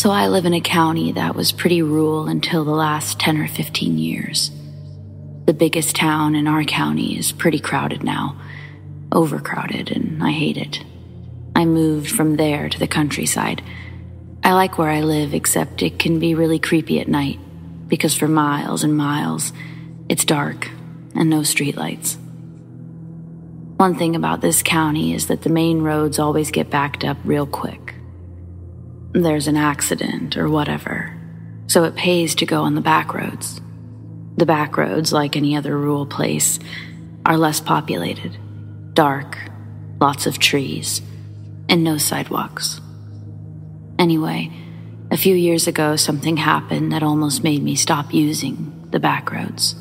So I live in a county that was pretty rural until the last 10 or 15 years. The biggest town in our county is pretty crowded now, overcrowded, and I hate it. I moved from there to the countryside. I like where I live, except it can be really creepy at night, because for miles and miles, it's dark and no streetlights. One thing about this county is that the main roads always get backed up real quick. There's an accident or whatever, so it pays to go on the back roads. The back roads, like any other rural place, are less populated, dark, lots of trees, and no sidewalks. Anyway, a few years ago something happened that almost made me stop using the back roads.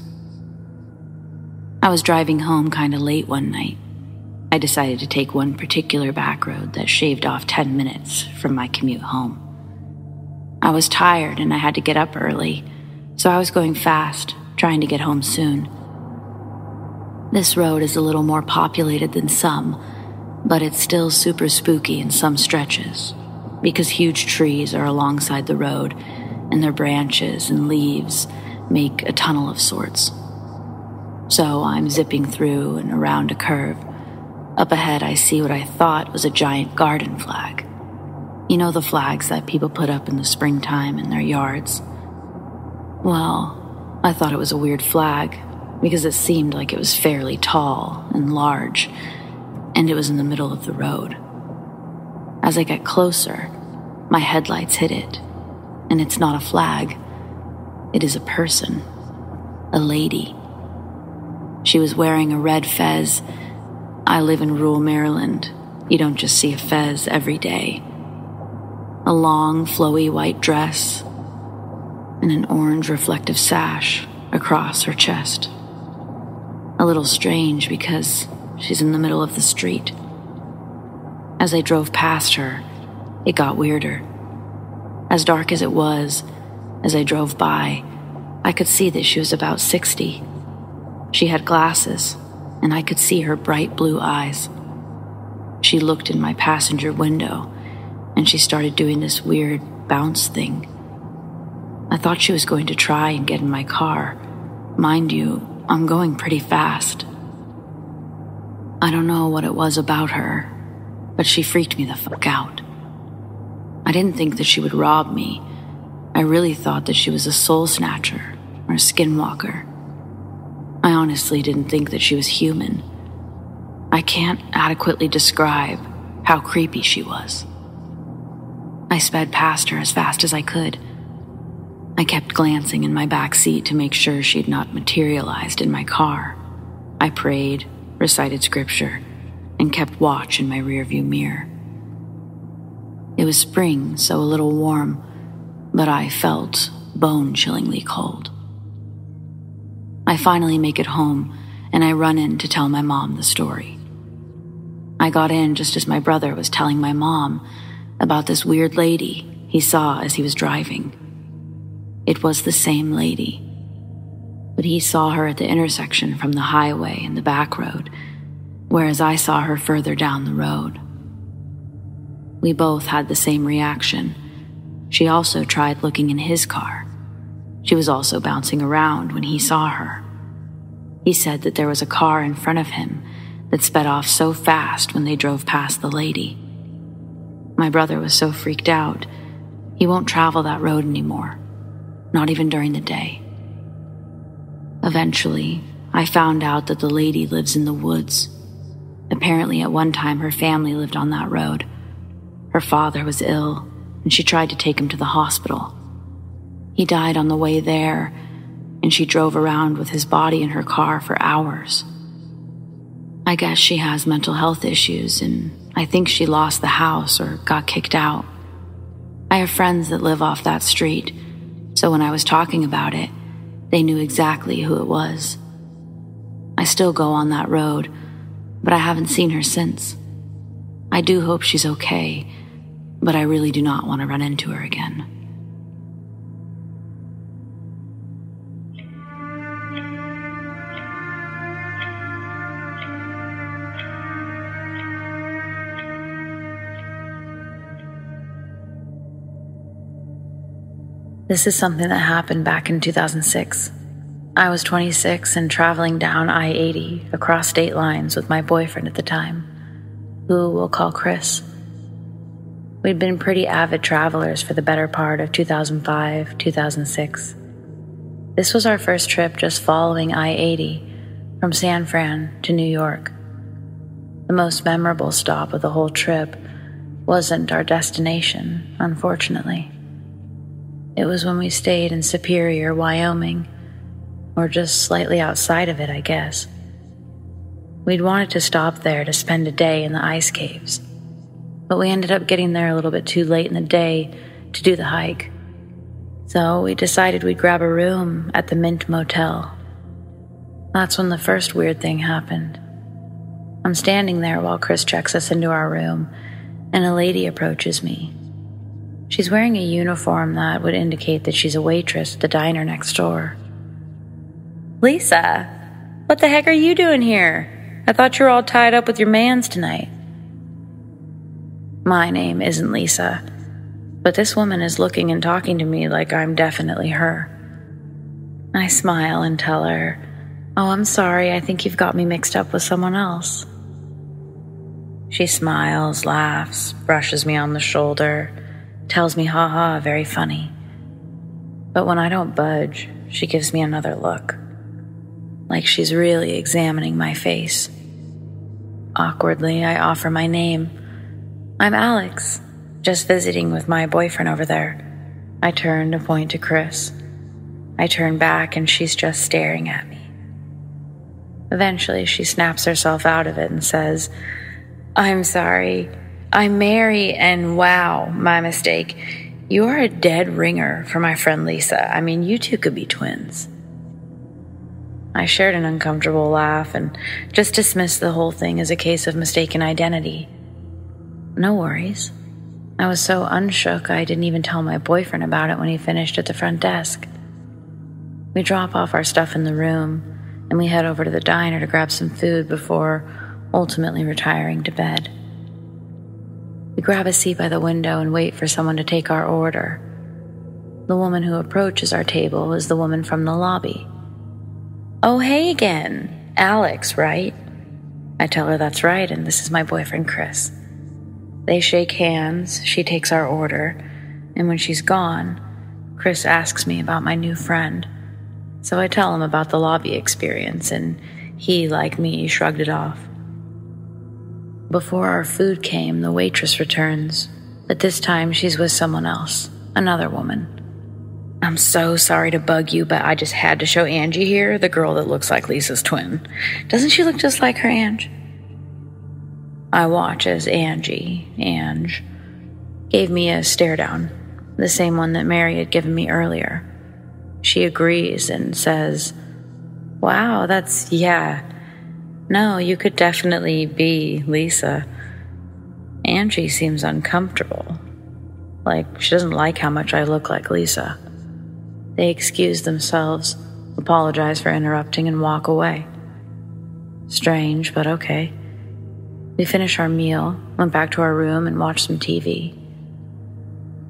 I was driving home kinda late one night. I decided to take one particular back road that shaved off 10 minutes from my commute home. I was tired and I had to get up early, so I was going fast, trying to get home soon. This road is a little more populated than some, but it's still super spooky in some stretches, because huge trees are alongside the road and their branches and leaves make a tunnel of sorts. So I'm zipping through and around a curve. Up ahead, I see what I thought was a giant garden flag. You know, the flags that people put up in the springtime in their yards? Well, I thought it was a weird flag because it seemed like it was fairly tall and large, and it was in the middle of the road. As I get closer, my headlights hit it, and it's not a flag. It is a person, a lady. She was wearing a red fez. I live in rural Maryland. You don't just see a fez every day. A long, flowy white dress and an orange reflective sash across her chest. A little strange because she's in the middle of the street. As I drove past her, it got weirder. As dark as it was, as I drove by, I could see that she was about 60. She had glasses, and I could see her bright blue eyes. She looked in my passenger window, and she started doing this weird bounce thing. I thought she was going to try and get in my car. Mind you, I'm going pretty fast. I don't know what it was about her, but she freaked me the fuck out. I didn't think that she would rob me. I really thought that she was a soul snatcher or a skinwalker. I honestly didn't think that she was human. I can't adequately describe how creepy she was. I sped past her as fast as I could. I kept glancing in my back seat to make sure she'd not materialized in my car. I prayed, recited scripture, and kept watch in my rearview mirror. It was spring, so a little warm, but I felt bone-chillingly cold. I finally make it home, and I run in to tell my mom the story. I got in just as my brother was telling my mom about this weird lady he saw as he was driving. It was the same lady, but he saw her at the intersection from the highway and the back road, whereas I saw her further down the road. We both had the same reaction. She also tried looking in his car. She was also bouncing around when he saw her. He said that there was a car in front of him that sped off so fast when they drove past the lady. My brother was so freaked out, he won't travel that road anymore, not even during the day. Eventually, I found out that the lady lives in the woods. Apparently, at one time, her family lived on that road. Her father was ill, and she tried to take him to the hospital. He died on the way there, and she drove around with his body in her car for hours. I guess she has mental health issues, and I think she lost the house or got kicked out. I have friends that live off that street, so when I was talking about it, they knew exactly who it was. I still go on that road, but I haven't seen her since. I do hope she's okay, but I really do not want to run into her again. This is something that happened back in 2006. I was 26 and traveling down I-80 across state lines with my boyfriend at the time, who we'll call Chris. We'd been pretty avid travelers for the better part of 2005, 2006. This was our first trip just following I-80 from San Fran to New York. The most memorable stop of the whole trip wasn't our destination, unfortunately. It was when we stayed in Superior, Wyoming, or just slightly outside of it, I guess. We'd wanted to stop there to spend a day in the ice caves, but we ended up getting there a little bit too late in the day to do the hike. So we decided we'd grab a room at the Mint Motel. That's when the first weird thing happened. I'm standing there while Chris checks us into our room, and a lady approaches me. She's wearing a uniform that would indicate that she's a waitress at the diner next door. "Lisa, what the heck are you doing here? I thought you were all tied up with your mans tonight." My name isn't Lisa, but this woman is looking and talking to me like I'm definitely her. I smile and tell her, "Oh, I'm sorry, I think you've got me mixed up with someone else." She smiles, laughs, brushes me on the shoulder, tells me haha, very funny. But when I don't budge, she gives me another look, like she's really examining my face. Awkwardly, I offer my name. "I'm Alex, just visiting with my boyfriend over there." I turn to point to Chris. I turn back and she's just staring at me. Eventually, she snaps herself out of it and says, "I'm sorry. I'm Mary, and wow, my mistake. You are a dead ringer for my friend Lisa. I mean, you two could be twins." I shared an uncomfortable laugh and just dismissed the whole thing as a case of mistaken identity. No worries. I was so unshook I didn't even tell my boyfriend about it when he finished at the front desk. We drop off our stuff in the room, and we head over to the diner to grab some food before ultimately retiring to bed. We grab a seat by the window and wait for someone to take our order. The woman who approaches our table is the woman from the lobby. "Oh, hey again. Alex, right?" I tell her that's right, and this is my boyfriend, Chris. They shake hands, she takes our order, and when she's gone, Chris asks me about my new friend. So I tell him about the lobby experience, and he, like me, shrugged it off. Before our food came, the waitress returns, but this time she's with someone else, another woman. "I'm so sorry to bug you, but I just had to show Angie here, the girl that looks like Lisa's twin. Doesn't she look just like her, Ange?" I watch as Ange, gave me a stare down, the same one that Mary had given me earlier. She agrees and says, "Wow, yeah. No, you could definitely be Lisa." Angie seems uncomfortable, like she doesn't like how much I look like Lisa. They excuse themselves, apologize for interrupting, and walk away. Strange, but okay. We finish our meal, went back to our room, and watched some TV.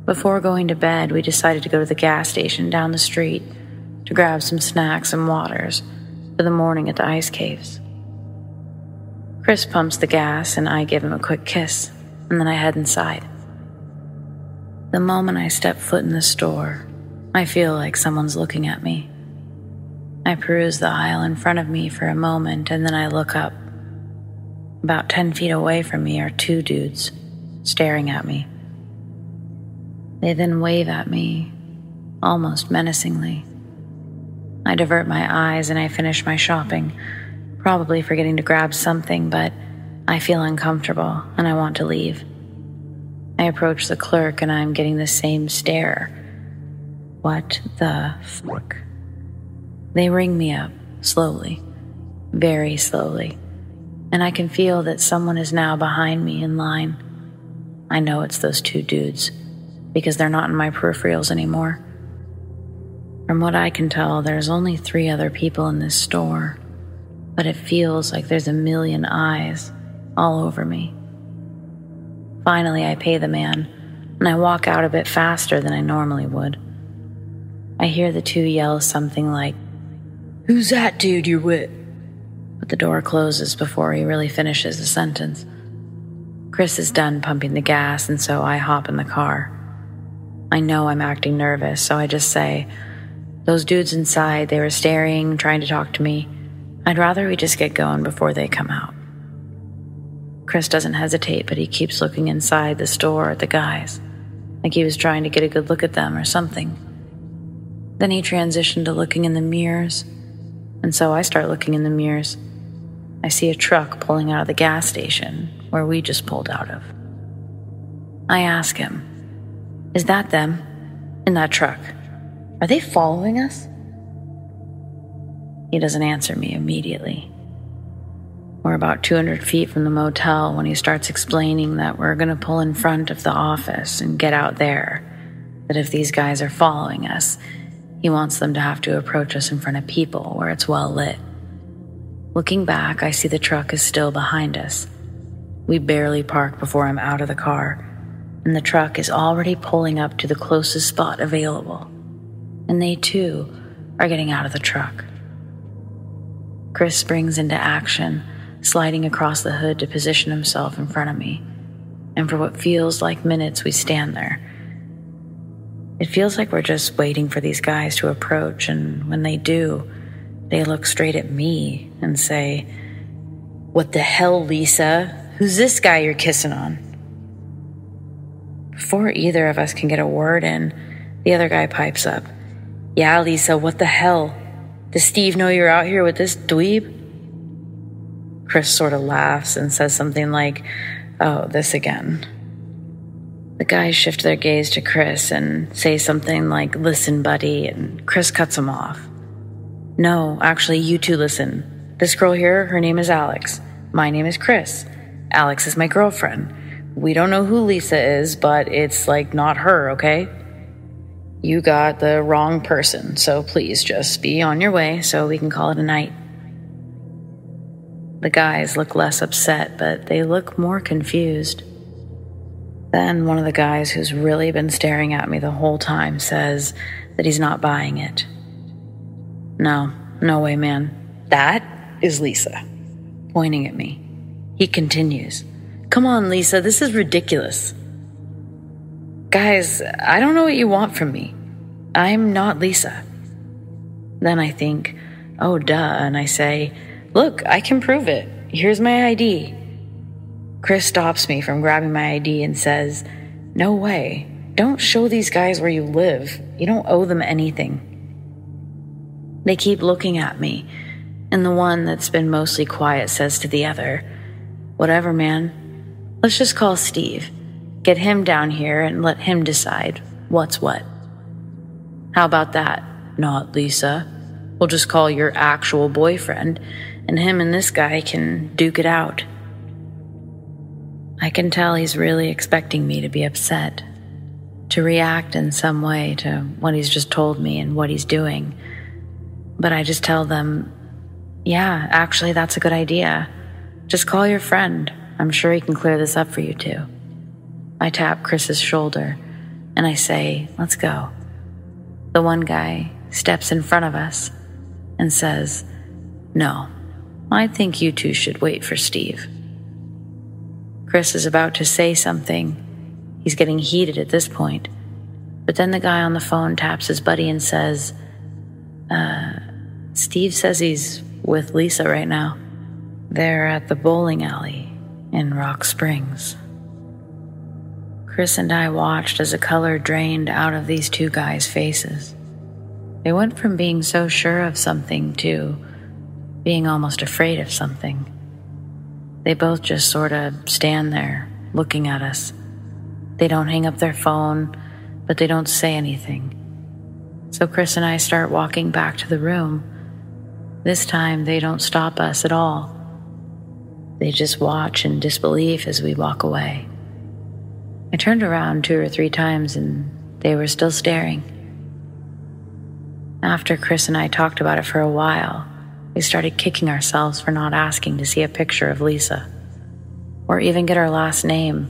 Before going to bed, we decided to go to the gas station down the street to grab some snacks and waters for the morning at the ice caves. Chris pumps the gas, and I give him a quick kiss, and then I head inside. The moment I step foot in the store, I feel like someone's looking at me. I peruse the aisle in front of me for a moment, and then I look up. About 10 feet away from me are two dudes, staring at me. They then wave at me, almost menacingly. I divert my eyes and I finish my shopping, probably forgetting to grab something, but I feel uncomfortable and I want to leave. I approach the clerk and I'm getting the same stare. What the fuck? They ring me up, slowly, very slowly, and I can feel that someone is now behind me in line. I know it's those two dudes, because they're not in my peripherals anymore. From what I can tell, there's only 3 other people in this store, but it feels like there's a million eyes all over me. Finally, I pay the man, and I walk out a bit faster than I normally would. I hear the two yell something like, "Who's that dude you're with?" But the door closes before he really finishes the sentence. Chris is done pumping the gas, and so I hop in the car. I know I'm acting nervous, so I just say, "Those dudes inside, they were staring, trying to talk to me. I'd rather we just get going before they come out." Chris doesn't hesitate, but he keeps looking inside the store at the guys, like he was trying to get a good look at them or something. Then he transitioned to looking in the mirrors, and so I start looking in the mirrors. I see a truck pulling out of the gas station where we just pulled out of. I ask him, "Is that them? In that truck? Are they following us?" He doesn't answer me immediately. We're about 200 feet from the motel when he starts explaining that we're going to pull in front of the office and get out there, that if these guys are following us, he wants them to have to approach us in front of people where it's well lit. Looking back, I see the truck is still behind us. We barely park before I'm out of the car, and the truck is already pulling up to the closest spot available, and they too are getting out of the truck. Chris springs into action, sliding across the hood to position himself in front of me, and for what feels like minutes we stand there. It feels like we're just waiting for these guys to approach, and when they do, they look straight at me and say, "What the hell, Lisa? Who's this guy you're kissing on?" Before either of us can get a word in, the other guy pipes up, "Yeah, Lisa, what the hell? Does Steve know you're out here with this dweeb?" Chris sort of laughs and says something like, "Oh, this again." The guys shift their gaze to Chris and say something like, "Listen, buddy," and Chris cuts him off. "No, actually, you two listen. This girl here, her name is Alex. My name is Chris. Alex is my girlfriend. We don't know who Lisa is, but it's like not her, okay? You got the wrong person, so please just be on your way so we can call it a night." The guys look less upset, but they look more confused. Then one of the guys who's really been staring at me the whole time says that he's not buying it. No way, man. That is Lisa," pointing at me. He continues, "Come on, Lisa, this is ridiculous." "Guys, I don't know what you want from me. I'm not Lisa." Then I think, oh, duh, and I say, "Look, I can prove it. Here's my ID." Chris stops me from grabbing my ID and says, "No way. Don't show these guys where you live. You don't owe them anything." They keep looking at me, and the one that's been mostly quiet says to the other, "Whatever, man. Let's just call Steve. Get him down here and let him decide what's what." "How about that? Not Lisa. We'll just call your actual boyfriend, and him and this guy can duke it out." I can tell he's really expecting me to be upset, to react in some way to what he's just told me and what he's doing. But I just tell them, "Yeah, actually, that's a good idea. Just call your friend. I'm sure he can clear this up for you two." I tap Chris's shoulder, and I say, "Let's go." The one guy steps in front of us and says, "No, I think you two should wait for Steve." Chris is about to say something. He's getting heated at this point. But then the guy on the phone taps his buddy and says, Steve says he's with Lisa right now. They're at the bowling alley in Rock Springs." Chris and I watched as the color drained out of these two guys' faces. They went from being so sure of something to being almost afraid of something. They both just sort of stand there, looking at us. They don't hang up their phone, but they don't say anything. So Chris and I start walking back to the room. This time, they don't stop us at all. They just watch in disbelief as we walk away. I turned around 2 or 3 times, and they were still staring. After Chris and I talked about it for a while, we started kicking ourselves for not asking to see a picture of Lisa, or even get our last name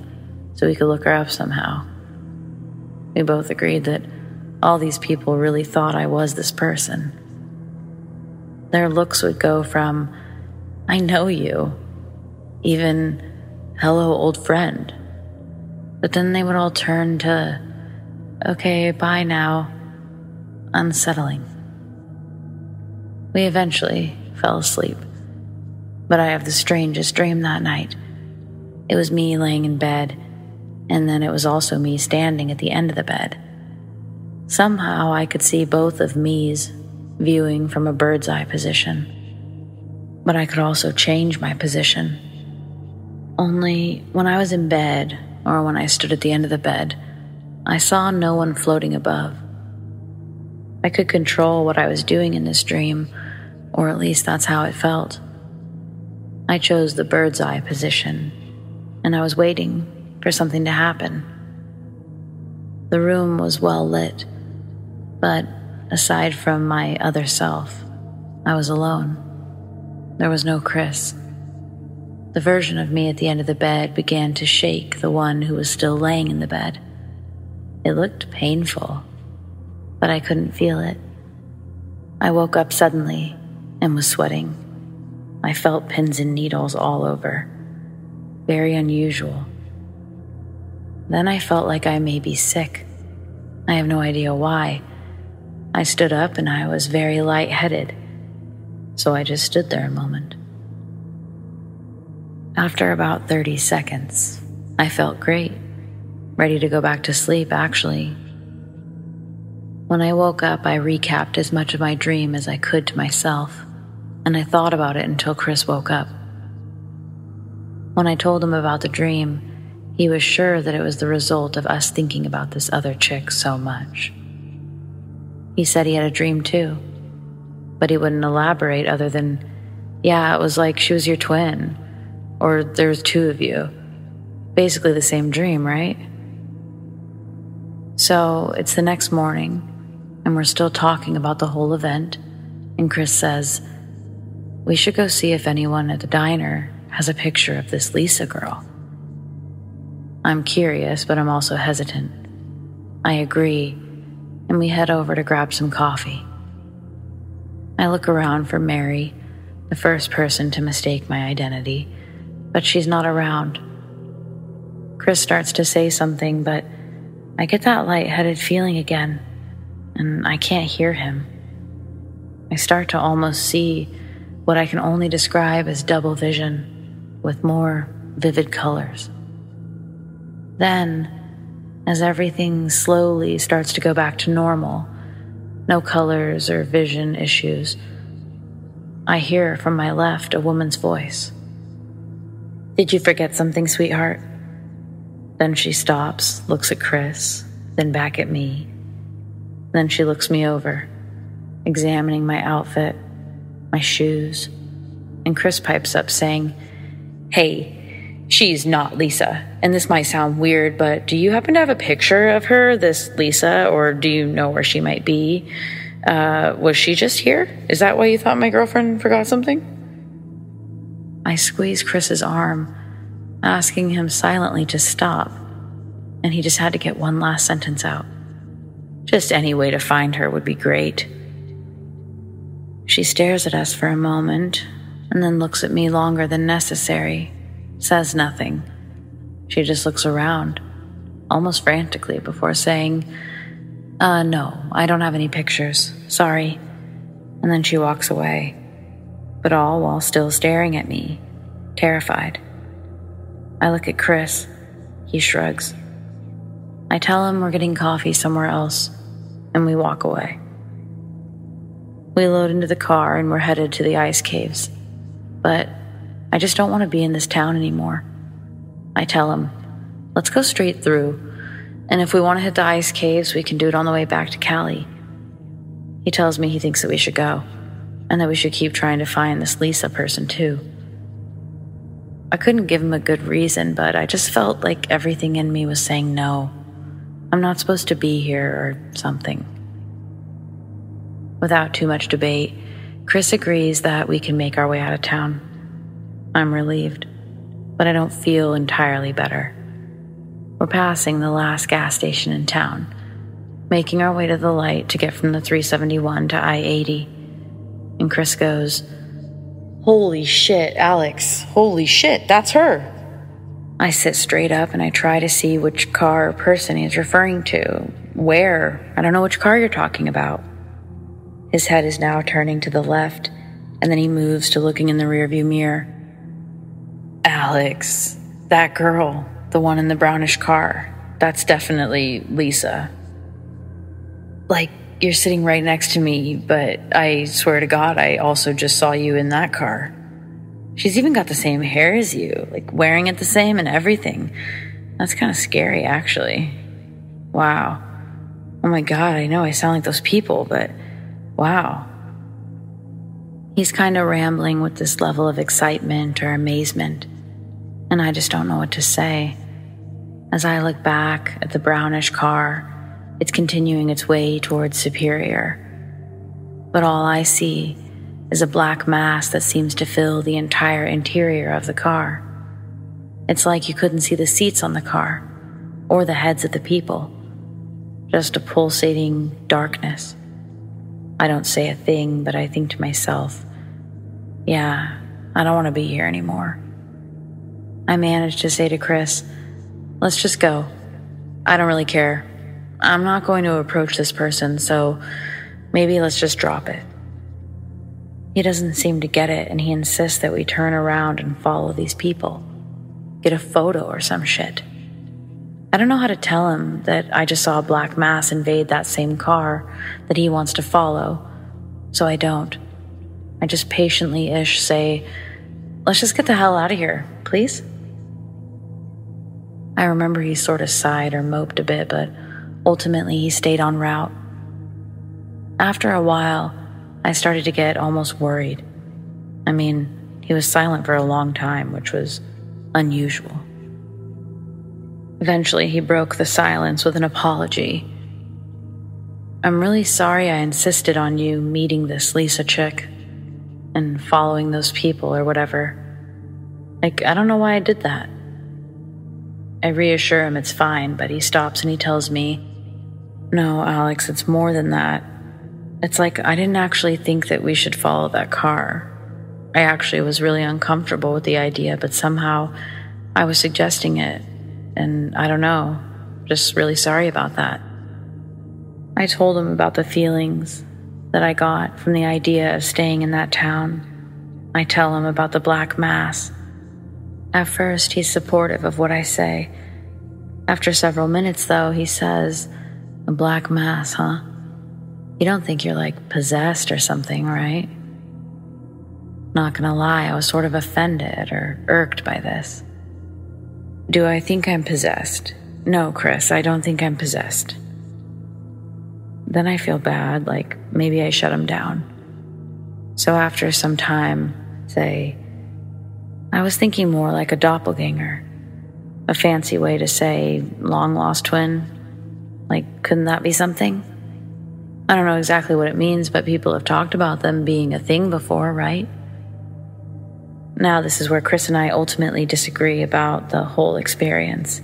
so we could look her up somehow. We both agreed that all these people really thought I was this person. Their looks would go from, "I know you," even, "Hello, old friend." But then they would all turn to, "Okay, bye now," unsettling. We eventually fell asleep, but I have the strangest dream that night. It was me laying in bed, and then it was also me standing at the end of the bed. Somehow I could see both of me's viewing from a bird's eye position, but I could also change my position. Only when I was in bed, or when I stood at the end of the bed, I saw no one floating above. I could control what I was doing in this dream, or at least that's how it felt. I chose the bird's eye position, and I was waiting for something to happen. The room was well lit, but aside from my other self, I was alone. There was no Chris. The version of me at the end of the bed began to shake the one who was still laying in the bed. It looked painful, but I couldn't feel it. I woke up suddenly and was sweating. I felt pins and needles all over. Very unusual. Then I felt like I may be sick. I have no idea why. I stood up and I was very lightheaded, so I just stood there a moment. After about 30 seconds, I felt great, ready to go back to sleep, actually. When I woke up, I recapped as much of my dream as I could to myself, and I thought about it until Chris woke up. When I told him about the dream, he was sure that it was the result of us thinking about this other chick so much. He said he had a dream too, but he wouldn't elaborate other than, "Yeah, it was like she was your twin, or there's two of you. Basically the same dream, right?" So it's the next morning, and we're still talking about the whole event, and Chris says, "We should go see if anyone at the diner has a picture of this Lisa girl." I'm curious, but I'm also hesitant. I agree, and we head over to grab some coffee. I look around for Mary, the first person to mistake my identity, but she's not around. Chris starts to say something, but I get that lightheaded feeling again, and I can't hear him. I start to almost see what I can only describe as double vision, with more vivid colors. Then, as everything slowly starts to go back to normal, no colors or vision issues, I hear from my left a woman's voice. "Did you forget something, sweetheart?" Then she stops, looks at Chris, then back at me. Then she looks me over, examining my outfit, my shoes, and Chris pipes up saying, "Hey, she's not Lisa, and this might sound weird, but do you happen to have a picture of her, this Lisa, or do you know where she might be? Was she just here? Is that why you thought my girlfriend forgot something?" I squeezed Chris's arm, asking him silently to stop, and he just had to get one last sentence out. "Just any way to find her would be great." She stares at us for a moment, and then looks at me longer than necessary, says nothing. She just looks around, almost frantically, before saying, "No, I don't have any pictures. Sorry." And then she walks away, but all while still staring at me, terrified. I look at Chris. He shrugs. I tell him we're getting coffee somewhere else, and we walk away. We load into the car and we're headed to the ice caves. But I just don't want to be in this town anymore. I tell him, "Let's go straight through, and if we want to hit the ice caves, we can do it on the way back to Cali." He tells me he thinks that we should go, and that we should keep trying to find this Lisa person too. I couldn't give him a good reason, but I just felt like everything in me was saying no. I'm not supposed to be here or something. Without too much debate, Chris agrees that we can make our way out of town. I'm relieved, but I don't feel entirely better. We're passing the last gas station in town, making our way to the light to get from the 371 to I-80. And Chris goes, "Holy shit, Alex. Holy shit, that's her." I sit straight up and I try to see which car or person he's referring to. Where? I don't know which car you're talking about. His head is now turning to the left, and then he moves to looking in the rearview mirror. "Alex, that girl, the one in the brownish car, that's definitely Lisa. Like, you're sitting right next to me, but I swear to God, I also just saw you in that car. She's even got the same hair as you, like wearing it the same and everything. That's kind of scary, actually. Wow. Oh my God, I know I sound like those people, but wow." He's kind of rambling with this level of excitement or amazement, and I just don't know what to say. As I look back at the brownish car, it's continuing its way towards Superior. But all I see is a black mass that seems to fill the entire interior of the car. It's like you couldn't see the seats on the car, or the heads of the people. Just a pulsating darkness. I don't say a thing, but I think to myself, yeah, I don't want to be here anymore. I managed to say to Chris, "Let's just go. I don't really care. I'm not going to approach this person, so maybe let's just drop it." He doesn't seem to get it, and he insists that we turn around and follow these people. Get a photo or some shit. I don't know how to tell him that I just saw a black mass invade that same car that he wants to follow, so I don't. I just patiently-ish say, "Let's just get the hell out of here, please?" I remember he sort of sighed or moped a bit, but ultimately he stayed en route. After a while, I started to get almost worried. I mean, he was silent for a long time, which was unusual. Eventually, he broke the silence with an apology. "I'm really sorry I insisted on you meeting this Lisa chick and following those people or whatever. Like, I don't know why I did that." I reassure him it's fine, but he stops and he tells me, "No, Alex, it's more than that. It's like I didn't actually think that we should follow that car. I actually was really uncomfortable with the idea, but somehow I was suggesting it, and I don't know, just really sorry about that." I told him about the feelings that I got from the idea of staying in that town. I tell him about the black mass. At first, he's supportive of what I say. After several minutes, though, he says, "A black mass, huh? You don't think you're, like, possessed or something, right?" Not gonna lie, I was sort of offended or irked by this. "Do I think I'm possessed? No, Chris, I don't think I'm possessed." Then I feel bad, like maybe I shut him down. So after some time, say, "I was thinking more like a doppelganger, a fancy way to say long-lost twin. Like, couldn't that be something? I don't know exactly what it means, but people have talked about them being a thing before, right?" Now this is where Chris and I ultimately disagree about the whole experience.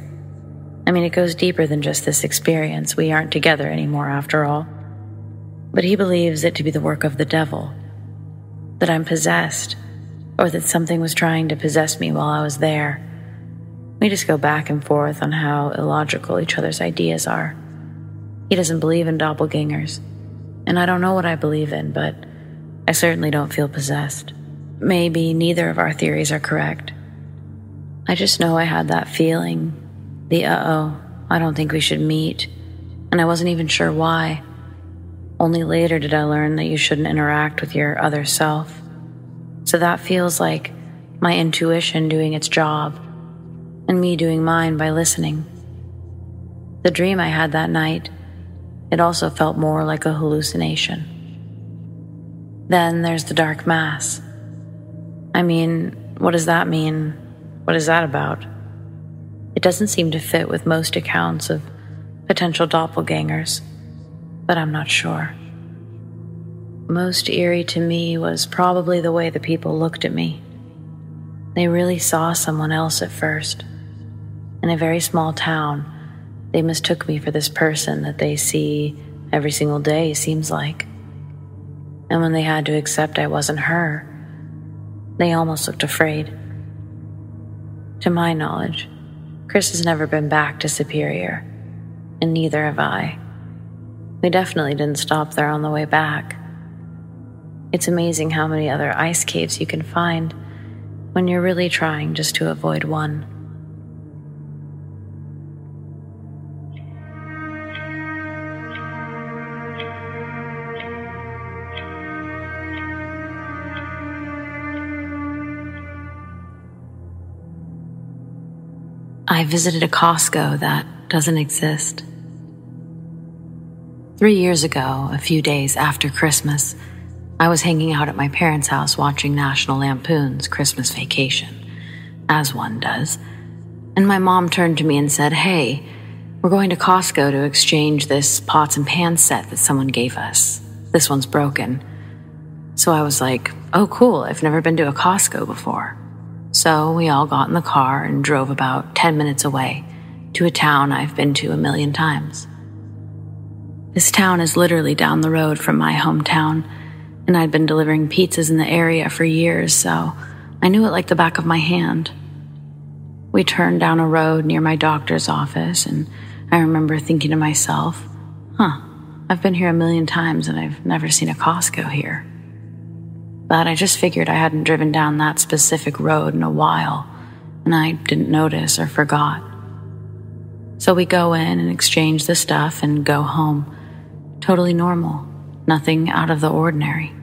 I mean, it goes deeper than just this experience. We aren't together anymore, after all. But he believes it to be the work of the devil, that I'm possessed, or that something was trying to possess me while I was there. We just go back and forth on how illogical each other's ideas are. He doesn't believe in doppelgangers, and I don't know what I believe in, but I certainly don't feel possessed. Maybe neither of our theories are correct. I just know I had that feeling, the I don't think we should meet, and I wasn't even sure why. Only later did I learn that you shouldn't interact with your other self. So that feels like my intuition doing its job, and me doing mine by listening. The dream I had that night, it also felt more like a hallucination. Then there's the dark mass. I mean, what does that mean? What is that about? It doesn't seem to fit with most accounts of potential doppelgangers, but I'm not sure. Most eerie to me was probably the way the people looked at me. They really saw someone else at first. In a very small town, They mistook me for this person that they see every single day, seems like. And when they had to accept I wasn't her, they almost looked afraid. To my knowledge, Chris has never been back to Superior, and neither have I. We definitely didn't stop there on the way back. It's amazing how many other ice caves you can find when you're really trying just to avoid one. I visited a Costco that doesn't exist. 3 years ago, a few days after Christmas, I was hanging out at my parents' house watching National Lampoon's Christmas Vacation, as one does, and my mom turned to me and said, "Hey, we're going to Costco to exchange this pots and pans set that someone gave us. This one's broken." So I was like, "Oh, cool, I've never been to a Costco before." So we all got in the car and drove about 10 minutes away to a town I've been to a million times. This town is literally down the road from my hometown, and I'd been delivering pizzas in the area for years, so I knew it like the back of my hand. We turned down a road near my doctor's office, and I remember thinking to myself, I've been here a million times and I've never seen a Costco here. But I just figured I hadn't driven down that specific road in a while, and I didn't notice or forgot. So we go in and exchange the stuff and go home. Totally normal, nothing out of the ordinary.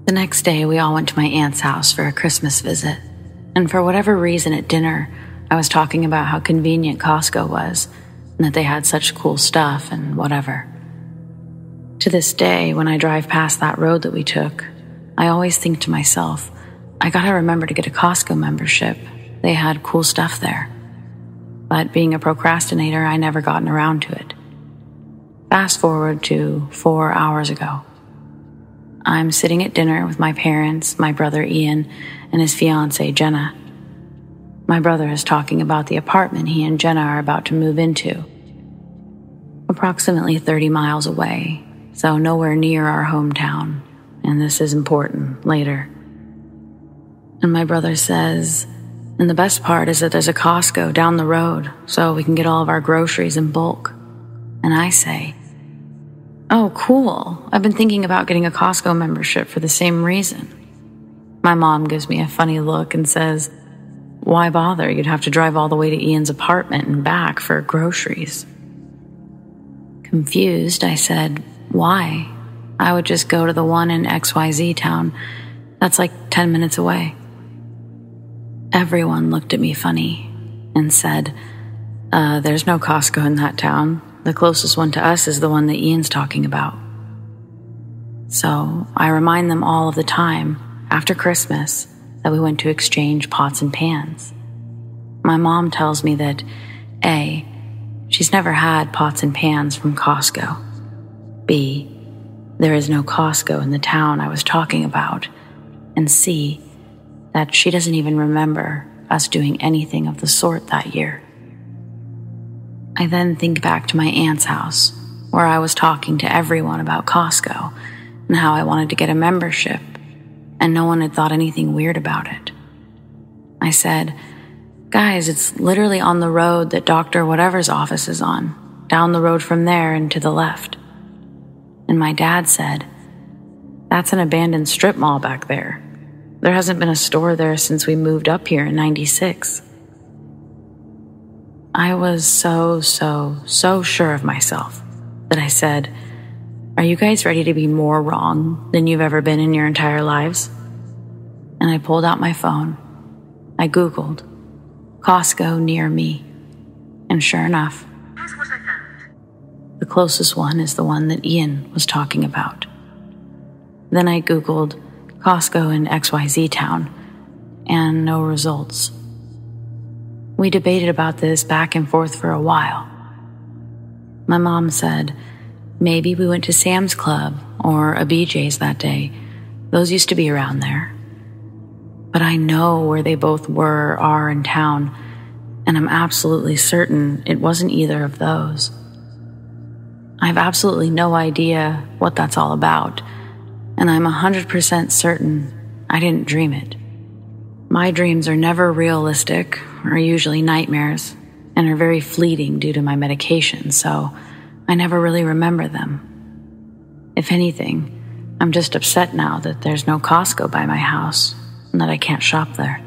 The next day, we all went to my aunt's house for a Christmas visit, and for whatever reason at dinner, I was talking about how convenient Costco was, and that they had such cool stuff and whatever. To this day, when I drive past that road that we took, I always think to myself, I gotta remember to get a Costco membership. They had cool stuff there. But being a procrastinator, I never gotten around to it. Fast forward to 4 hours ago. I'm sitting at dinner with my parents, my brother Ian, and his fiancée Jenna. My brother is talking about the apartment he and Jenna are about to move into. Approximately 30 miles away, so nowhere near our hometown, and this is important later. And my brother says, and the best part is that there's a Costco down the road, so we can get all of our groceries in bulk. And I say, "Oh, cool. I've been thinking about getting a Costco membership for the same reason." My mom gives me a funny look and says, "Why bother? You'd have to drive all the way to Ian's apartment and back for groceries." Confused, I said, "Why? I would just go to the one in XYZ town. That's like 10 minutes away." Everyone looked at me funny and said, "There's no Costco in that town. The closest one to us is the one that Ian's talking about." So I remind them all of the time after Christmas that we went to exchange pots and pans. My mom tells me that A, she's never had pots and pans from Costco. B, there is no Costco in the town I was talking about. And C, that she doesn't even remember us doing anything of the sort that year. I then think back to my aunt's house, where I was talking to everyone about Costco and how I wanted to get a membership, and no one had thought anything weird about it. I said, "Guys, it's literally on the road that Dr. Whatever's office is on, down the road from there and to the left." And my dad said, "That's an abandoned strip mall back there. There hasn't been a store there since we moved up here in '96. I was so sure of myself that I said, "Are you guys ready to be more wrong than you've ever been in your entire lives?" And I pulled out my phone. I Googled Costco near me. And sure enough, here's what I found. The closest one is the one that Ian was talking about. Then I Googled Costco in XYZ town, and no results. We debated about this back and forth for a while. My mom said, maybe we went to Sam's Club or a BJ's that day. Those used to be around there. But I know where they both are in town, and I'm absolutely certain it wasn't either of those. I have absolutely no idea what that's all about, and I'm 100% certain I didn't dream it. My dreams are never realistic, are usually nightmares, and are very fleeting due to my medication, so I never really remember them. If anything, I'm just upset now that there's no Costco by my house and that I can't shop there.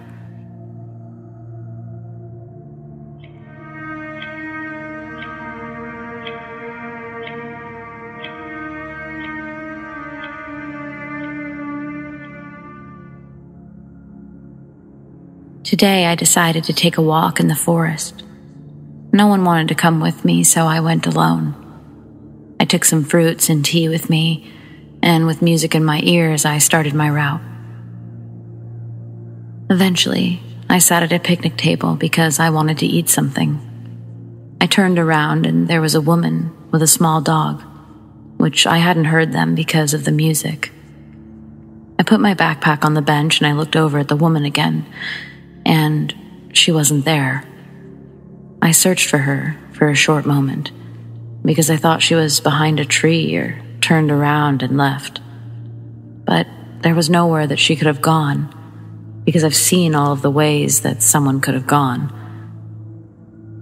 Today I decided to take a walk in the forest. No one wanted to come with me, so I went alone. I took some fruits and tea with me, and with music in my ears, I started my route. Eventually, I sat at a picnic table because I wanted to eat something. I turned around and there was a woman with a small dog, which I hadn't heard them because of the music. I put my backpack on the bench and I looked over at the woman again, and she wasn't there. I searched for her for a short moment because I thought she was behind a tree or turned around and left. But there was nowhere that she could have gone because I've seen all of the ways that someone could have gone.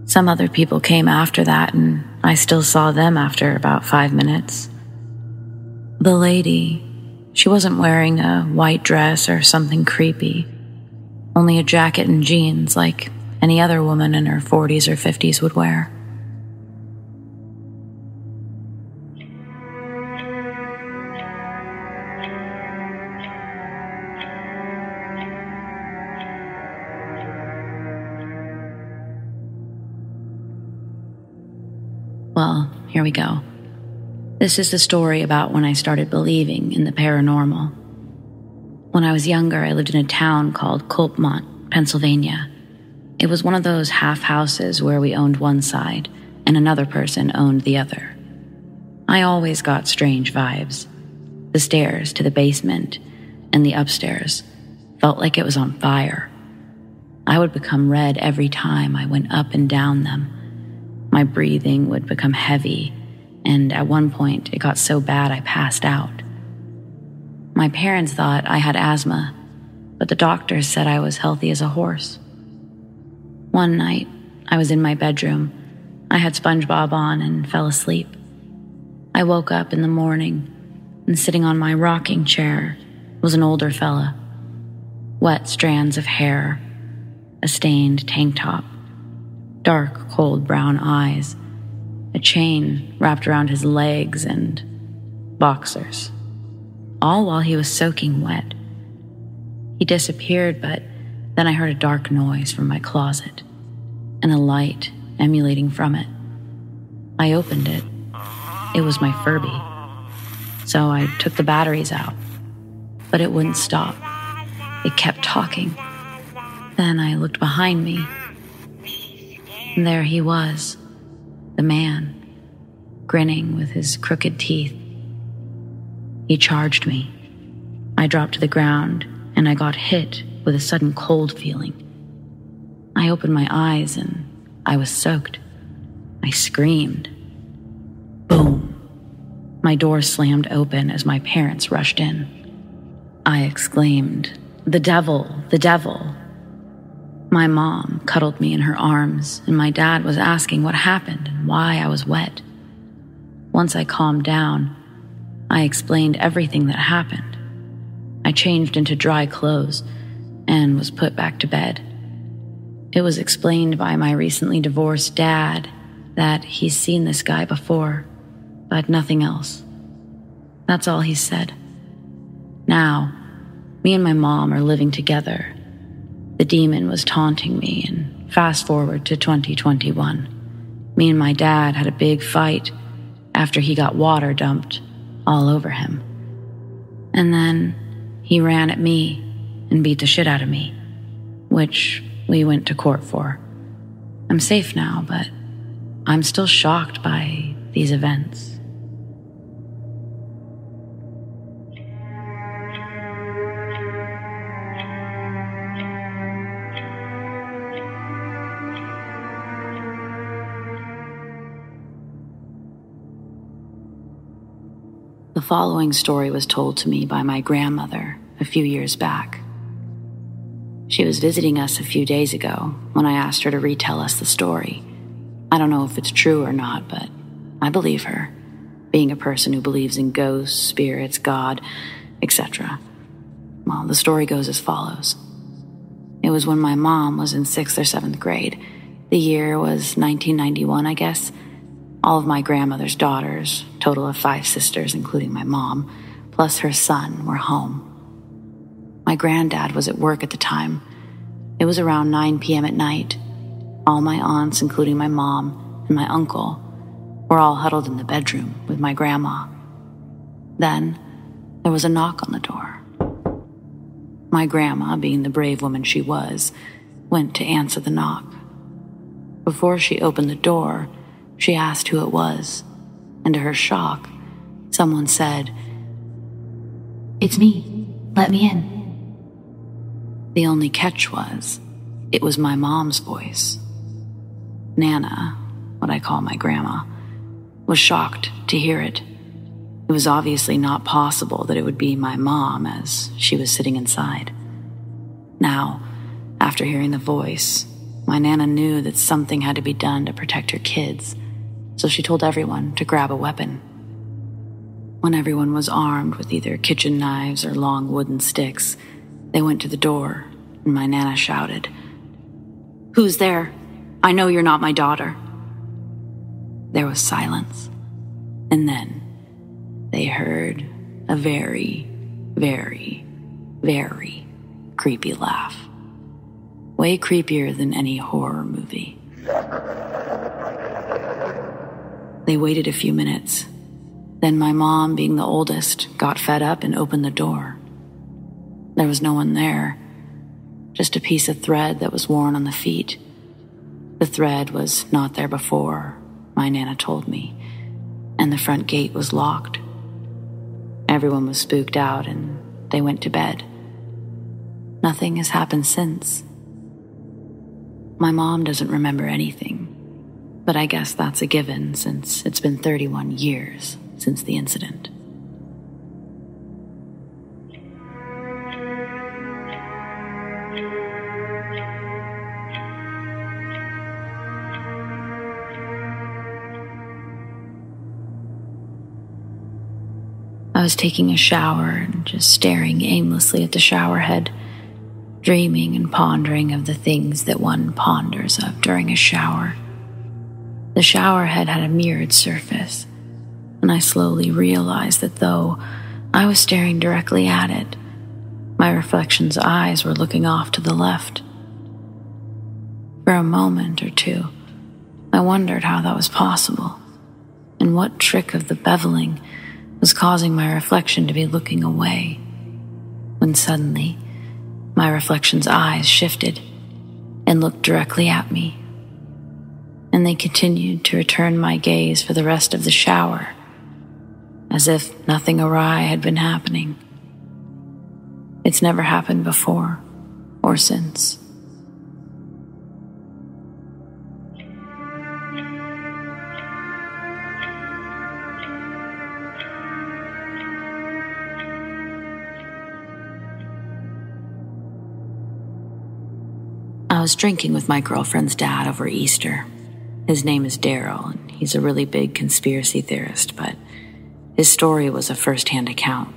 Some other people came after that, and I still saw them after about 5 minutes. The lady, she wasn't wearing a white dress or something creepy, only a jacket and jeans like any other woman in her 40s or 50s would wear. Well, here we go. This is the story about when I started believing in the paranormal. When I was younger, I lived in a town called Colpmont, Pennsylvania. It was one of those half houses where we owned one side and another person owned the other. I always got strange vibes. The stairs to the basement and the upstairs felt like it was on fire. I would become red every time I went up and down them. My breathing would become heavy, and at one point it got so bad I passed out. My parents thought I had asthma, but the doctors said I was healthy as a horse. One night, I was in my bedroom. I had SpongeBob on and fell asleep. I woke up in the morning, and sitting on my rocking chair was an older fella. Wet strands of hair, a stained tank top, dark, cold brown eyes, a chain wrapped around his legs, and boxers. All while he was soaking wet. He disappeared, but then I heard a dark noise from my closet and a light emanating from it. I opened it. It was my Furby. So I took the batteries out, but it wouldn't stop. It kept talking. Then I looked behind me, and there he was, the man, grinning with his crooked teeth. He charged me. I dropped to the ground, and I got hit with a sudden cold feeling. I opened my eyes, and I was soaked. I screamed. Boom! My door slammed open as my parents rushed in. I exclaimed, "The devil! The devil!" My mom cuddled me in her arms, and my dad was asking what happened and why I was wet. Once I calmed down, I explained everything that happened. I changed into dry clothes and was put back to bed. It was explained by my recently divorced dad that he's seen this guy before, but nothing else. That's all he said. Now, me and my mom are living together. The demon was taunting me, and fast forward to 2021. Me and my dad had a big fight after he got water dumped all over him. And then he ran at me and beat the shit out of me, which we went to court for. I'm safe now, but I'm still shocked by these events. The following story was told to me by my grandmother a few years back. She was visiting us a few days ago when I asked her to retell us the story. I don't know if it's true or not, but I believe her, being a person who believes in ghosts, spirits, God, etc. Well, the story goes as follows. It was when my mom was in 6th or 7th grade. The year was 1991, I guess. All of my grandmother's daughters, total of 5 sisters, including my mom, plus her son, were home. My granddad was at work at the time. It was around 9 p.m. at night. All my aunts, including my mom and my uncle, were all huddled in the bedroom with my grandma. Then there was a knock on the door. My grandma, being the brave woman she was, went to answer the knock. Before she opened the door, she asked who it was, and to her shock, someone said, "It's me. Let me in." The only catch was, it was my mom's voice. Nana, what I call my grandma, was shocked to hear it. It was obviously not possible that it would be my mom, as she was sitting inside. Now, after hearing the voice, my Nana knew that something had to be done to protect her kids, so she told everyone to grab a weapon. When everyone was armed with either kitchen knives or long wooden sticks, they went to the door, and my Nana shouted, "Who's there? I know you're not my daughter." There was silence, and then they heard a very, very, very creepy laugh. Way creepier than any horror movie. They waited a few minutes. Then my mom, being the oldest, got fed up and opened the door. There was no one there, just a piece of thread that was worn on the feet. The thread was not there before, my Nana told me, and the front gate was locked. Everyone was spooked out and they went to bed. Nothing has happened since. My mom doesn't remember anything, but I guess that's a given since it's been 31 years since the incident. I was taking a shower and just staring aimlessly at the shower head, dreaming and pondering of the things that one ponders of during a shower. The shower head had a mirrored surface, and I slowly realized that though I was staring directly at it, my reflection's eyes were looking off to the left. For a moment or two, I wondered how that was possible, and what trick of the beveling was causing my reflection to be looking away, when suddenly my reflection's eyes shifted and looked directly at me, and they continued to return my gaze for the rest of the shower, as if nothing awry had been happening. It's never happened before or since. I was drinking with my girlfriend's dad over Easter. His name is Daryl, and he's a really big conspiracy theorist, but his story was a first-hand account.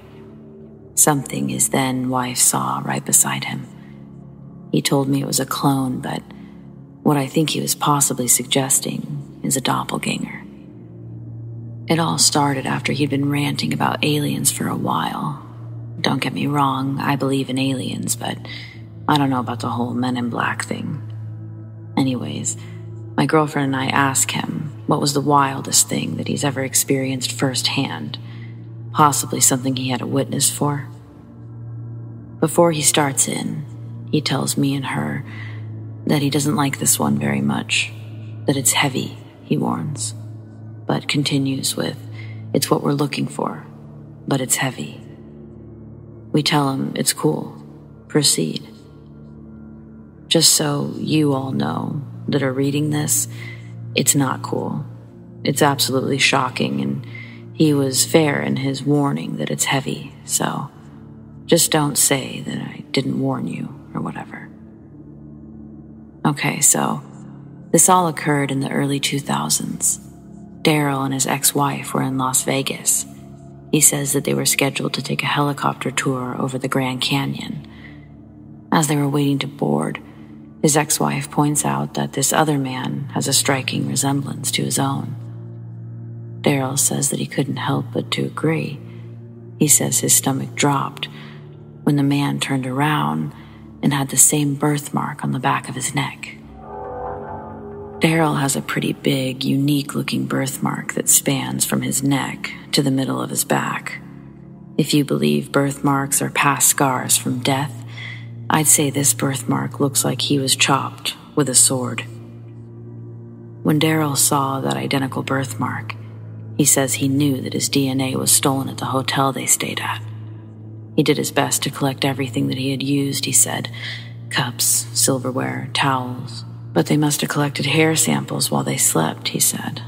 Something his then-wife saw right beside him. He told me it was a clone, but what I think he was possibly suggesting is a doppelganger. It all started after he'd been ranting about aliens for a while. Don't get me wrong, I believe in aliens, but I don't know about the whole Men in Black thing. Anyways, my girlfriend and I asked him what was the wildest thing that he's ever experienced firsthand, possibly something he had a witness for. Before he starts in, he tells me and her that he doesn't like this one very much, that it's heavy, he warns, but continues with, "It's what we're looking for, but it's heavy." We tell him it's cool, proceed. Just so you all know that are reading this, it's not cool. It's absolutely shocking, and He was fair in his warning that it's heavy, so just don't say that I didn't warn you or whatever. Okay, so this all occurred in the early 2000s. Daryl and his ex-wife were in Las Vegas. He says that they were scheduled to take a helicopter tour over the Grand Canyon. As they were waiting to board, his ex-wife points out that this other man has a striking resemblance to his own. Daryl says that he couldn't help but to agree. He says his stomach dropped when the man turned around and had the same birthmark on the back of his neck. Daryl has a pretty big, unique-looking birthmark that spans from his neck to the middle of his back. If you believe birthmarks are past scars from death, I'd say this birthmark looks like he was chopped with a sword. When Daryl saw that identical birthmark, he says he knew that his DNA was stolen at the hotel they stayed at. He did his best to collect everything that he had used, he said. Cups, silverware, towels. But they must have collected hair samples while they slept, he said.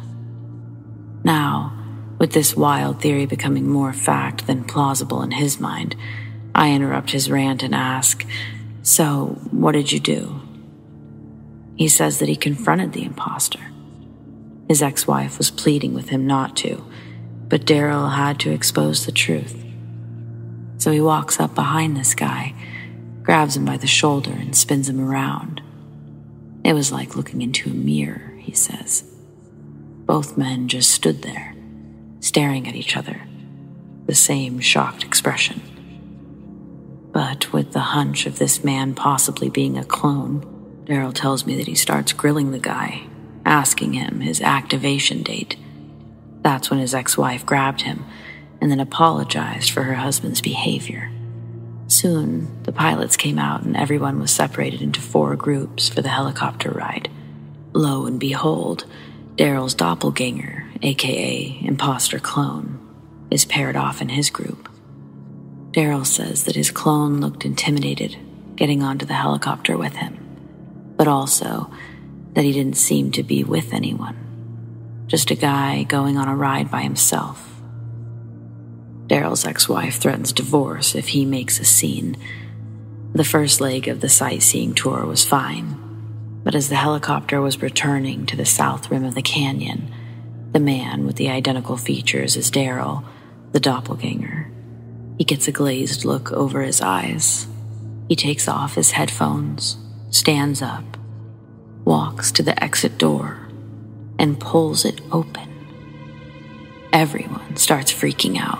Now, with this wild theory becoming more fact than plausible in his mind, I interrupt his rant and ask, "So, what did you do?" He says that he confronted the imposter. His ex-wife was pleading with him not to, but Daryl had to expose the truth. So he walks up behind this guy, grabs him by the shoulder and spins him around. It was like looking into a mirror, he says. Both men just stood there, staring at each other, the same shocked expression. But with the hunch of this man possibly being a clone, Daryl tells me that he starts grilling the guy, asking him his activation date. That's when his ex-wife grabbed him and then apologized for her husband's behavior. Soon, the pilots came out and everyone was separated into 4 groups for the helicopter ride. Lo and behold, Daryl's doppelganger, aka imposter clone, is paired off in his group. Daryl says that his clone looked intimidated getting onto the helicopter with him, but also that he didn't seem to be with anyone, just a guy going on a ride by himself. Daryl's ex-wife threatens divorce if he makes a scene. The first leg of the sightseeing tour was fine, but as the helicopter was returning to the south rim of the canyon, the man with the identical features as Daryl, the doppelganger, he gets a glazed look over his eyes. He takes off his headphones, stands up, walks to the exit door, and pulls it open. Everyone starts freaking out,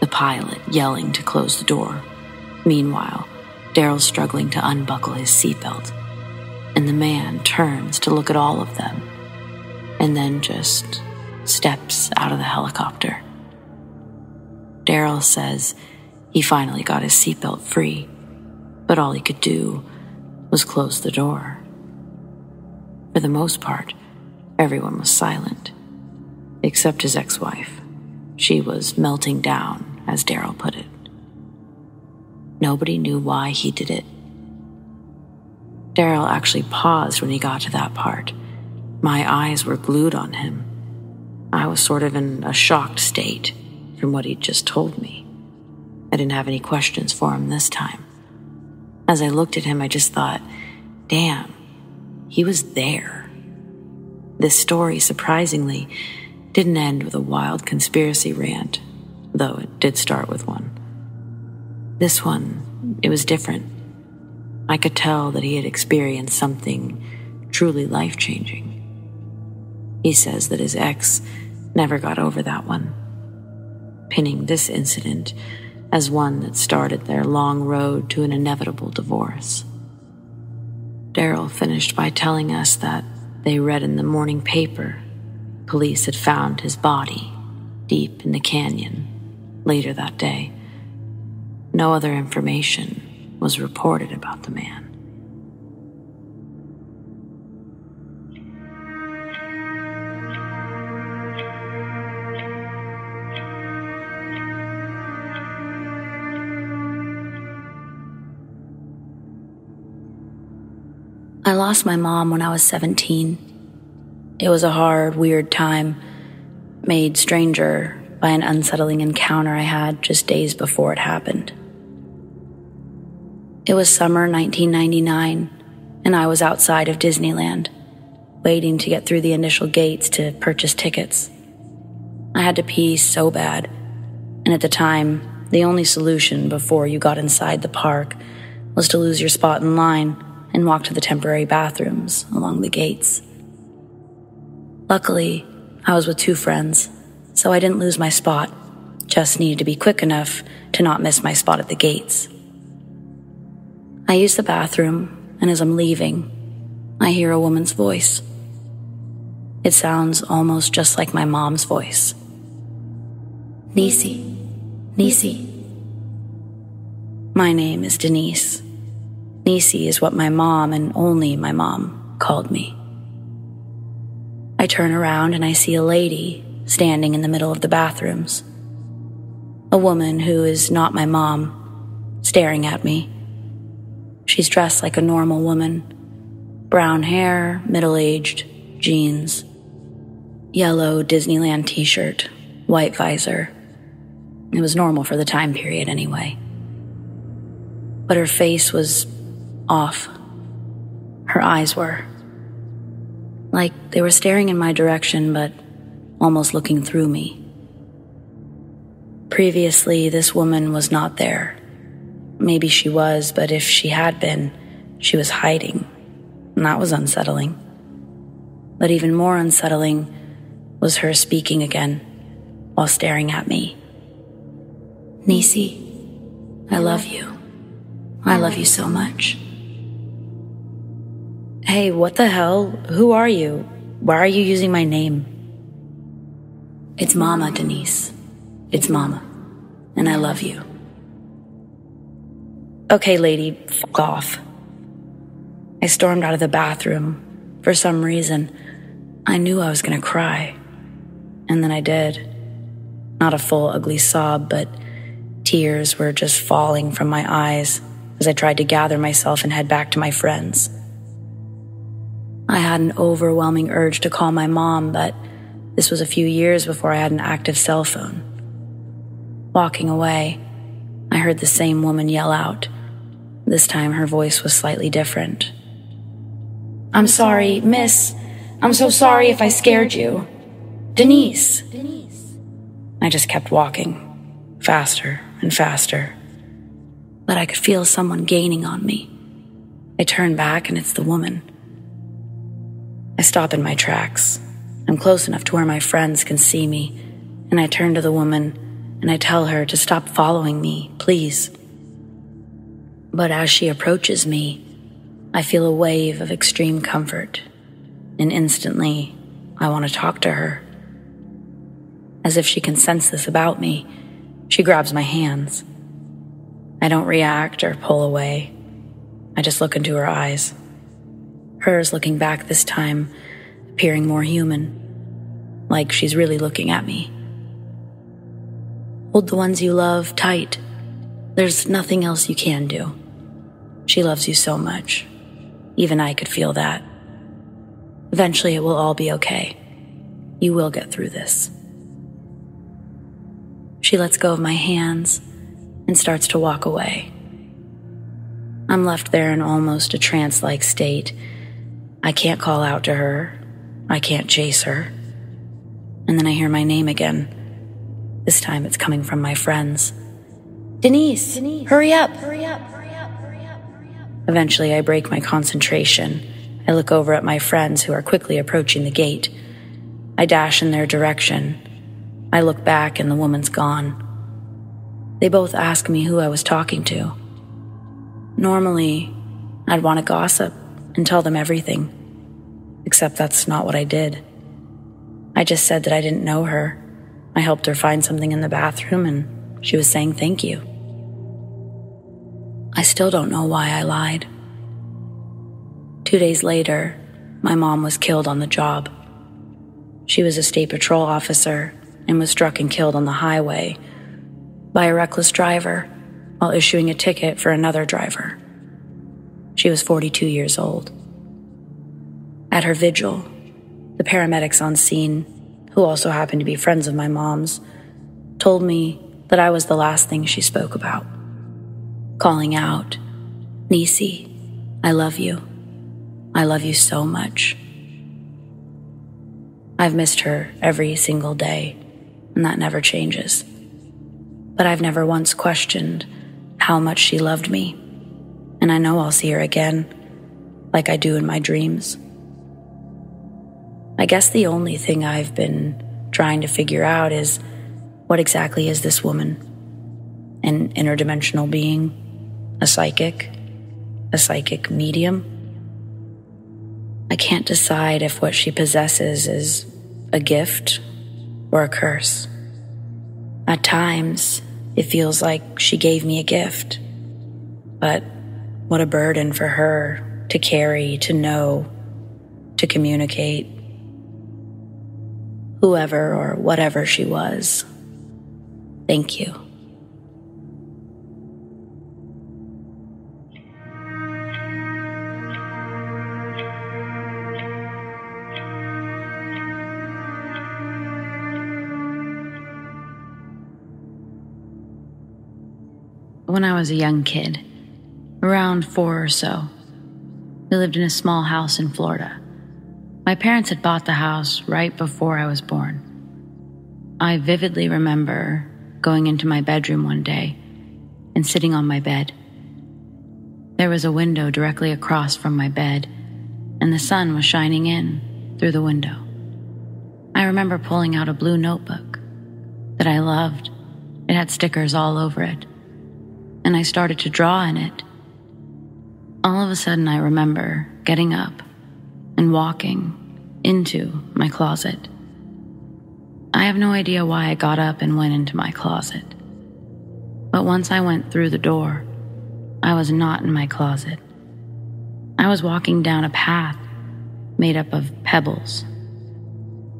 the pilot yelling to close the door. Meanwhile, Daryl's struggling to unbuckle his seatbelt, and the man turns to look at all of them, and then just steps out of the helicopter. Daryl says he finally got his seatbelt free, but all he could do was close the door. For the most part, everyone was silent, except his ex-wife. She was melting down, as Daryl put it. Nobody knew why he did it. Daryl actually paused when he got to that part. My eyes were glued on him. I was sort of in a shocked state from what he'd just told me. I didn't have any questions for him this time. As I looked at him, I just thought, damn, he was there. This story, surprisingly, didn't end with a wild conspiracy rant, though it did start with one. This one, it was different. I could tell that he had experienced something truly life-changing. He says that his ex never got over that one, pinning this incident as one that started their long road to an inevitable divorce. Daryl finished by telling us that they read in the morning paper police had found his body deep in the canyon later that day. No other information was reported about the man. I lost my mom when I was 17. It was a hard, weird time, made stranger by an unsettling encounter I had just days before it happened. It was summer 1999, and I was outside of Disneyland, waiting to get through the initial gates to purchase tickets. I had to pee so bad, and at the time, the only solution before you got inside the park was to lose your spot in line and walk to the temporary bathrooms along the gates. Luckily, I was with 2 friends, so I didn't lose my spot, just needed to be quick enough to not miss my spot at the gates. I use the bathroom, and as I'm leaving, I hear a woman's voice. It sounds almost just like my mom's voice. Nisi, Nisi. My name is Denise. Nisi is what my mom and only my mom called me. I turn around and I see a lady standing in the middle of the bathrooms. A woman who is not my mom, staring at me. She's dressed like a normal woman. Brown hair, middle-aged, jeans. Yellow Disneyland t-shirt, white visor. It was normal for the time period anyway. But her face was off. Her eyes were. Like they were staring in my direction, but almost looking through me. Previously, this woman was not there. Maybe she was, but if she had been, she was hiding, and that was unsettling. But even more unsettling was her speaking again while staring at me. Nisi, I love you. I love you so much. Hey, what the hell? Who are you? Why are you using my name? It's Mama, Denise. It's Mama. And I love you. Okay, lady, fuck off. I stormed out of the bathroom. For some reason, I knew I was gonna cry. And then I did. Not a full ugly sob, but tears were just falling from my eyes as I tried to gather myself and head back to my friends. I had an overwhelming urge to call my mom, but this was a few years before I had an active cell phone. Walking away, I heard the same woman yell out. This time her voice was slightly different. I'm sorry, miss. I'm so sorry if I scared you. Denise. I just kept walking, faster and faster. But I could feel someone gaining on me. I turn back and it's the woman. I stop in my tracks. I'm close enough to where my friends can see me, and I turn to the woman and I tell her to stop following me, please. But as she approaches me, I feel a wave of extreme comfort, and instantly I want to talk to her. As if she can sense this about me, she grabs my hands. I don't react or pull away. I just look into her eyes. Hers looking back this time, appearing more human, like she's really looking at me. Hold the ones you love tight. There's nothing else you can do. She loves you so much. Even I could feel that. Eventually it will all be okay. You will get through this. She lets go of my hands and starts to walk away. I'm left there in almost a trance-like state. I can't call out to her. I can't chase her. And then I hear my name again. This time it's coming from my friends. Denise, hurry up. Eventually I break my concentration. I look over at my friends who are quickly approaching the gate. I dash in their direction. I look back and the woman's gone. They both ask me who I was talking to. Normally, I'd want to gossip and tell them everything. Except that's not what I did. I just said that I didn't know her. I helped her find something in the bathroom and she was saying thank you. I still don't know why I lied. 2 days later, my mom was killed on the job. She was a state patrol officer and was struck and killed on the highway by a reckless driver while issuing a ticket for another driver. She was 42 years old. At her vigil, the paramedics on scene, who also happened to be friends of my mom's, told me that I was the last thing she spoke about, calling out, "Nisi, I love you. I love you so much." I've missed her every single day, and that never changes. But I've never once questioned how much she loved me, and I know I'll see her again, like I do in my dreams. I guess the only thing I've been trying to figure out is, what exactly is this woman? An interdimensional being? A psychic? A psychic medium? I can't decide if what she possesses is a gift or a curse. At times, it feels like she gave me a gift, but what a burden for her to carry, to know, to communicate. Whoever or whatever she was, thank you. When I was a young kid, around 4 or so, we lived in a small house in Florida. My parents had bought the house right before I was born. I vividly remember going into my bedroom one day and sitting on my bed. There was a window directly across from my bed, and the sun was shining in through the window. I remember pulling out a blue notebook that I loved. It had stickers all over it, and I started to draw in it. All of a sudden, I remember getting up and walking into my closet. I have no idea why I got up and went into my closet. But once I went through the door, I was not in my closet. I was walking down a path made up of pebbles,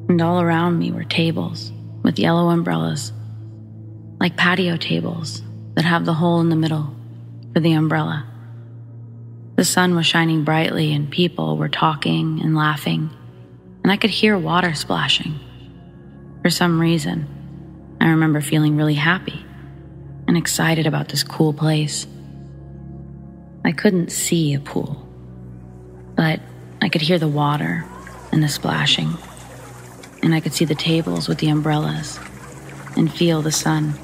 and all around me were tables with yellow umbrellas, like patio tables that have the hole in the middle for the umbrella. The sun was shining brightly and people were talking and laughing, and I could hear water splashing. For some reason, I remember feeling really happy and excited about this cool place. I couldn't see a pool, but I could hear the water and the splashing, and I could see the tables with the umbrellas and feel the sun.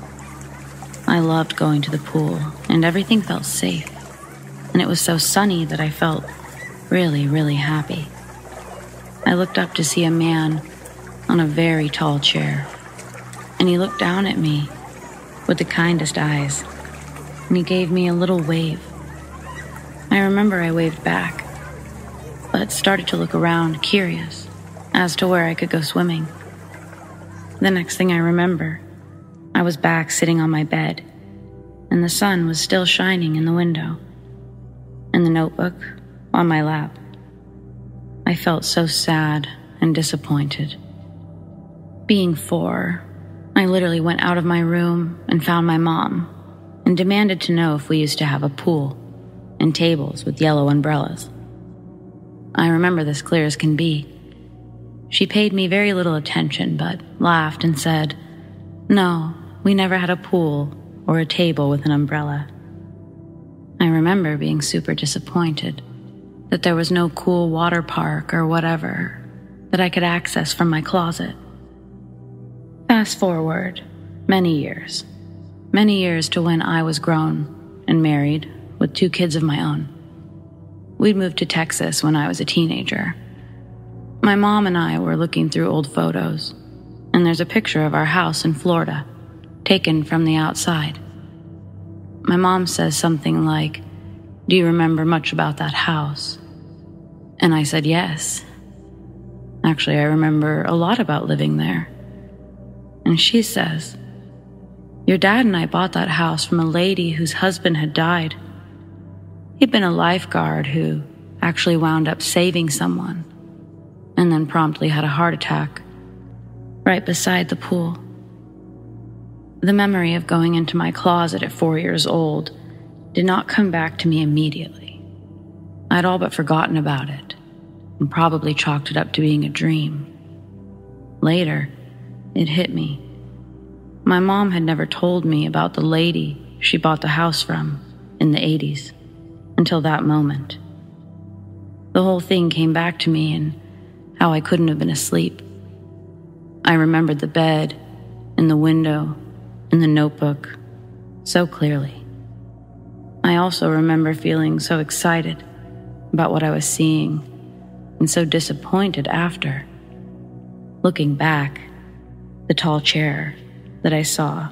I loved going to the pool, and everything felt safe. And it was so sunny that I felt really, really happy. I looked up to see a man on a very tall chair, and he looked down at me with the kindest eyes, and he gave me a little wave. I remember I waved back, but started to look around, curious as to where I could go swimming. The next thing I remember, I was back sitting on my bed, and the sun was still shining in the window, and the notebook on my lap. I felt so sad and disappointed. Being 4, I literally went out of my room and found my mom and demanded to know if we used to have a pool and tables with yellow umbrellas. I remember this clear as can be. She paid me very little attention but laughed and said, "No, we never had a pool or a table with an umbrella." I remember being super disappointed that there was no cool water park or whatever that I could access from my closet. Fast forward many years to when I was grown and married with 2 kids of my own. We'd moved to Texas when I was a teenager. My mom and I were looking through old photos, and there's a picture of our house in Florida, taken from the outside. My mom says something like, "Do you remember much about that house?" And I said yes. Actually, I remember a lot about living there. And she says, "Your dad and I bought that house from a lady whose husband had died. He'd been a lifeguard who actually wound up saving someone and then promptly had a heart attack right beside the pool." The memory of going into my closet at 4 years old did not come back to me immediately. I'd all but forgotten about it and probably chalked it up to being a dream. Later, it hit me. My mom had never told me about the lady she bought the house from in the 80s until that moment. The whole thing came back to me and how I couldn't have been asleep. I remembered the bed and the window and the notebook so clearly. I also remember feeling so excited about what I was seeing and so disappointed after. Looking back, the tall chair that I saw,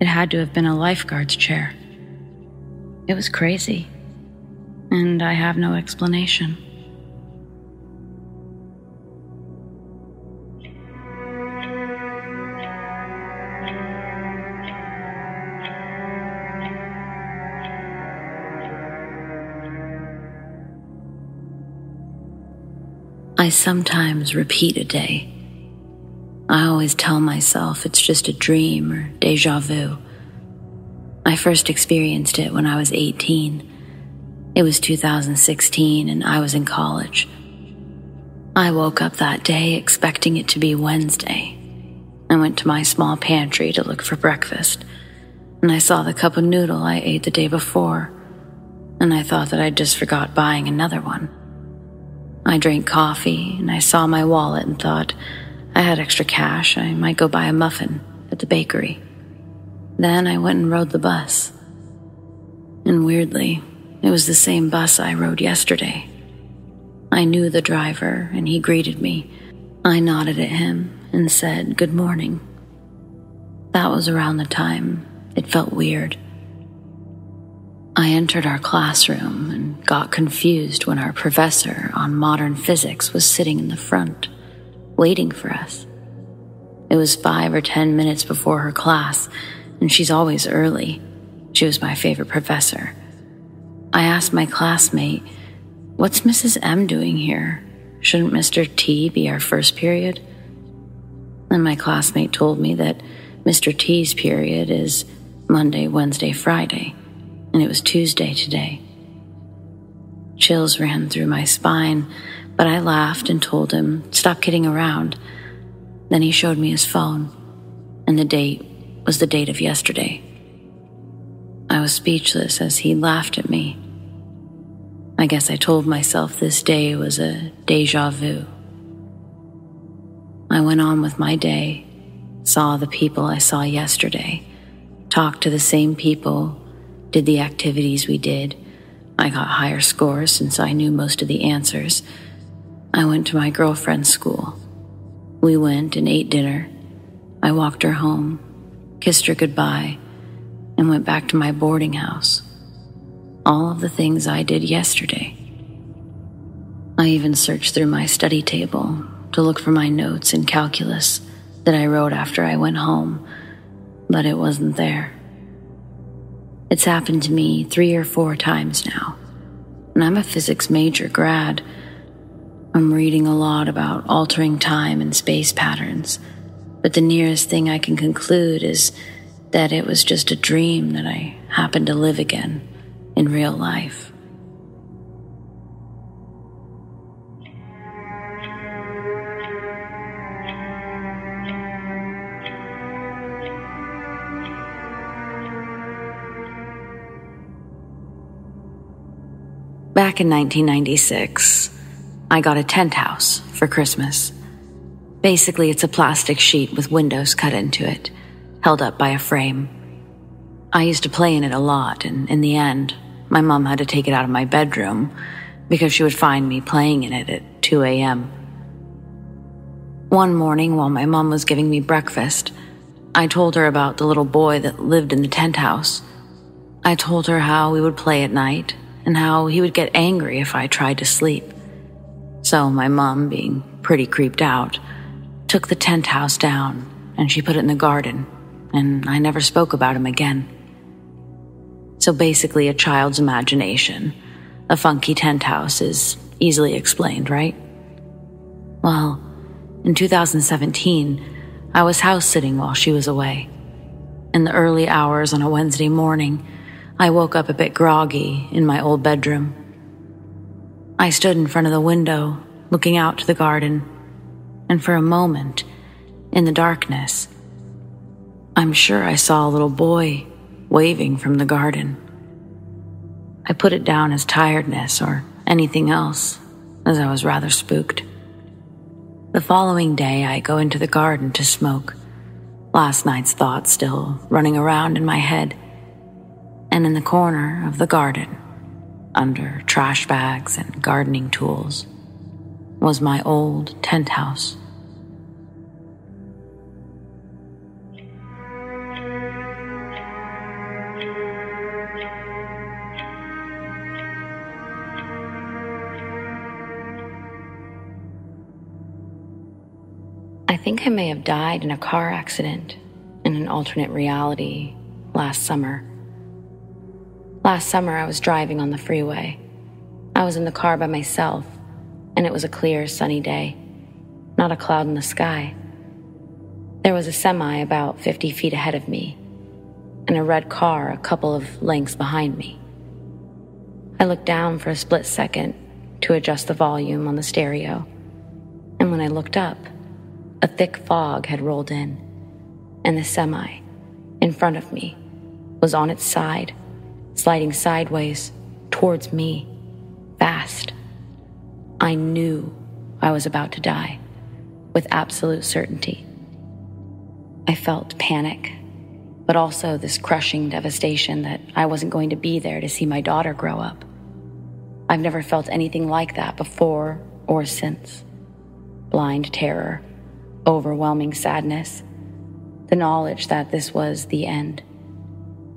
it had to have been a lifeguard's chair. It was crazy, and I have no explanation. I sometimes repeat a day. I always tell myself it's just a dream or déjà vu. I first experienced it when I was 18. It was 2016 and I was in college. I woke up that day expecting it to be Wednesday. I went to my small pantry to look for breakfast, and I saw the cup of noodle I ate the day before, and I thought that I'd just forgot buying another one. I drank coffee, and I saw my wallet and thought I had extra cash. I might go buy a muffin at the bakery. Then I went and rode the bus. And weirdly, it was the same bus I rode yesterday. I knew the driver, and he greeted me. I nodded at him and said, "Good morning." That was around the time it felt weird. I entered our classroom and got confused when our professor on modern physics was sitting in the front, waiting for us. It was 5 or 10 minutes before her class, and she's always early. She was my favorite professor. I asked my classmate, "What's Mrs. M doing here? Shouldn't Mr. T be our first period?" And my classmate told me that Mr. T's period is Monday, Wednesday, Friday, and it was Tuesday today. Chills ran through my spine, but I laughed and told him, "Stop kidding around." Then he showed me his phone, and the date was the date of yesterday. I was speechless as he laughed at me. I guess I told myself this day was a déjà vu. I went on with my day, saw the people I saw yesterday, talked to the same people, did the activities we did. I got higher scores since I knew most of the answers. I went to my girlfriend's school. We went and ate dinner. I walked her home, kissed her goodbye, and went back to my boarding house. All of the things I did yesterday. I even searched through my study table to look for my notes in calculus that I wrote after I went home, but it wasn't there. It's happened to me 3 or 4 times now, and I'm a physics major grad. I'm reading a lot about altering time and space patterns, but the nearest thing I can conclude is that it was just a dream that I happened to live again in real life. Back in 1996, I got a tent house for Christmas. Basically, it's a plastic sheet with windows cut into it, held up by a frame. I used to play in it a lot, and in the end, my mom had to take it out of my bedroom because she would find me playing in it at 2 a.m. One morning, while my mom was giving me breakfast, I told her about the little boy that lived in the tent house. I told her how we would play at night and how he would get angry if I tried to sleep. So my mom, being pretty creeped out, took the tent house down and she put it in the garden, and I never spoke about him again. So basically a child's imagination. A funky tent house is easily explained, right? Well, in 2017, I was house sitting while she was away. In the early hours on a Wednesday morning, I woke up a bit groggy in my old bedroom. I stood in front of the window, looking out to the garden, and for a moment, in the darkness, I'm sure I saw a little boy waving from the garden. I put it down as tiredness or anything else, as I was rather spooked. The following day, I go into the garden to smoke, last night's thoughts still running around in my head. And in the corner of the garden, under trash bags and gardening tools, was my old tent house. I think I may have died in a car accident in an alternate reality last summer. Last summer, I was driving on the freeway. I was in the car by myself, and it was a clear, sunny day. Not a cloud in the sky. There was a semi about 50 feet ahead of me, and a red car a couple of lengths behind me. I looked down for a split second to adjust the volume on the stereo, and when I looked up, a thick fog had rolled in, and the semi, in front of me, was on its side, sliding sideways towards me, fast. I knew I was about to die, with absolute certainty. I felt panic, but also this crushing devastation that I wasn't going to be there to see my daughter grow up. I've never felt anything like that before or since. Blind terror, overwhelming sadness, the knowledge that this was the end,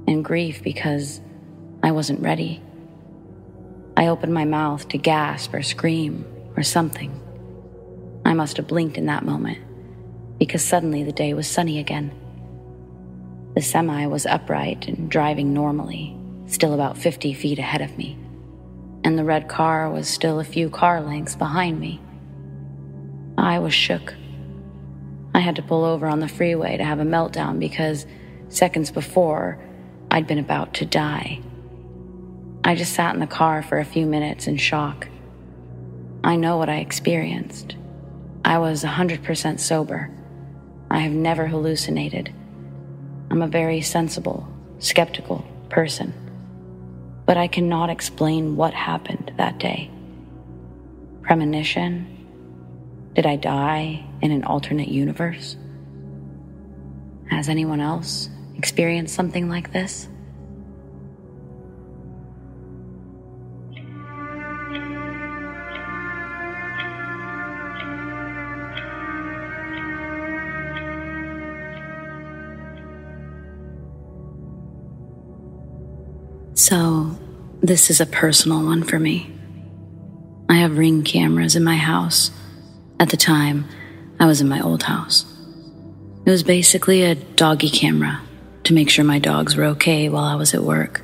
and grief because I wasn't ready. I opened my mouth to gasp or scream or something. I must have blinked in that moment, because suddenly the day was sunny again. The semi was upright and driving normally, still about 50 feet ahead of me, and the red car was still a few car lengths behind me. I was shook. I had to pull over on the freeway to have a meltdown because seconds before, I'd been about to die. I just sat in the car for a few minutes in shock. I know what I experienced. I was 100% sober. I have never hallucinated. I'm a very sensible, skeptical person. But I cannot explain what happened that day. Premonition? Did I die in an alternate universe? Has anyone else experienced something like this? So, this is a personal one for me. I have Ring cameras in my house. At the time, I was in my old house. It was basically a doggy camera to make sure my dogs were okay while I was at work.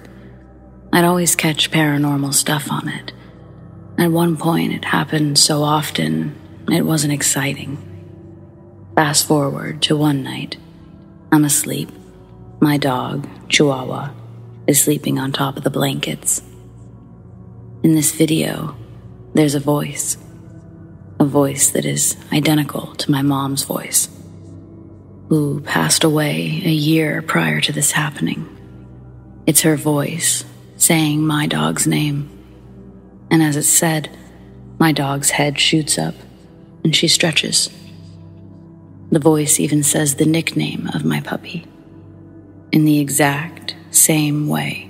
I'd always catch paranormal stuff on it. At one point, it happened so often, it wasn't exciting. Fast forward to one night. I'm asleep. My dog, Chihuahua, is sleeping on top of the blankets. In this video, there's a voice that is identical to my mom's voice, who passed away a year prior to this happening. It's her voice saying my dog's name, and as it said, my dog's head shoots up and she stretches. The voice even says the nickname of my puppy, in the exact same way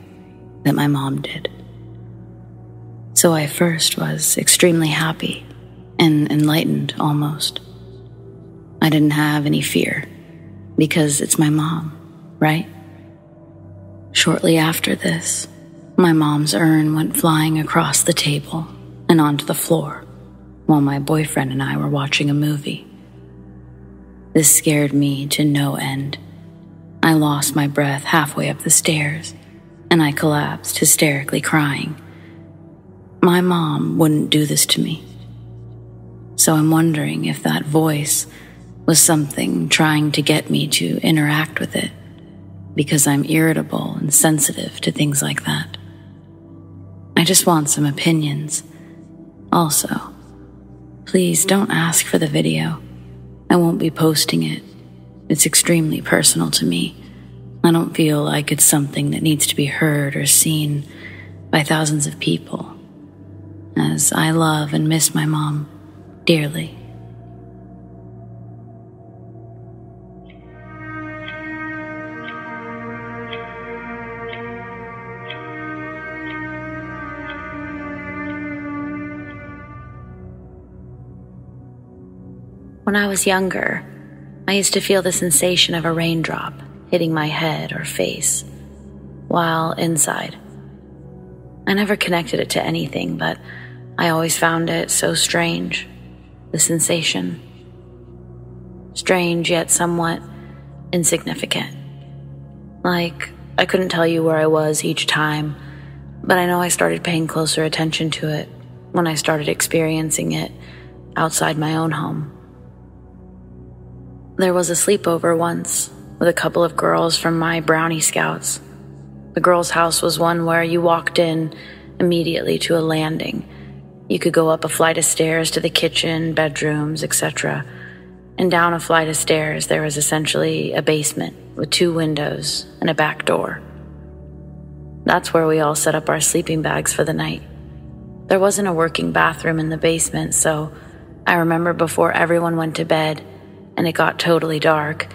that my mom did. So I first was extremely happy and enlightened almost. I didn't have any fear because it's my mom, right? Shortly after this, my mom's urn went flying across the table and onto the floor while my boyfriend and I were watching a movie. This scared me to no end. I lost my breath halfway up the stairs and I collapsed, hysterically crying. My mom wouldn't do this to me. So I'm wondering if that voice was something trying to get me to interact with it, because I'm irritable and sensitive to things like that. I just want some opinions. Also, please don't ask for the video. I won't be posting it. It's extremely personal to me. I don't feel like it's something that needs to be heard or seen by thousands of people, as I love and miss my mom dearly. When I was younger, I used to feel the sensation of a raindrop hitting my head or face while inside. I never connected it to anything, but I always found it so strange, the sensation. Strange yet somewhat insignificant. Like, I couldn't tell you where I was each time, but I know I started paying closer attention to it when I started experiencing it outside my own home. There was a sleepover once with a couple of girls from my brownie scouts. The girls' house was one where you walked in immediately to a landing. You could go up a flight of stairs to the kitchen, bedrooms, etc. And down a flight of stairs there was essentially a basement with 2 windows and a back door. That's where we all set up our sleeping bags for the night. There wasn't a working bathroom in the basement, so I remember before everyone went to bed and it got totally dark,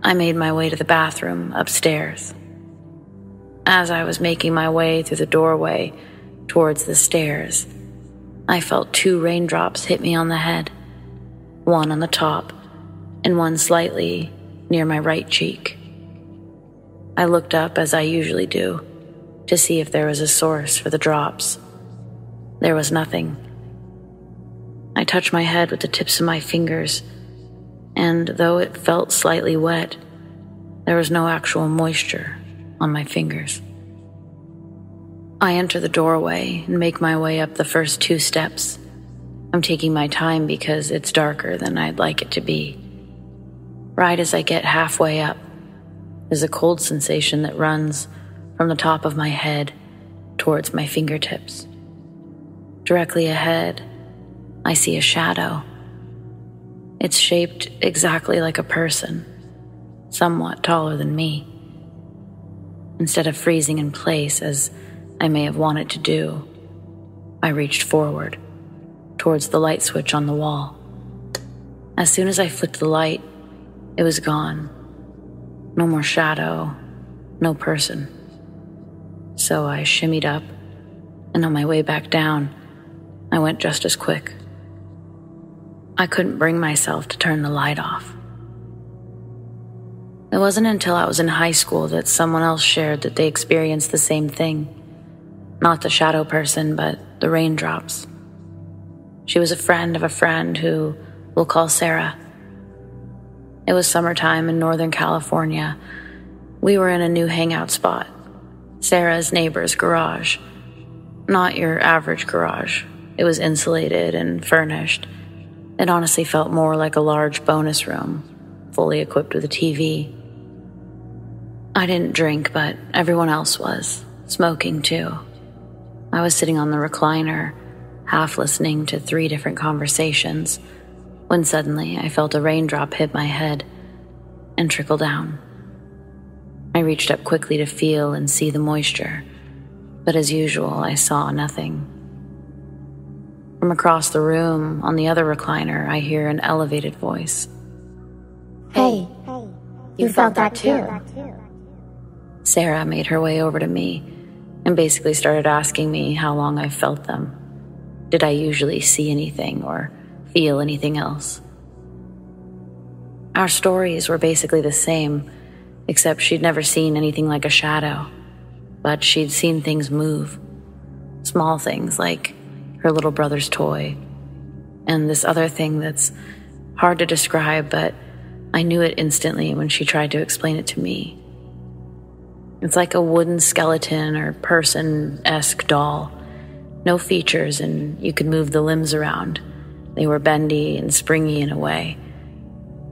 I made my way to the bathroom upstairs. As I was making my way through the doorway towards the stairs, I felt 2 raindrops hit me on the head, one on the top and one slightly near my right cheek. I looked up, as I usually do, to see if there was a source for the drops. There was nothing. I touched my head with the tips of my fingers, and though it felt slightly wet, there was no actual moisture on my fingers. I enter the doorway and make my way up the first 2 steps. I'm taking my time because it's darker than I'd like it to be. Right as I get halfway up, there's a cold sensation that runs from the top of my head towards my fingertips. Directly ahead, I see a shadow. It's shaped exactly like a person, somewhat taller than me. Instead of freezing in place as I may have wanted to do, I reached forward towards the light switch on the wall. As soon as I flicked the light, it was gone. No more shadow, no person. So I shimmied up, and on my way back down, I went just as quick. I couldn't bring myself to turn the light off. It wasn't until I was in high school that someone else shared that they experienced the same thing. Not the shadow person, but the raindrops. She was a friend of a friend who we'll call Sarah. It was summertime in Northern California. We were in a new hangout spot, Sarah's neighbor's garage. Not your average garage. It was insulated and furnished. It honestly felt more like a large bonus room, fully equipped with a TV. I didn't drink, but everyone else was, smoking too. I was sitting on the recliner, half listening to 3 different conversations, when suddenly I felt a raindrop hit my head and trickle down. I reached up quickly to feel and see the moisture, but as usual, I saw nothing. From across the room, on the other recliner, I hear an elevated voice. Hey, you felt that too? Sarah made her way over to me and basically started asking me how long I felt them. Did I usually see anything or feel anything else? Our stories were basically the same, except she'd never seen anything like a shadow, but she'd seen things move. Small things like her little brother's toy, and this other thing that's hard to describe, but I knew it instantly when she tried to explain it to me. It's like a wooden skeleton or person-esque doll. No features, and you could move the limbs around. They were bendy and springy in a way.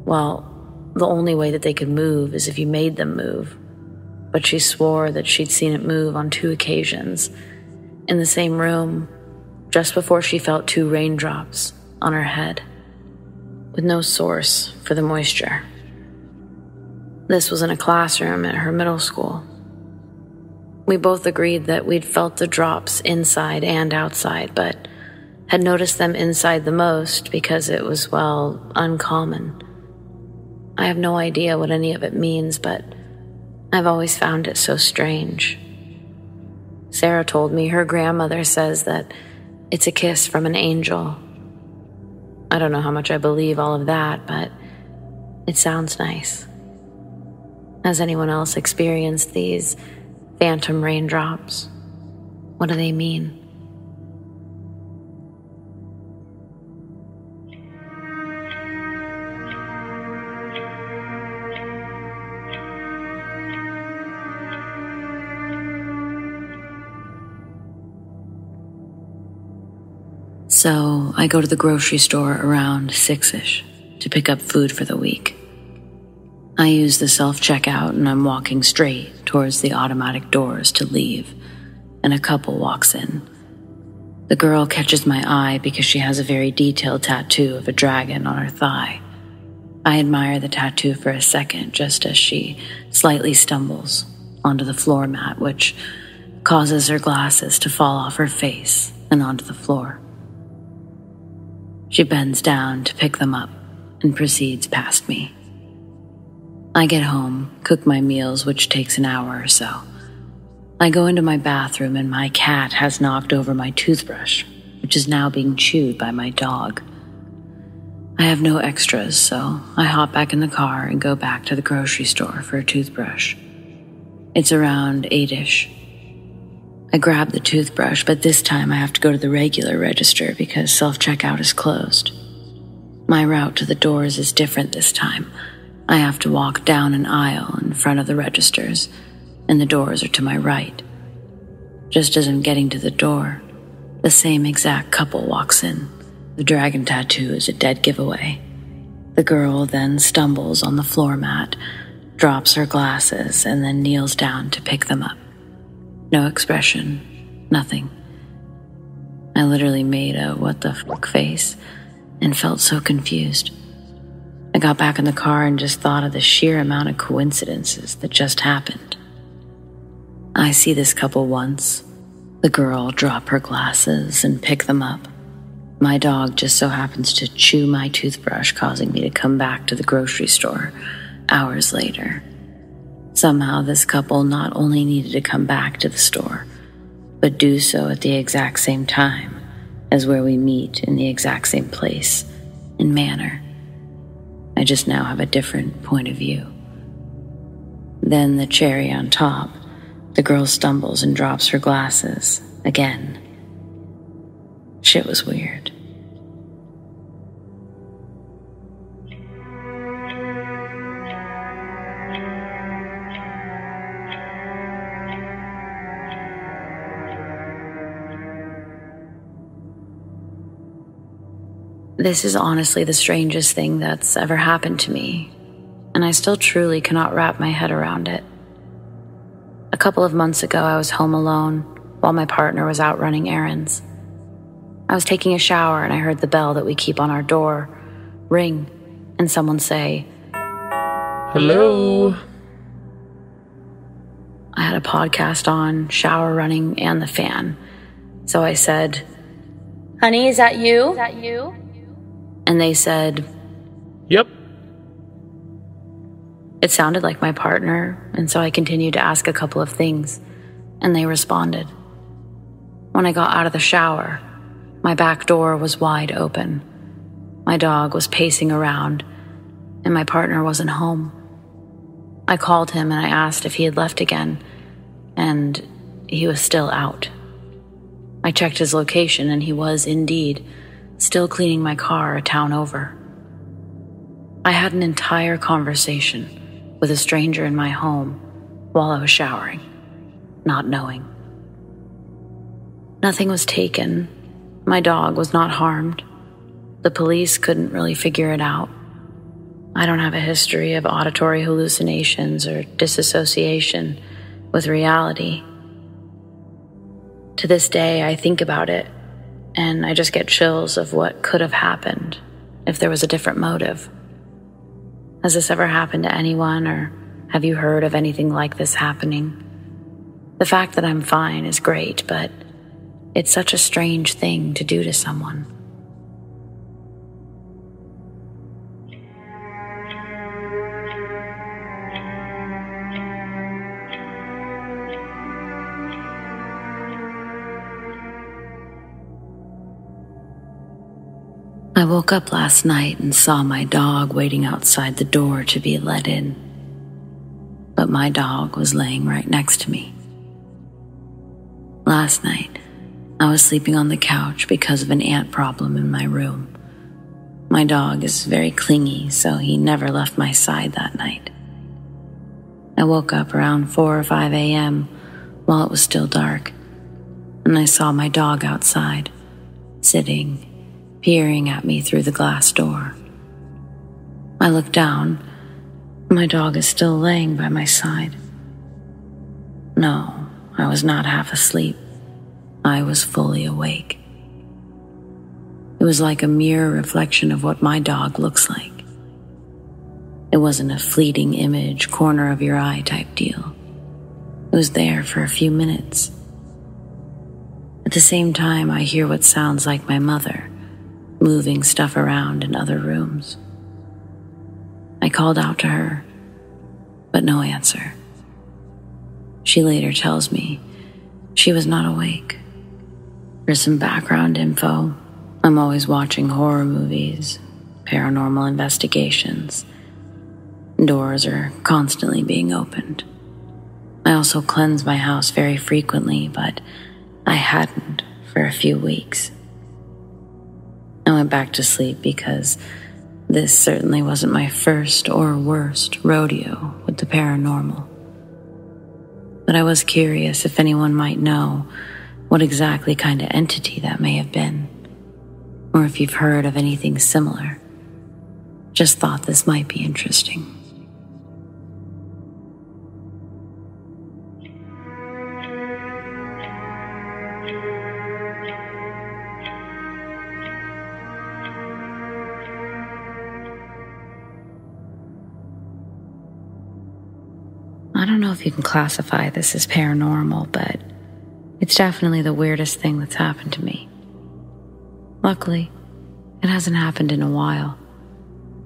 Well, the only way that they could move is if you made them move. But she swore that she'd seen it move on 2 occasions, in the same room, just before she felt 2 raindrops on her head, with no source for the moisture. This was in a classroom at her middle school. We both agreed that we'd felt the drops inside and outside, but had noticed them inside the most because it was, well, uncommon. I have no idea what any of it means, but I've always found it so strange. Sarah told me her grandmother says that it's a kiss from an angel. I don't know how much I believe all of that, but it sounds nice. Has anyone else experienced these phantom raindrops? What do they mean? So I go to the grocery store around 6-ish to pick up food for the week. I use the self-checkout and I'm walking straight towards the automatic doors to leave, and a couple walks in. The girl catches my eye because she has a very detailed tattoo of a dragon on her thigh. I admire the tattoo for a second just as she slightly stumbles onto the floor mat, which causes her glasses to fall off her face and onto the floor. She bends down to pick them up and proceeds past me. I get home, cook my meals, which takes an hour or so. I go into my bathroom and my cat has knocked over my toothbrush, which is now being chewed by my dog. I have no extras, so I hop back in the car and go back to the grocery store for a toothbrush. It's around 8-ish. I grab the toothbrush, but this time I have to go to the regular register because self-checkout is closed. My route to the doors is different this time. I have to walk down an aisle in front of the registers, and the doors are to my right. Just as I'm getting to the door, the same exact couple walks in. The dragon tattoo is a dead giveaway. The girl then stumbles on the floor mat, drops her glasses, and then kneels down to pick them up. No expression, nothing. I literally made a what the fuck face and felt so confused. I got back in the car and just thought of the sheer amount of coincidences that just happened. I see this couple once. The girl drop her glasses and pick them up. My dog just so happens to chew my toothbrush, causing me to come back to the grocery store hours later. Somehow this couple not only needed to come back to the store, but do so at the exact same time as where we meet in the exact same place and manner. I just now have a different point of view. Then the cherry on top, the girl stumbles and drops her glasses again. Shit was weird. This is honestly the strangest thing that's ever happened to me, and I still truly cannot wrap my head around it. A couple of months ago, I was home alone while my partner was out running errands. I was taking a shower and I heard the bell that we keep on our door ring and someone say, "Hello?" I had a podcast on, shower running, and the fan. So I said, "Honey, is that you?" And they said, "Yep." It sounded like my partner, and so I continued to ask a couple of things, and they responded. When I got out of the shower, my back door was wide open. My dog was pacing around, and my partner wasn't home. I called him and I asked if he had left again, and he was still out. I checked his location, and he was indeed still cleaning my car a town over. I had an entire conversation with a stranger in my home while I was showering, not knowing. Nothing was taken. My dog was not harmed. The police couldn't really figure it out. I don't have a history of auditory hallucinations or disassociation with reality. To this day, I think about it, and I just get chills of what could have happened if there was a different motive. Has this ever happened to anyone, or have you heard of anything like this happening? The fact that I'm fine is great, but it's such a strange thing to do to someone. I woke up last night and saw my dog waiting outside the door to be let in. But my dog was laying right next to me. Last night, I was sleeping on the couch because of an ant problem in my room. My dog is very clingy, so he never left my side that night. I woke up around 4 or 5 a.m. while it was still dark, and I saw my dog outside, sitting, peering at me through the glass door. I looked down. My dog is still laying by my side. No, I was not half asleep. I was fully awake. It was like a mirror reflection of what my dog looks like. It wasn't a fleeting image, corner of your eye type deal. It was there for a few minutes. At the same time, I hear what sounds like my mother, moving stuff around in other rooms. I called out to her, but no answer. She later tells me she was not awake. For some background info, I'm always watching horror movies, paranormal investigations. Doors are constantly being opened. I also cleanse my house very frequently, but I hadn't for a few weeks. I went back to sleep because this certainly wasn't my first or worst rodeo with the paranormal. But I was curious if anyone might know what exactly kind of entity that may have been, or if you've heard of anything similar. Just thought this might be interesting. I don't know if you can classify this as paranormal, but it's definitely the weirdest thing that's happened to me. Luckily, it hasn't happened in a while,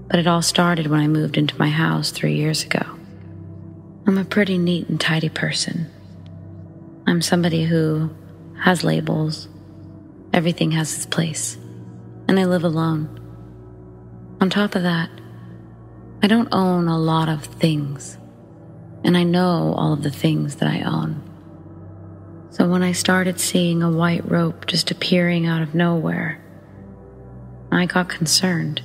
but it all started when I moved into my house 3 years ago. I'm a pretty neat and tidy person. I'm somebody who has labels, everything has its place, and I live alone. On top of that, I don't own a lot of things. And I know all of the things that I own. So when I started seeing a white rope just appearing out of nowhere, I got concerned.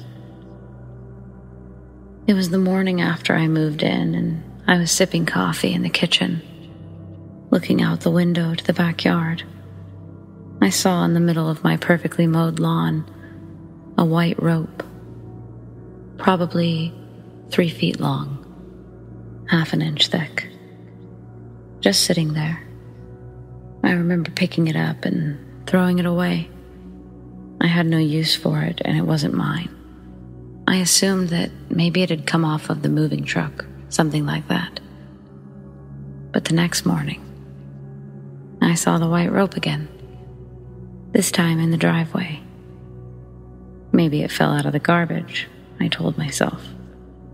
It was the morning after I moved in, and I was sipping coffee in the kitchen, looking out the window to the backyard. I saw in the middle of my perfectly mowed lawn a white rope, probably 3 feet long, half an inch thick, just sitting there. I remember picking it up and throwing it away. I had no use for it, and it wasn't mine. I assumed that maybe it had come off of the moving truck, something like that. But the next morning, I saw the white rope again, this time in the driveway. Maybe it fell out of the garbage, I told myself,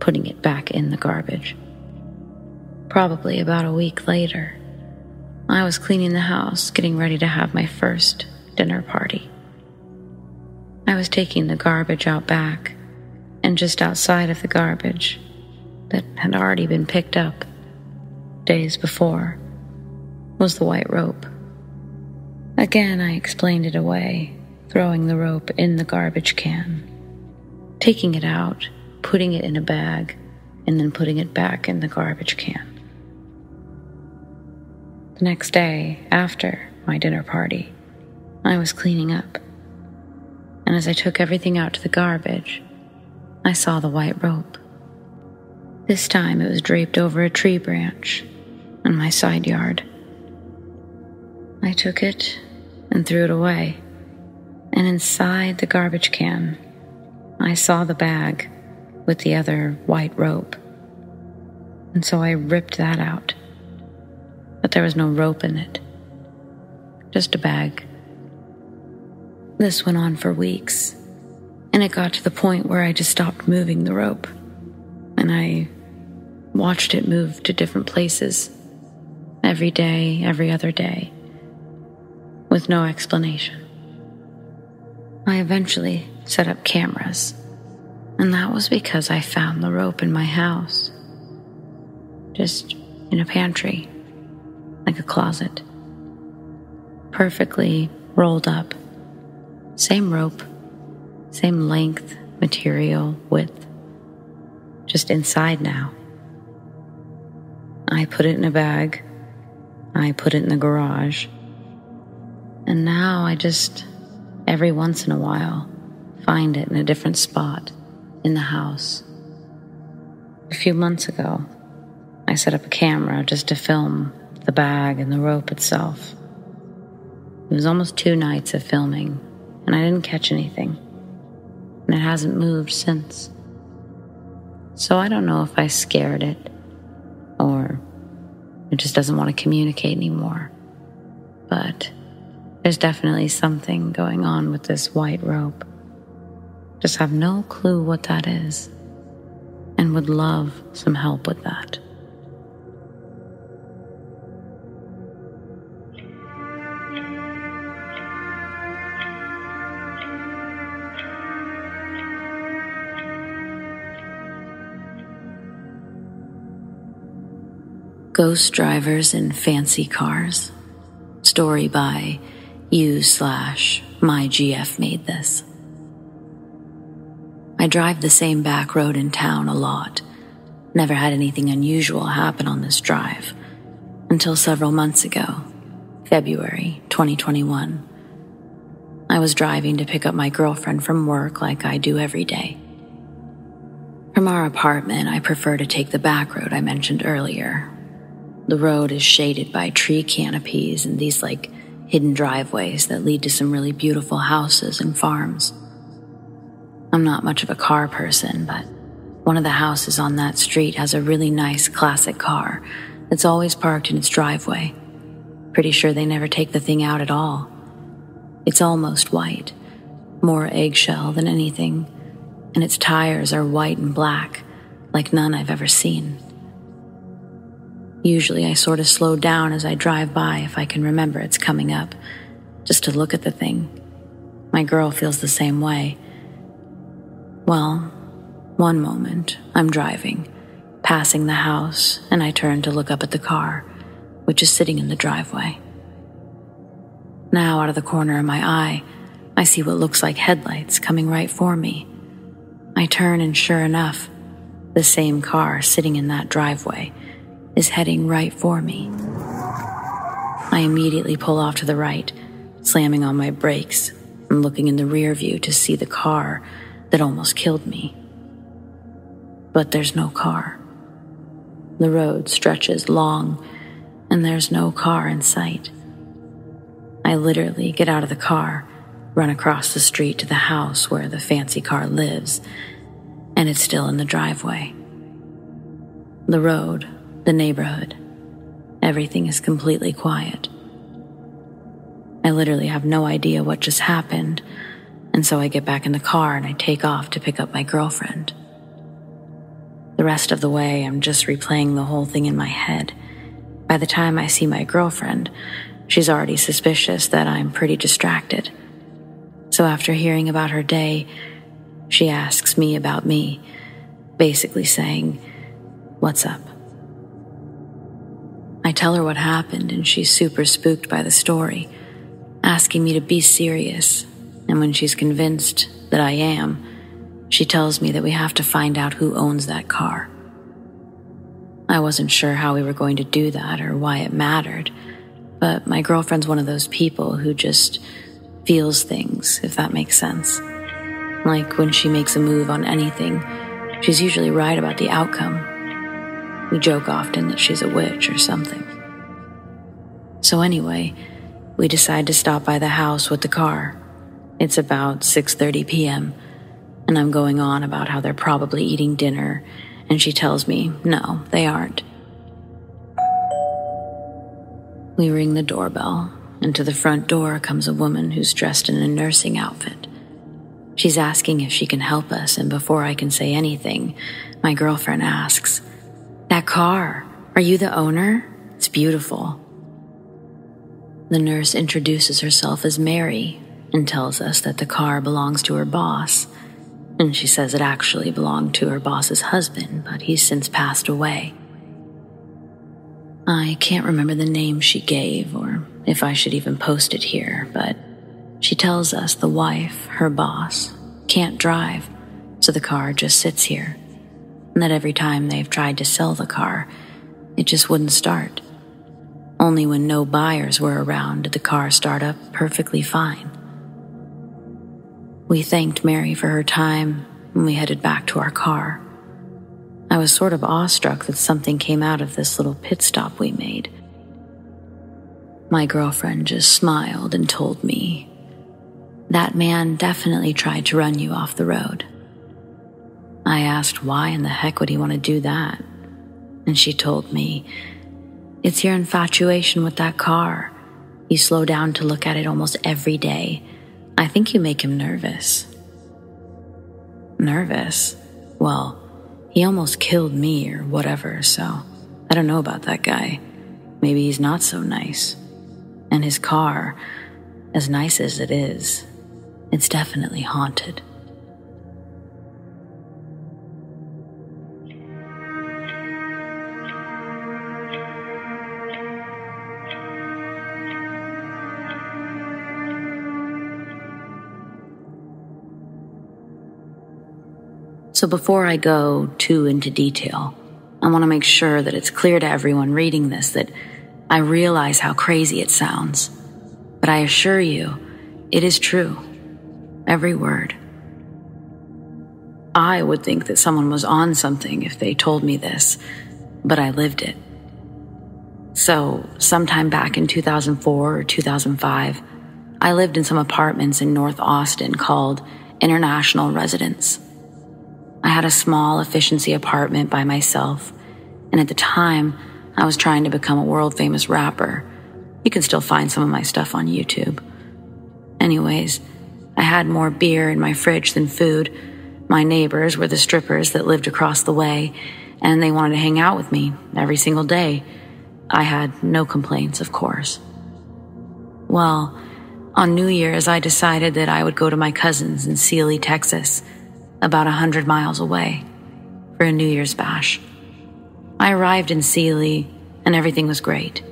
putting it back in the garbage. Probably about a week later, I was cleaning the house, getting ready to have my first dinner party. I was taking the garbage out back, and just outside of the garbage that had already been picked up days before was the white rope. Again, I explained it away, throwing the rope in the garbage can, taking it out, putting it in a bag, and then putting it back in the garbage can. The next day, after my dinner party, I was cleaning up, and as I took everything out to the garbage, I saw the white rope. This time it was draped over a tree branch in my side yard. I took it and threw it away, and inside the garbage can, I saw the bag with the other white rope. And so I ripped that out. But there was no rope in it. Just a bag. This went on for weeks, and it got to the point where I just stopped moving the rope, and I watched it move to different places every day, every other day, with no explanation. I eventually set up cameras, and that was because I found the rope in my house, just in a pantry, like a closet, perfectly rolled up. Same rope, same length, material, width, just inside now. I put it in a bag, I put it in the garage, and now I just, every once in a while, find it in a different spot in the house. A few months ago, I set up a camera just to film the bag and the rope itself. It was almost 2 nights of filming, and I didn't catch anything, and it hasn't moved since. So I don't know if I scared it, or it just doesn't want to communicate anymore. But there's definitely something going on with this white rope. Just have no clue what that is, and would love some help with that. Ghost Drivers in Fancy Cars. Story by you/mygf made this. I drive the same back road in town a lot. Never had anything unusual happen on this drive until several months ago, February 2021. I was driving to pick up my girlfriend from work like I do every day. From our apartment, I prefer to take the back road I mentioned earlier. The road is shaded by tree canopies and these hidden driveways that lead to some really beautiful houses and farms. I'm not much of a car person, but one of the houses on that street has a really nice classic car that's always parked in its driveway. Pretty sure they never take the thing out at all. It's almost white, more eggshell than anything, and its tires are white and black, like none I've ever seen. Usually I sort of slow down as I drive by if I can remember it's coming up, just to look at the thing. My girl feels the same way. Well, one moment I'm driving, passing the house, and I turn to look up at the car, which is sitting in the driveway. Now, out of the corner of my eye, I see what looks like headlights coming right for me. I turn, and sure enough, the same car sitting in that driveway is heading right for me. I immediately pull off to the right, slamming on my brakes and looking in the rear view to see the car that almost killed me. But there's no car. The road stretches long, and there's no car in sight. I literally get out of the car, run across the street to the house where the fancy car lives, and it's still in the driveway. The road, the neighborhood, everything is completely quiet. I literally have no idea what just happened, and so I get back in the car and I take off to pick up my girlfriend. The rest of the way, I'm just replaying the whole thing in my head. By the time I see my girlfriend, she's already suspicious that I'm pretty distracted. So after hearing about her day, she asks me about me, basically saying, "What's up?" I tell her what happened, and she's super spooked by the story, asking me to be serious, and when she's convinced that I am, she tells me that we have to find out who owns that car. I wasn't sure how we were going to do that or why it mattered, but my girlfriend's one of those people who just feels things, if that makes sense. Like when she makes a move on anything, she's usually right about the outcome. We joke often that she's a witch or something. So anyway, we decide to stop by the house with the car. It's about 6:30 p.m., and I'm going on about how they're probably eating dinner and she tells me, no, they aren't. We ring the doorbell, and to the front door comes a woman who's dressed in a nursing outfit. She's asking if she can help us, and before I can say anything, my girlfriend asks, "That car, are you the owner? It's beautiful." The nurse introduces herself as Mary and tells us that the car belongs to her boss, and she says it actually belonged to her boss's husband, but he's since passed away. I can't remember the name she gave or if I should even post it here, but she tells us the wife, her boss, can't drive, so the car just sits here, and that every time they've tried to sell the car, it just wouldn't start. Only when no buyers were around did the car start up perfectly fine. We thanked Mary for her time, and we headed back to our car. I was sort of awestruck that something came out of this little pit stop we made. My girlfriend just smiled and told me, "That man definitely tried to run you off the road." I asked why in the heck would he want to do that? And she told me, "It's your infatuation with that car. You slow down to look at it almost every day. I think you make him nervous." Nervous? Well, he almost killed me or whatever, so I don't know about that guy. Maybe he's not so nice. And his car, as nice as it is, it's definitely haunted. So before I go too into detail, I want to make sure that it's clear to everyone reading this that I realize how crazy it sounds, but I assure you, it is true. Every word. I would think that someone was on something if they told me this, but I lived it. So, sometime back in 2004 or 2005, I lived in some apartments in North Austin called International Residence. I had a small efficiency apartment by myself, and at the time, I was trying to become a world-famous rapper. You can still find some of my stuff on YouTube. Anyways, I had more beer in my fridge than food. My neighbors were the strippers that lived across the way, and they wanted to hang out with me every single day. I had no complaints, of course. Well, on New Year's, I decided that I would go to my cousin's in Sealy, Texas, about 100 miles away, for a New Year's bash. I arrived in Sealy, and everything was great.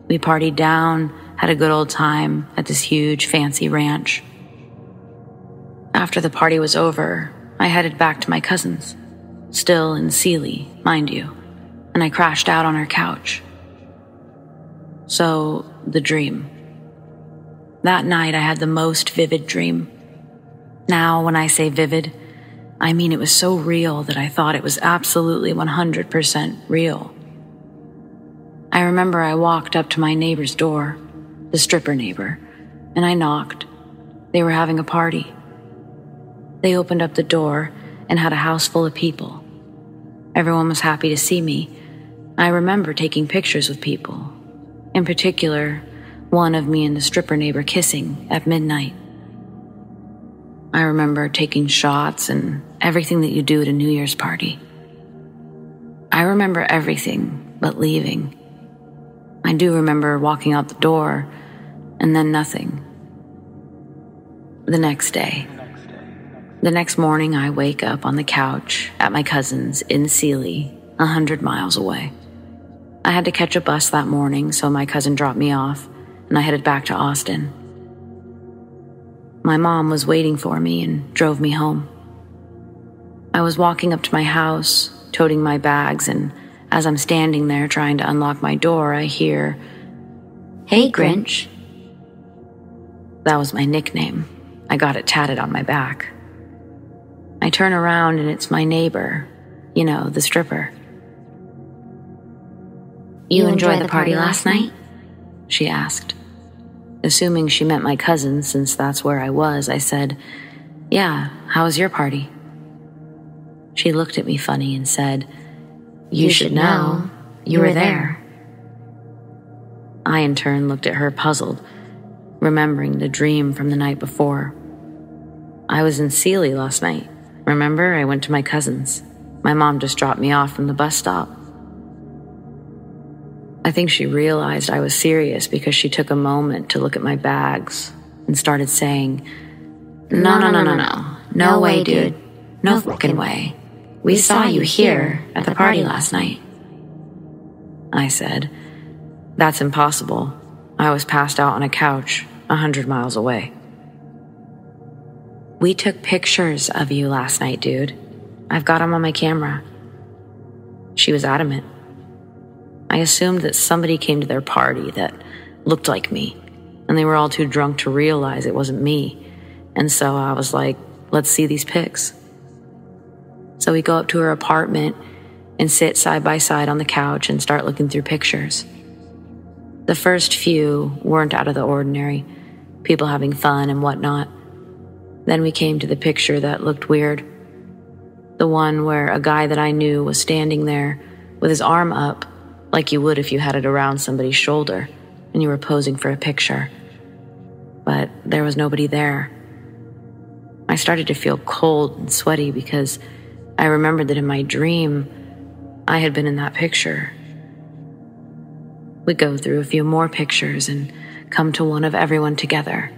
We partied down, had a good old time at this huge, fancy ranch. After the party was over, I headed back to my cousin's, still in Sealy, mind you, and I crashed out on her couch. So, the dream. That night I had the most vivid dream. Now, when I say vivid, I mean it was so real that I thought it was absolutely 100% real. I remember I walked up to my neighbor's door, the stripper neighbor, and I knocked. They were having a party. They opened up the door and had a house full of people. Everyone was happy to see me. I remember taking pictures with people. In particular, one of me and the stripper neighbor kissing at midnight. I remember taking shots and everything that you do at a New Year's party. I remember everything but leaving. I do remember walking out the door and then nothing. The next day. The next morning, I wake up on the couch at my cousin's in Sealy, 100 miles away. I had to catch a bus that morning, so my cousin dropped me off, and I headed back to Austin. My mom was waiting for me and drove me home. I was walking up to my house, toting my bags, and as I'm standing there trying to unlock my door, I hear, "Hey, Grinch." That was my nickname. I got it tatted on my back. I turn around and it's my neighbor, you know, the stripper. "You enjoyed the party last night?" she asked. Assuming she meant my cousin, since that's where I was, I said, "Yeah, how was your party?" She looked at me funny and said, You should know. You were there. I, in turn, looked at her puzzled, remembering the dream from the night before. I was in Sealy last night. Remember, I went to my cousin's. My mom just dropped me off from the bus stop. I think she realized I was serious because she took a moment to look at my bags and started saying, No. No way, dude. No fucking way. We saw you here at the party last night. I said, That's impossible. I was passed out on a couch 100 miles away. We took pictures of you last night, dude. I've got them on my camera. She was adamant. I assumed that somebody came to their party that looked like me, and they were all too drunk to realize it wasn't me. And so I was like, let's see these pics. So we go up to her apartment and sit side by side on the couch and start looking through pictures. The first few weren't out of the ordinary, people having fun and whatnot. Then we came to the picture that looked weird. The one where a guy that I knew was standing there with his arm up, like you would if you had it around somebody's shoulder and you were posing for a picture. But there was nobody there. I started to feel cold and sweaty because I remembered that in my dream, I had been in that picture. We go through a few more pictures and come to one of everyone together.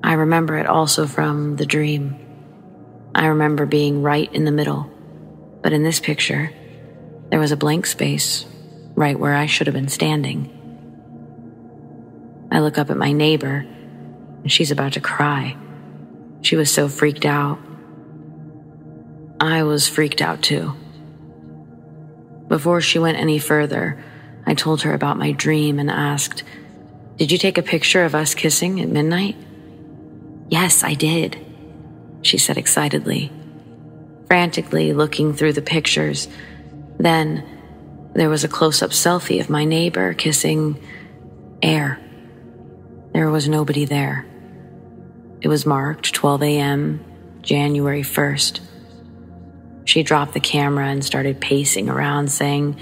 I remember it also from the dream. I remember being right in the middle, but in this picture, there was a blank space right where I should have been standing. I look up at my neighbor, and she's about to cry. She was so freaked out. I was freaked out too. Before she went any further, I told her about my dream and asked, Did you take a picture of us kissing at midnight? Yes, I did, she said excitedly, frantically looking through the pictures. Then there was a close-up selfie of my neighbor kissing air. There was nobody there. It was marked 12 a.m., January 1st. She dropped the camera and started pacing around saying,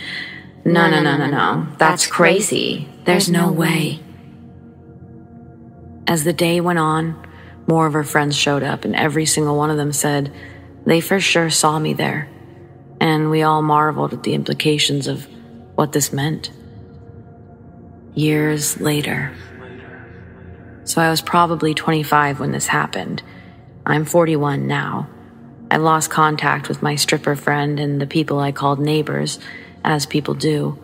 No. That's crazy. There's no way. As the day went on, more of her friends showed up, and every single one of them said they for sure saw me there, and we all marveled at the implications of what this meant. Years later. So I was probably 25 when this happened. I'm 41 now. I lost contact with my stripper friend and the people I called neighbors, as people do.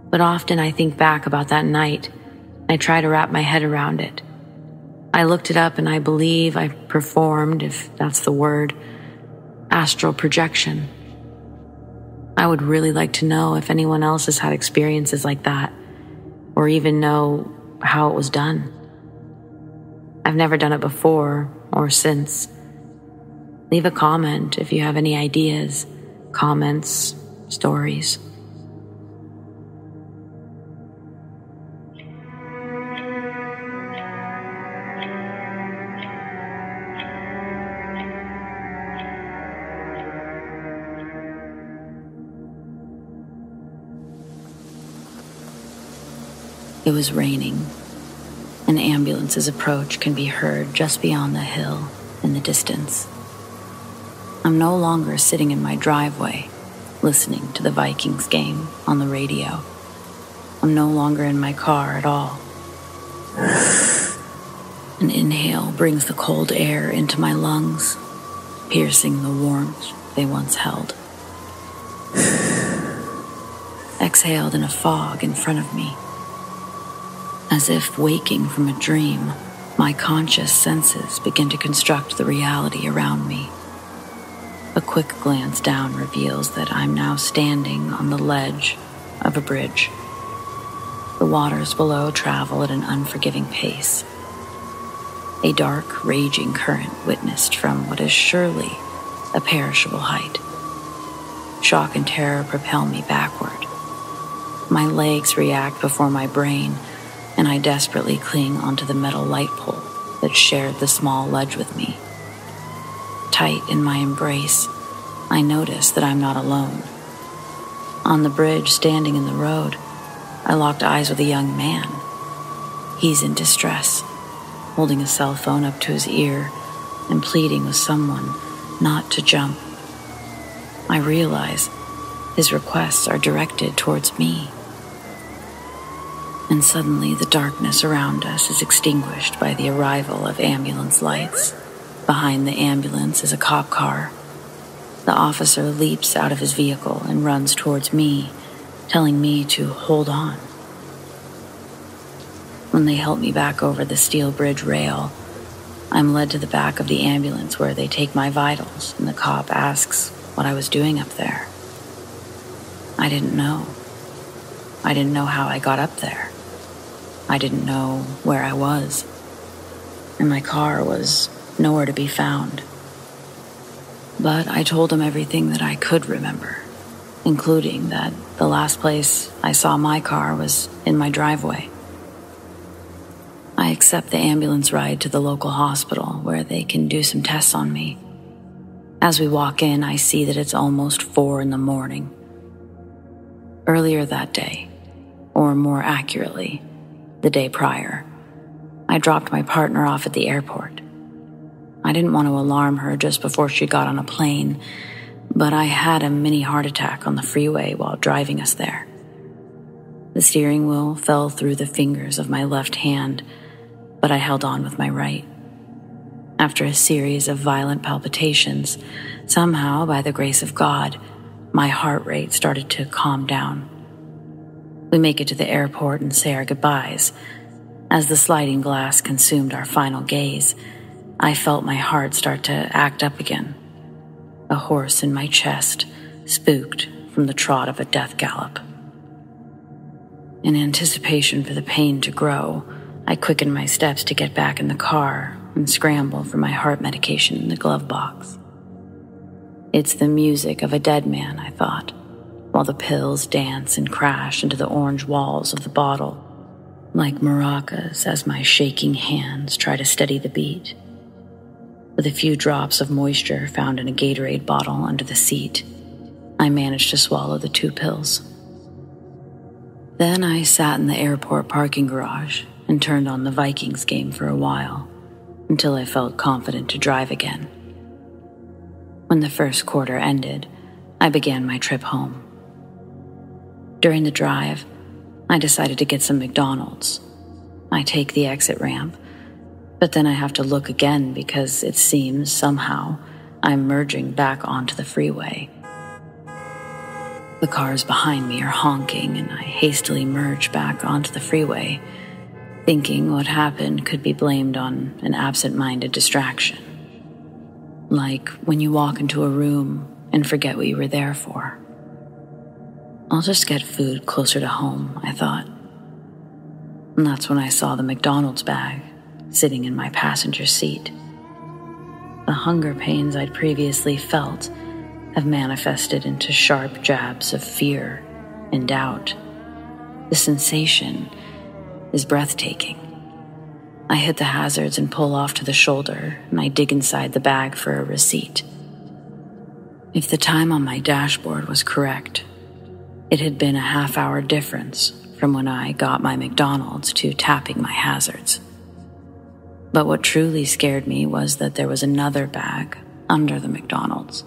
But often I think back about that night, and I try to wrap my head around it. I looked it up and I believe I performed, if that's the word, astral projection. I would really like to know if anyone else has had experiences like that, or even know how it was done. I've never done it before or since. Leave a comment if you have any ideas, comments, stories. It was raining. An ambulance's approach can be heard just beyond the hill in the distance. I'm no longer sitting in my driveway, listening to the Vikings game on the radio. I'm no longer in my car at all. An inhale brings the cold air into my lungs, piercing the warmth they once held. Exhaled in a fog in front of me. As if waking from a dream, my conscious senses begin to construct the reality around me. A quick glance down reveals that I'm now standing on the ledge of a bridge. The waters below travel at an unforgiving pace. A dark, raging current witnessed from what is surely a perishable height. Shock and terror propel me backward. My legs react before my brain, and I desperately cling onto the metal light pole that shared the small ledge with me. Tight in my embrace, I notice that I'm not alone. On the bridge, standing in the road, I locked eyes with a young man. He's in distress, holding a cell phone up to his ear and pleading with someone not to jump. I realize his requests are directed towards me. And suddenly the darkness around us is extinguished by the arrival of ambulance lights. Behind the ambulance is a cop car. The officer leaps out of his vehicle and runs towards me, telling me to hold on. When they help me back over the steel bridge rail, I'm led to the back of the ambulance where they take my vitals, and the cop asks what I was doing up there. I didn't know. I didn't know how I got up there. I didn't know where I was. And my car was nowhere to be found. But I told him everything that I could remember, including that the last place I saw my car was in my driveway. I accept the ambulance ride to the local hospital where they can do some tests on me. As we walk in, I see that it's almost 4 a.m. Earlier that day, or more accurately, the day prior, I dropped my partner off at the airport. I didn't want to alarm her just before she got on a plane, but I had a mini heart attack on the freeway while driving us there. The steering wheel fell through the fingers of my left hand, but I held on with my right. After a series of violent palpitations, somehow, by the grace of God, my heart rate started to calm down. We make it to the airport and say our goodbyes. As the sliding glass consumed our final gaze, I felt my heart start to act up again. A horse in my chest, spooked from the trot of a death gallop. In anticipation for the pain to grow, I quickened my steps to get back in the car and scramble for my heart medication in the glove box. It's the music of a dead man, I thought, while the pills dance and crash into the orange walls of the bottle, like maracas as my shaking hands try to steady the beat. With a few drops of moisture found in a Gatorade bottle under the seat, I managed to swallow the 2 pills. Then I sat in the airport parking garage and turned on the Vikings game for a while, until I felt confident to drive again. When the first quarter ended, I began my trip home. During the drive, I decided to get some McDonald's. I take the exit ramp, but then I have to look again because it seems somehow I'm merging back onto the freeway. The cars behind me are honking, and I hastily merge back onto the freeway, thinking what happened could be blamed on an absent-minded distraction. Like when you walk into a room and forget what you were there for. I'll just get food closer to home, I thought. And that's when I saw the McDonald's bag sitting in my passenger seat. The hunger pains I'd previously felt have manifested into sharp jabs of fear and doubt. The sensation is breathtaking. I hit the hazards and pull off to the shoulder, and I dig inside the bag for a receipt. If the time on my dashboard was correct, it had been a half-hour difference from when I got my McDonald's to tapping my hazards. But what truly scared me was that there was another bag under the McDonald's.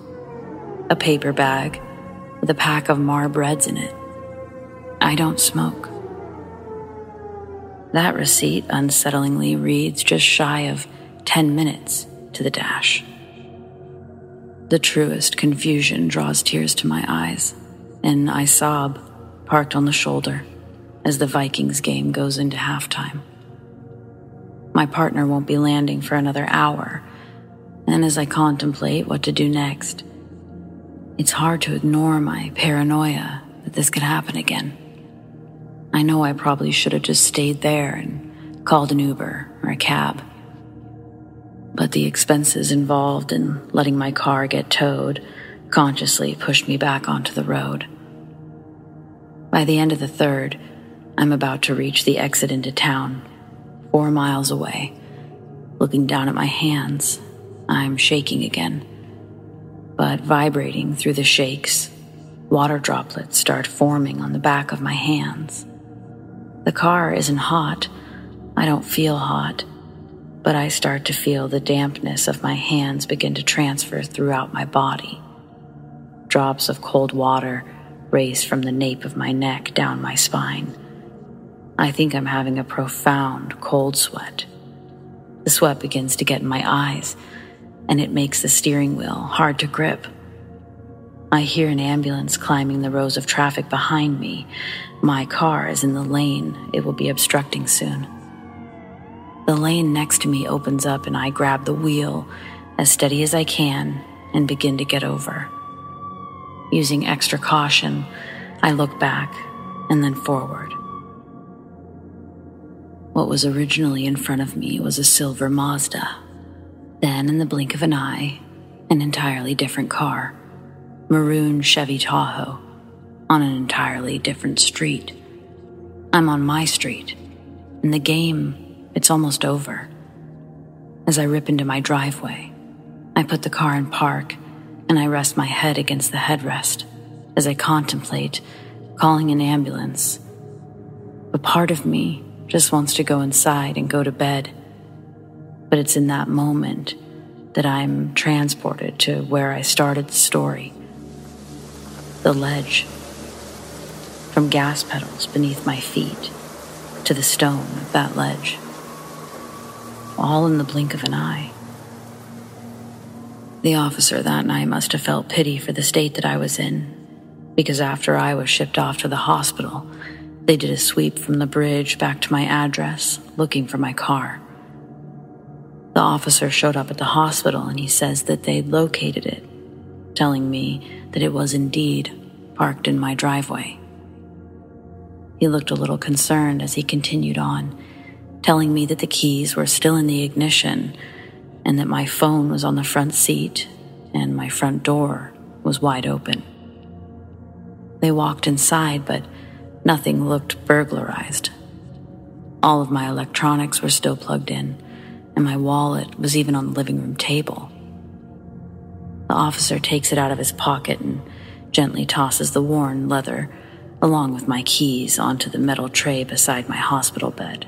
A paper bag with a pack of Marbreds in it. I don't smoke. That receipt unsettlingly reads just shy of 10 minutes to the dash. The truest confusion draws tears to my eyes, and I sob, parked on the shoulder, as the Vikings game goes into halftime. My partner won't be landing for another hour, and as I contemplate what to do next, it's hard to ignore my paranoia that this could happen again. I know I probably should have just stayed there and called an Uber or a cab. But the expenses involved in letting my car get towed consciously pushed me back onto the road. By the end of the third, I'm about to reach the exit into town, 4 miles away. Looking down at my hands, I'm shaking again. But vibrating through the shakes Water droplets start forming on the back of my hands. The car isn't hot. I don't feel hot, but I start to feel the dampness of my hands begin to transfer throughout my body. Drops of cold water race from the nape of my neck down my spine. I think I'm having a profound cold sweat. The sweat begins to get in my eyes, and it makes the steering wheel hard to grip. I hear an ambulance climbing the rows of traffic behind me. My car is in the lane. It will be obstructing soon. The lane next to me opens up and I grab the wheel as steady as I can and begin to get over. Using extra caution, I look back and then forward. What was originally in front of me was a silver Mazda. Then, in the blink of an eye, an entirely different car. Maroon Chevy Tahoe, on an entirely different street. I'm on my street. In the game, it's almost over. As I rip into my driveway, I put the car in park and I rest my head against the headrest as I contemplate calling an ambulance. A part of me just wants to go inside and go to bed, but it's in that moment that I'm transported to where I started the story. The ledge. From gas pedals beneath my feet to the stone of that ledge. All in the blink of an eye. The officer that night must have felt pity for the state that I was in, because after I was shipped off to the hospital, they did a sweep from the bridge back to my address, looking for my car. The officer showed up at the hospital and he says that they'd located it, telling me that it was indeed parked in my driveway. He looked a little concerned as he continued on, telling me that the keys were still in the ignition and that my phone was on the front seat and my front door was wide open. They walked inside, but nothing looked burglarized. All of my electronics were still plugged in, and my wallet was even on the living room table. The officer takes it out of his pocket and gently tosses the worn leather, along with my keys, onto the metal tray beside my hospital bed.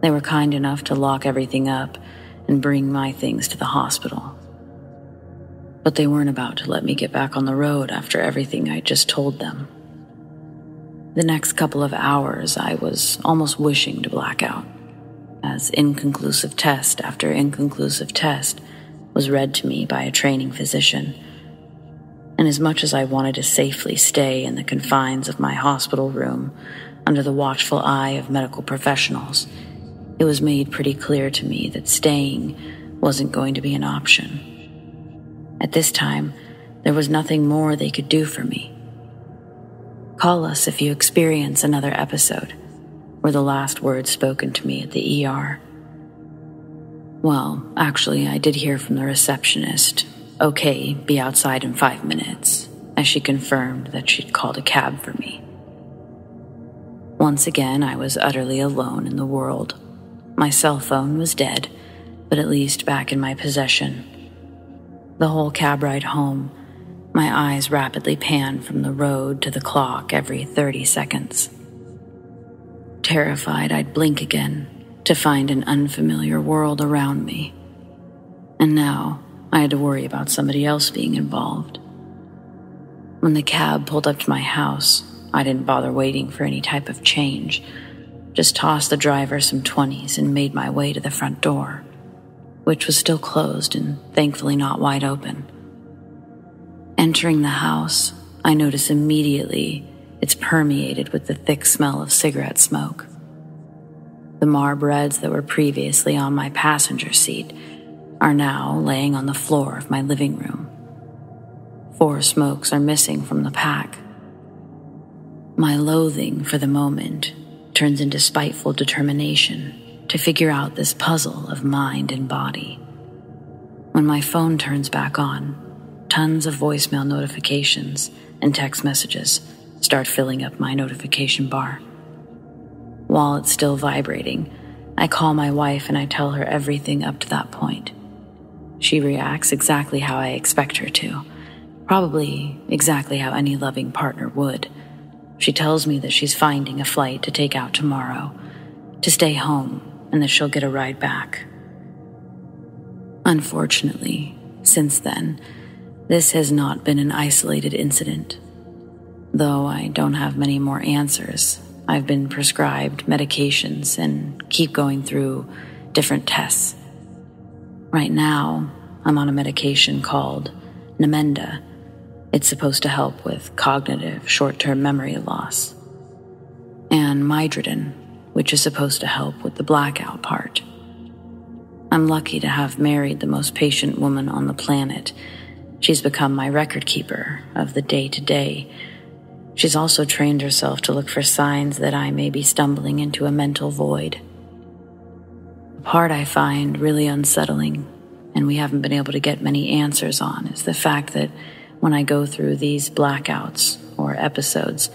They were kind enough to lock everything up and bring my things to the hospital. But they weren't about to let me get back on the road after everything I just told them. The next couple of hours, I was almost wishing to black out, as inconclusive test after inconclusive test was read to me by a training physician. And as much as I wanted to safely stay in the confines of my hospital room under the watchful eye of medical professionals, it was made pretty clear to me that staying wasn't going to be an option. At this time, there was nothing more they could do for me. Call us if you experience another episode, were the last words spoken to me at the ER. Well, actually, I did hear from the receptionist, "Okay, be outside in 5 minutes," as she confirmed that she'd called a cab for me. Once again, I was utterly alone in the world. My cell phone was dead, but at least back in my possession. The whole cab ride home, my eyes rapidly panned from the road to the clock every 30 seconds. Terrified, I'd blink again to find an unfamiliar world around me. And now I had to worry about somebody else being involved. When the cab pulled up to my house, I didn't bother waiting for any type of change. Just tossed the driver some 20s and made my way to the front door, which was still closed and thankfully not wide open. Entering the house, I notice immediately it's permeated with the thick smell of cigarette smoke. The Marb Reds that were previously on my passenger seat are now laying on the floor of my living room. 4 smokes are missing from the pack. My loathing for the moment turns into spiteful determination to figure out this puzzle of mind and body. When my phone turns back on, tons of voicemail notifications and text messages start filling up my notification bar. While it's still vibrating, I call my wife and I tell her everything up to that point. She reacts exactly how I expect her to, Probably exactly how any loving partner would. She tells me that she's finding a flight to take out tomorrow, to stay home, and that she'll get a ride back. Unfortunately, since then, this has not been an isolated incident. Though I don't have many more answers, I've been prescribed medications and keep going through different tests. Right now, I'm on a medication called Namenda. It's supposed to help with cognitive short-term memory loss. And Midrodin, which is supposed to help with the blackout part. I'm lucky to have married the most patient woman on the planet. She's become my record keeper of the day-to-day. She's also trained herself to look for signs that I may be stumbling into a mental void. The part I find really unsettling, and we haven't been able to get many answers on, is the fact that when I go through these blackouts or episodes,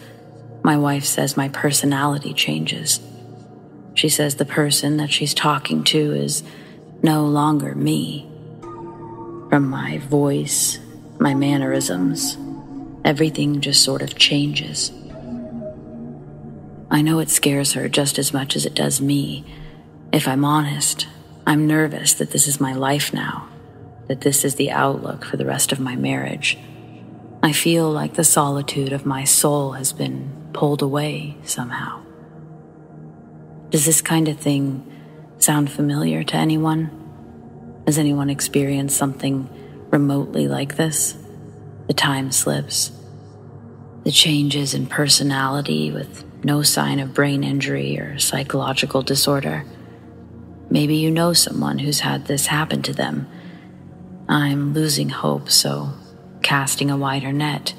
my wife says my personality changes. She says the person that she's talking to is no longer me. From my voice, my mannerisms, everything just sort of changes. I know it scares her just as much as it does me. If I'm honest, I'm nervous that this is my life now, that this is the outlook for the rest of my marriage. I feel like the solitude of my soul has been pulled away somehow. Does this kind of thing sound familiar to anyone? Has anyone experienced something remotely like this? The time slips, the changes in personality with no sign of brain injury or psychological disorder. Maybe you know someone who's had this happen to them. I'm losing hope, so casting a wider net,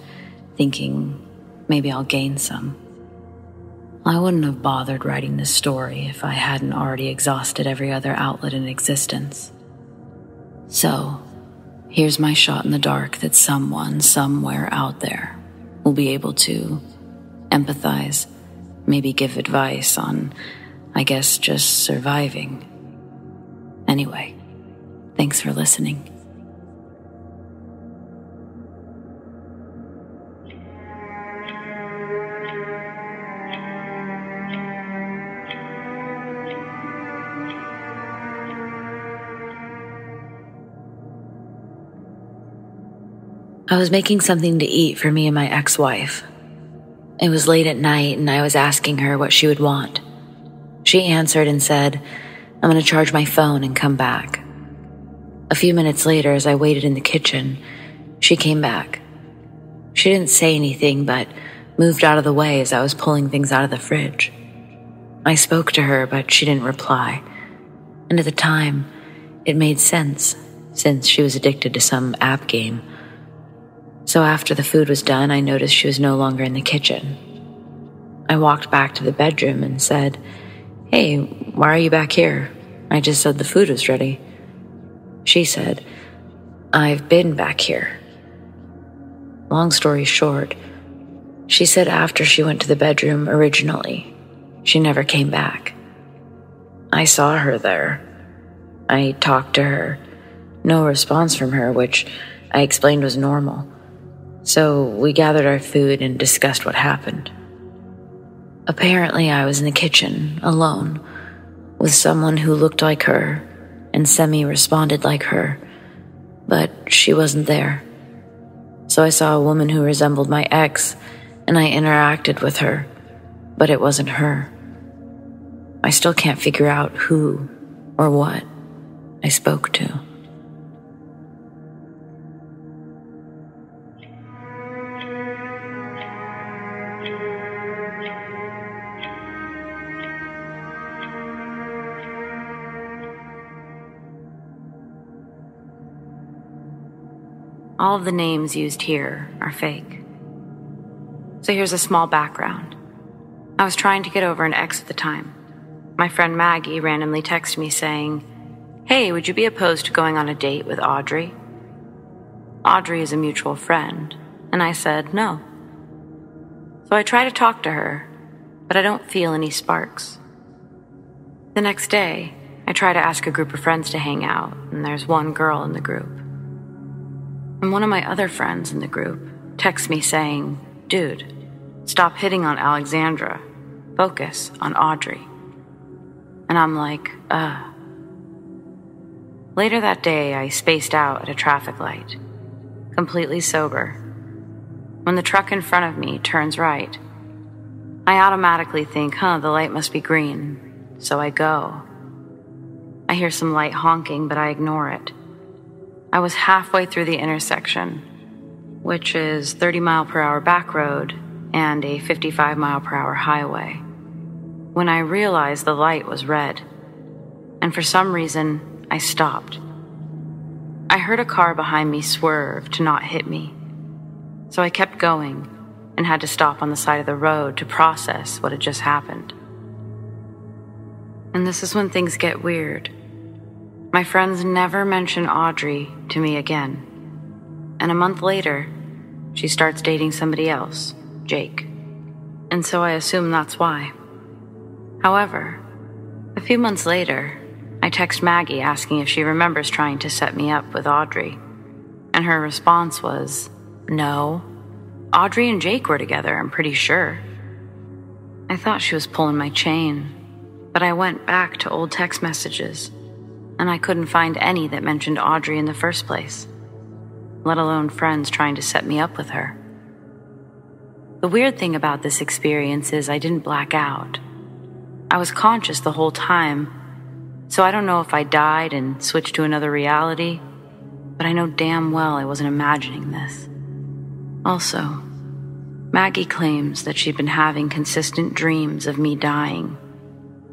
thinking maybe I'll gain some. I wouldn't have bothered writing this story if I hadn't already exhausted every other outlet in existence. So, here's my shot in the dark that someone somewhere out there will be able to empathize, maybe give advice on, I guess, just surviving. Anyway, thanks for listening. I was making something to eat for me and my ex-wife. It was late at night and I was asking her what she would want. She answered and said, "I'm going to charge my phone and come back." A few minutes later, as I waited in the kitchen, she came back. She didn't say anything but moved out of the way as I was pulling things out of the fridge. I spoke to her, but she didn't reply. And at the time, it made sense, since she was addicted to some app game. So after the food was done, I noticed she was no longer in the kitchen. I walked back to the bedroom and said, "Hey, why are you back here? I just said the food was ready." She said, "I've been back here." Long story short, she said after she went to the bedroom originally, she never came back. I saw her there. I talked to her. No response from her, which I explained was normal. So we gathered our food and discussed what happened. Apparently, I was in the kitchen, alone, with someone who looked like her and semi-responded like her, but she wasn't there. So I saw a woman who resembled my ex, and I interacted with her, but it wasn't her. I still can't figure out who or what I spoke to. All of the names used here are fake. So here's a small background. I was trying to get over an ex at the time. My friend Maggie randomly texted me saying, "Hey, would you be opposed to going on a date with Audrey?" Audrey is a mutual friend, and I said no. So I try to talk to her, but I don't feel any sparks. The next day, I try to ask a group of friends to hang out, and there's one girl in the group. And one of my other friends in the group texts me saying, "Dude, stop hitting on Alexandra. Focus on Audrey." And I'm like, Later that day, I spaced out at a traffic light, completely sober. When the truck in front of me turns right, I automatically think, the light must be green, so I go. I hear some light honking, but I ignore it. I was halfway through the intersection, which is 30-mile-per-hour back road and a 55-mile-per-hour highway, when I realized the light was red, and for some reason, I stopped. I heard a car behind me swerve to not hit me, so I kept going and had to stop on the side of the road to process what had just happened. And this is when things get weird. My friends never mention Audrey to me again, and a month later, she starts dating somebody else, Jake, and so I assume that's why. However, a few months later, I text Maggie asking if she remembers trying to set me up with Audrey, and her response was, "No, Audrey and Jake were together, I'm pretty sure." I thought she was pulling my chain, but I went back to old text messages, and I couldn't find any that mentioned Audrey in the first place, let alone friends trying to set me up with her. The weird thing about this experience is I didn't black out. I was conscious the whole time, so I don't know if I died and switched to another reality, but I know damn well I wasn't imagining this. Also, Maggie claims that she'd been having consistent dreams of me dying,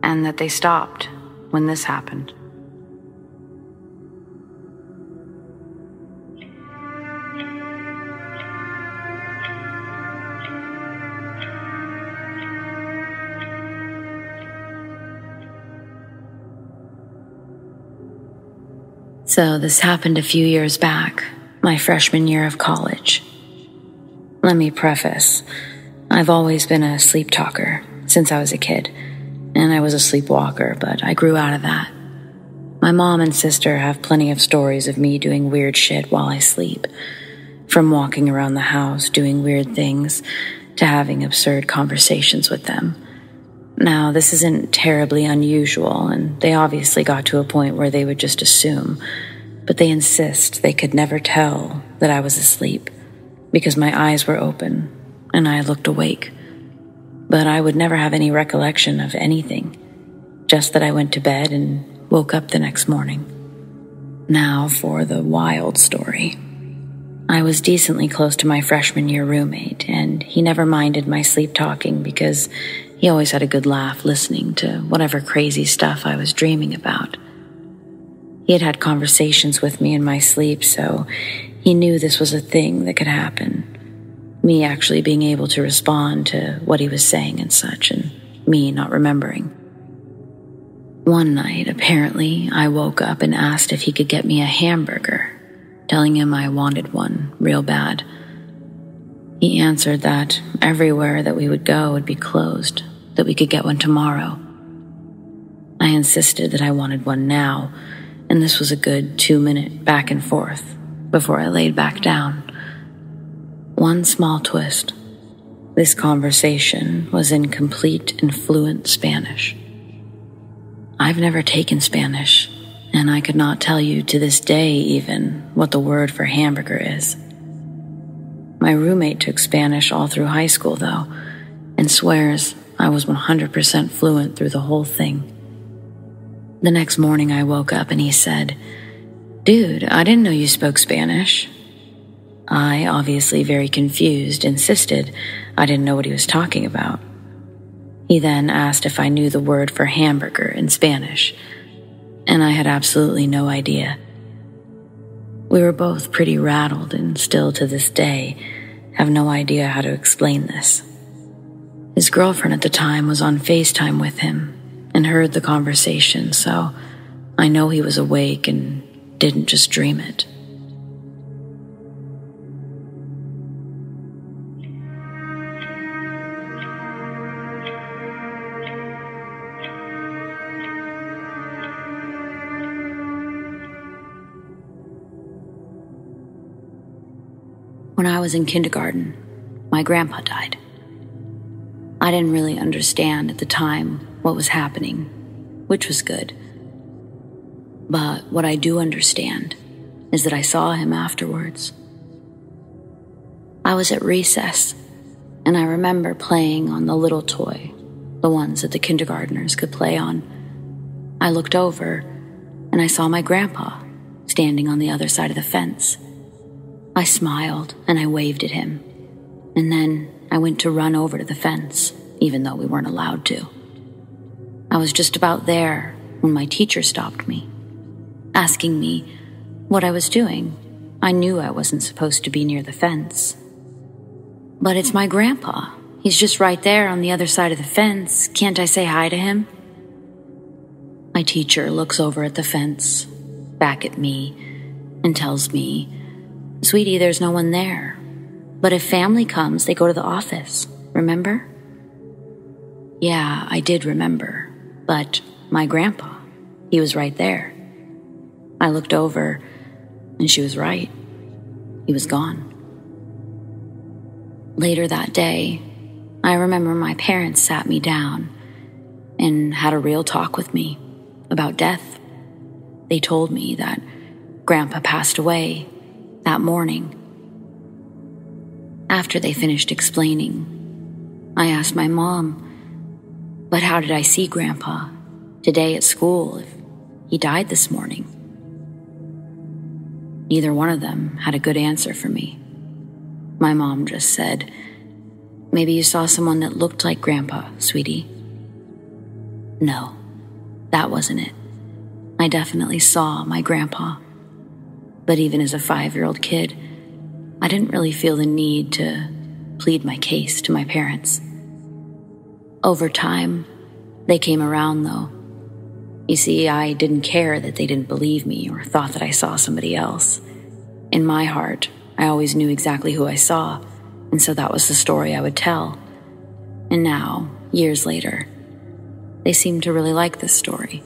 and that they stopped when this happened. So this happened a few years back, my freshman year of college. Let me preface, I've always been a sleep talker since I was a kid, and I was a sleepwalker, but I grew out of that. My mom and sister have plenty of stories of me doing weird shit while I sleep, from walking around the house doing weird things to having absurd conversations with them. Now, this isn't terribly unusual, and they obviously got to a point where they would just assume, but they insist they could never tell that I was asleep because my eyes were open and I looked awake. But I would never have any recollection of anything, just that I went to bed and woke up the next morning. Now for the wild story. I was decently close to my freshman year roommate, and he never minded my sleep talking because he always had a good laugh listening to whatever crazy stuff I was dreaming about. He had had conversations with me in my sleep, so he knew this was a thing that could happen. Me actually being able to respond to what he was saying and such, and me not remembering. One night, apparently, I woke up and asked if he could get me a hamburger, telling him I wanted one real bad. He answered that everywhere that we would go would be closed, that we could get one tomorrow. I insisted that I wanted one now, and this was a good 2-minute back and forth before I laid back down. One small twist. This conversation was in complete and fluent Spanish. I've never taken Spanish, and I could not tell you to this day even what the word for hamburger is. My roommate took Spanish all through high school, though, and swears I was 100% fluent through the whole thing. The next morning I woke up and he said, "Dude, I didn't know you spoke Spanish." I, obviously very confused, insisted I didn't know what he was talking about. He then asked if I knew the word for hamburger in Spanish, and I had absolutely no idea. We were both pretty rattled and still to this day have no idea how to explain this. His girlfriend at the time was on FaceTime with him and heard the conversation, so I know he was awake and didn't just dream it. When I was in kindergarten, my grandpa died. I didn't really understand at the time what was happening, which was good. But what I do understand is that I saw him afterwards. I was at recess, and I remember playing on the little toy, the ones that the kindergartners could play on. I looked over, and I saw my grandpa standing on the other side of the fence. I smiled, and I waved at him, and then I went to run over to the fence, even though we weren't allowed to. I was just about there when my teacher stopped me, asking me what I was doing. I knew I wasn't supposed to be near the fence. But it's my grandpa. He's just right there on the other side of the fence. Can't I say hi to him? My teacher looks over at the fence, back at me, and tells me, "Sweetie, there's no one there. But if family comes, they go to the office. Remember?" Yeah, I did remember. But my grandpa, he was right there. I looked over, and she was right. He was gone. Later that day, I remember my parents sat me down and had a real talk with me about death. They told me that Grandpa passed away that morning. After they finished explaining, I asked my mom, "But how did I see Grandpa today at school if he died this morning?" Neither one of them had a good answer for me. My mom just said, "Maybe you saw someone that looked like Grandpa, sweetie." No, that wasn't it. I definitely saw my grandpa. But even as a 5-year-old kid, I didn't really feel the need to plead my case to my parents. Over time, they came around though. You see, I didn't care that they didn't believe me or thought that I saw somebody else. In my heart, I always knew exactly who I saw, and so that was the story I would tell. And now, years later, they seem to really like this story.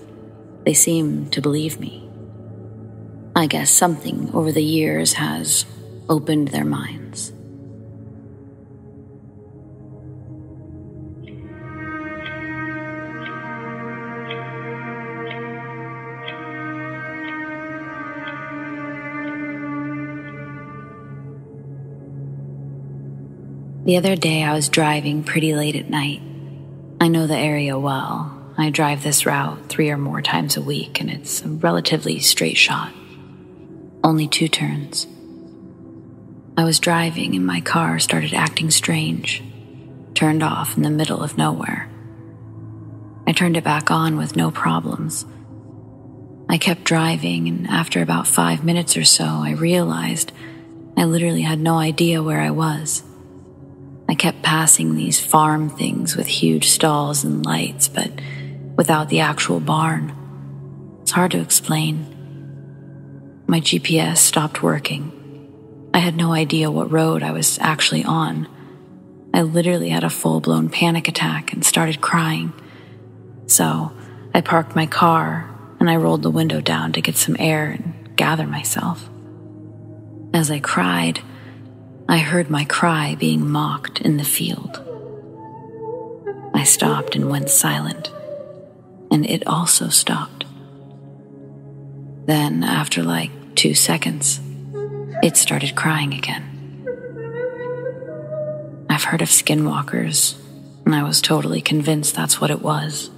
They seem to believe me. I guess something over the years has opened their minds. The other day I was driving pretty late at night. I know the area well. I drive this route 3 or more times a week, and it's a relatively straight shot. Only 2 turns. I was driving and my car started acting strange, turned off in the middle of nowhere. I turned it back on with no problems. I kept driving, and after about 5 minutes or so, I realized I literally had no idea where I was. I kept passing these farm things with huge stalls and lights, but without the actual barn. It's hard to explain. My GPS stopped working. I had no idea what road I was actually on. I literally had a full-blown panic attack and started crying. So I parked my car and I rolled the window down to get some air and gather myself. As I cried, I heard my cry being mocked in the field. I stopped and went silent, and it also stopped. Then, after like 2 seconds, it started crying again. I've heard of skinwalkers, and I was totally convinced that's what it was.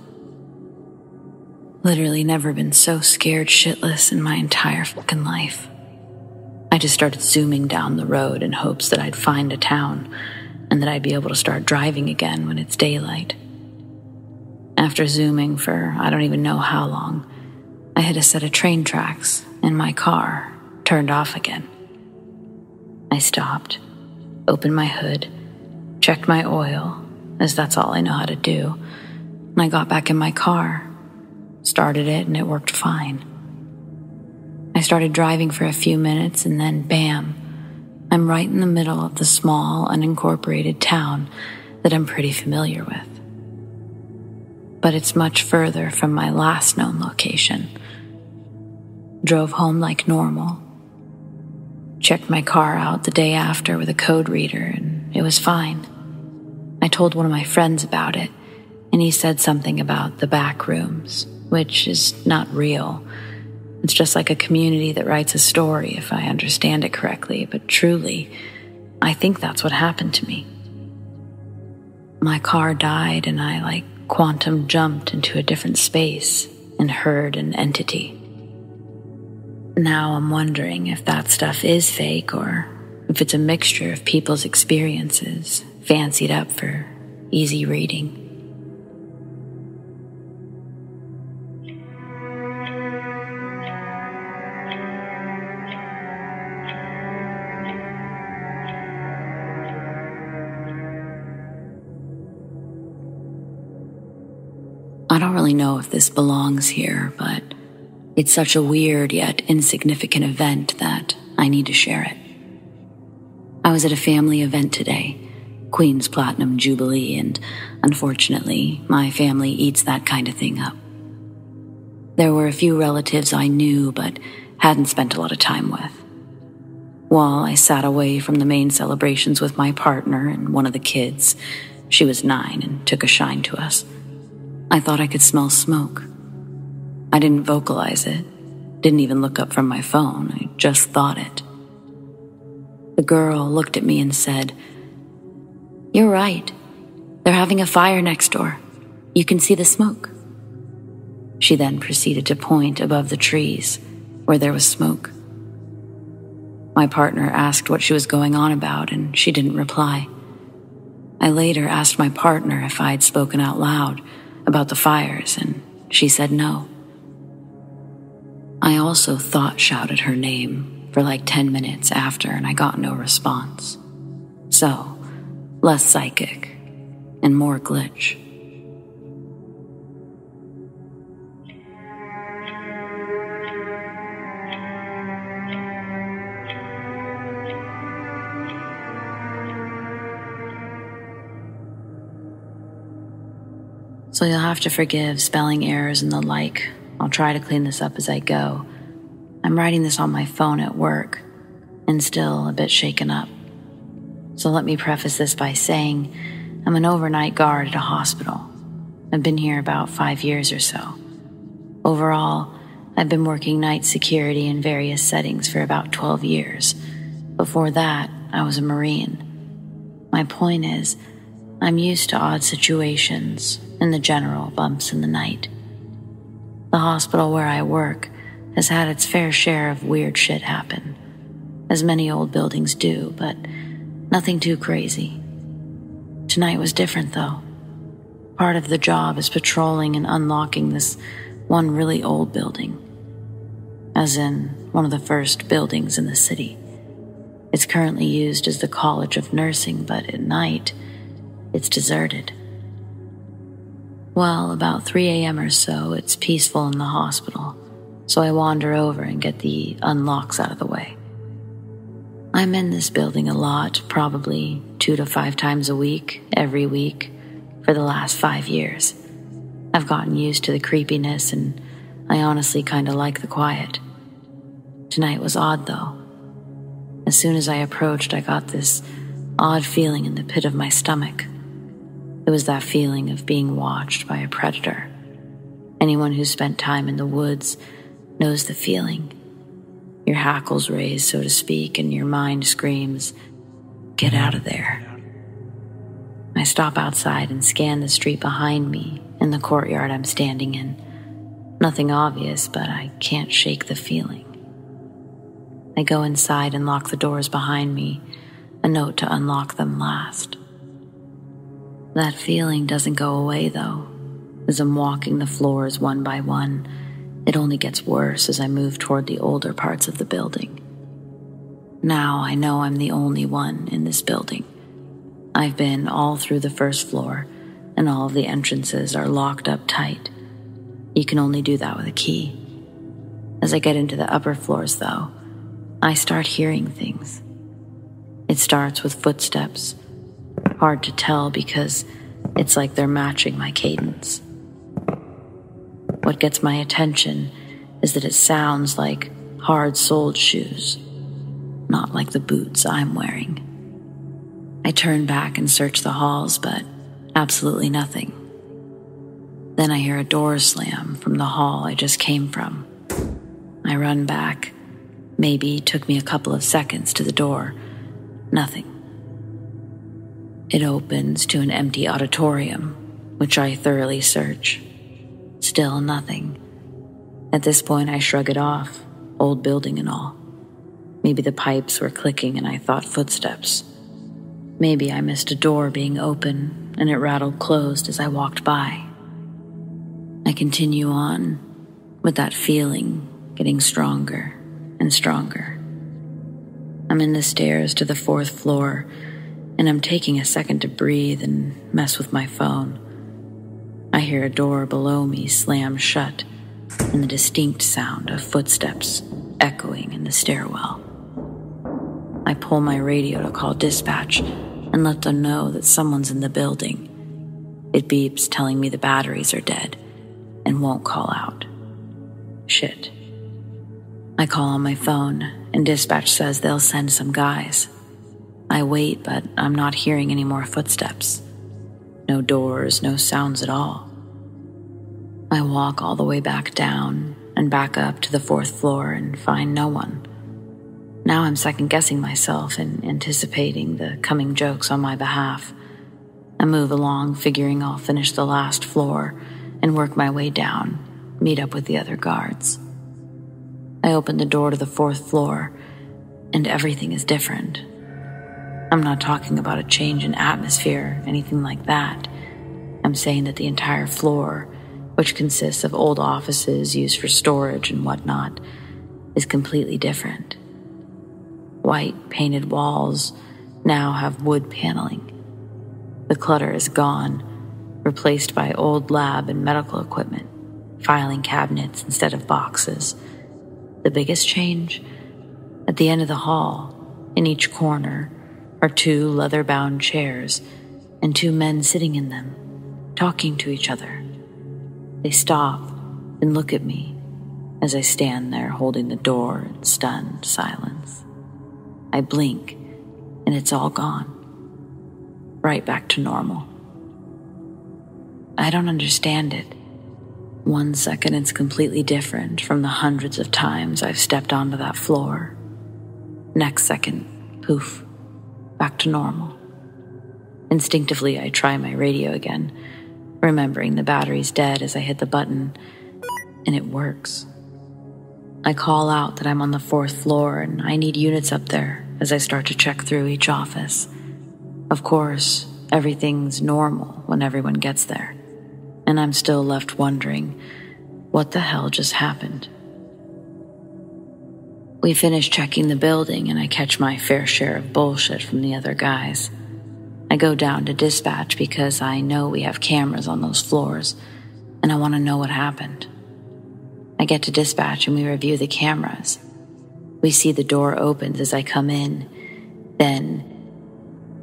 Literally never been so scared shitless in my entire fucking life. I just started zooming down the road in hopes that I'd find a town and that I'd be able to start driving again when it's daylight. After zooming for I don't even know how long, I hit a set of train tracks and my car turned off again. I stopped, opened my hood, checked my oil, as that's all I know how to do, and I got back in my car, started it, and it worked fine. I started driving for a few minutes, and then bam, I'm right in the middle of the small, unincorporated town that I'm pretty familiar with. But it's much further from my last known location. Drove home like normal. Checked my car out the day after with a code reader, and it was fine. I told one of my friends about it, and he said something about the back rooms, which is not real. It's just like a community that writes a story, if I understand it correctly, but truly, I think that's what happened to me. My car died, and I quantum jumped into a different space and heard an entity. Now I'm wondering if that stuff is fake or if it's a mixture of people's experiences fancied up for easy reading. I don't really know if this belongs here, but it's such a weird yet insignificant event that I need to share it. I was at a family event today, Queen's Platinum Jubilee, and unfortunately, my family eats that kind of thing up. There were a few relatives I knew but hadn't spent a lot of time with. While I sat away from the main celebrations with my partner and one of the kids, she was 9 and took a shine to us, I thought I could smell smoke. I didn't vocalize it, didn't even look up from my phone, I just thought it. The girl looked at me and said, "You're right. They're having a fire next door. You can see the smoke." She then proceeded to point above the trees where there was smoke. My partner asked what she was going on about, and she didn't reply. I later asked my partner if I'd spoken out loud about the fires, and she said no. I also thought shouted her name for 10 minutes after, and I got no response. So, less psychic and more glitch. So you'll have to forgive spelling errors and the like. I'll try to clean this up as I go. I'm writing this on my phone at work and still a bit shaken up. So let me preface this by saying I'm an overnight guard at a hospital. I've been here about 5 years or so. Overall, I've been working night security in various settings for about 12 years. Before that, I was a Marine. My point is, I'm used to odd situations and the general bumps in the night. The hospital where I work has had its fair share of weird shit happen, as many old buildings do, but nothing too crazy. Tonight was different, though. Part of the job is patrolling and unlocking this one really old building, as in one of the first buildings in the city. It's currently used as the College of Nursing, but at night, it's deserted. Well, about 3 a.m. or so, it's peaceful in the hospital, so I wander over and get the unlocks out of the way. I'm in this building a lot, probably 2 to 5 times a week, every week, for the last 5 years. I've gotten used to the creepiness, and I honestly kinda like the quiet. Tonight was odd, though. As soon as I approached, I got this odd feeling in the pit of my stomach. It was that feeling of being watched by a predator. Anyone who's spent time in the woods knows the feeling. Your hackles raise, so to speak, and your mind screams, "Get out of there." I stop outside and scan the street behind me in the courtyard I'm standing in. Nothing obvious, but I can't shake the feeling. I go inside and lock the doors behind me, a note to unlock them last. That feeling doesn't go away, though. As I'm walking the floors one by one, it only gets worse as I move toward the older parts of the building. Now I know I'm the only one in this building. I've been all through the first floor, and all of the entrances are locked up tight. You can only do that with a key. As I get into the upper floors, though, I start hearing things. It starts with footsteps. Hard to tell because it's like they're matching my cadence. What gets my attention is that it sounds like hard-soled shoes. not like the boots I'm wearing. I turn back and search the halls, but absolutely nothing. Then I hear a door slam from the hall I just came from. I run back. Maybe it took me a couple of seconds to the door. Nothing. It opens to an empty auditorium, which I thoroughly search. Still nothing. At this point, I shrug it off, old building and all. Maybe the pipes were clicking and I thought footsteps. Maybe I missed a door being open and it rattled closed as I walked by. I continue on, with that feeling getting stronger and stronger. I'm in the stairs to the 4th floor, and I'm taking a second to breathe and mess with my phone. I hear a door below me slam shut, and the distinct sound of footsteps echoing in the stairwell. I pull my radio to call dispatch and let them know that someone's in the building. It beeps telling me the batteries are dead and won't call out. Shit. I call on my phone, and dispatch says they'll send some guys. I wait, but I'm not hearing any more footsteps. No doors, no sounds at all. I walk all the way back down and back up to the 4th floor and find no one. Now I'm second-guessing myself and anticipating the coming jokes on my behalf. I move along, figuring I'll finish the last floor and work my way down, meet up with the other guards. I open the door to the 4th floor, and everything is different. I'm not talking about a change in atmosphere, anything like that. I'm saying that the entire floor, which consists of old offices used for storage and whatnot, is completely different. White painted walls now have wood paneling. The clutter is gone, replaced by old lab and medical equipment, filing cabinets instead of boxes. The biggest change? At the end of the hall, in each corner, are 2 leather-bound chairs and 2 men sitting in them, talking to each other. They stop and look at me as I stand there holding the door in stunned silence. I blink, and it's all gone. Right back to normal. I don't understand it. 1 second it's completely different from the hundreds of times I've stepped onto that floor. Next second, poof, back to normal. Instinctively, I try my radio again, remembering the battery's dead as I hit the button, and it works. I call out that I'm on the 4th floor and I need units up there as I start to check through each office. Of course, everything's normal when everyone gets there, and I'm still left wondering, what the hell just happened? We finish checking the building and I catch my fair share of bullshit from the other guys. I go down to dispatch because I know we have cameras on those floors, and I want to know what happened. I get to dispatch and we review the cameras. We see the door opens as I come in, then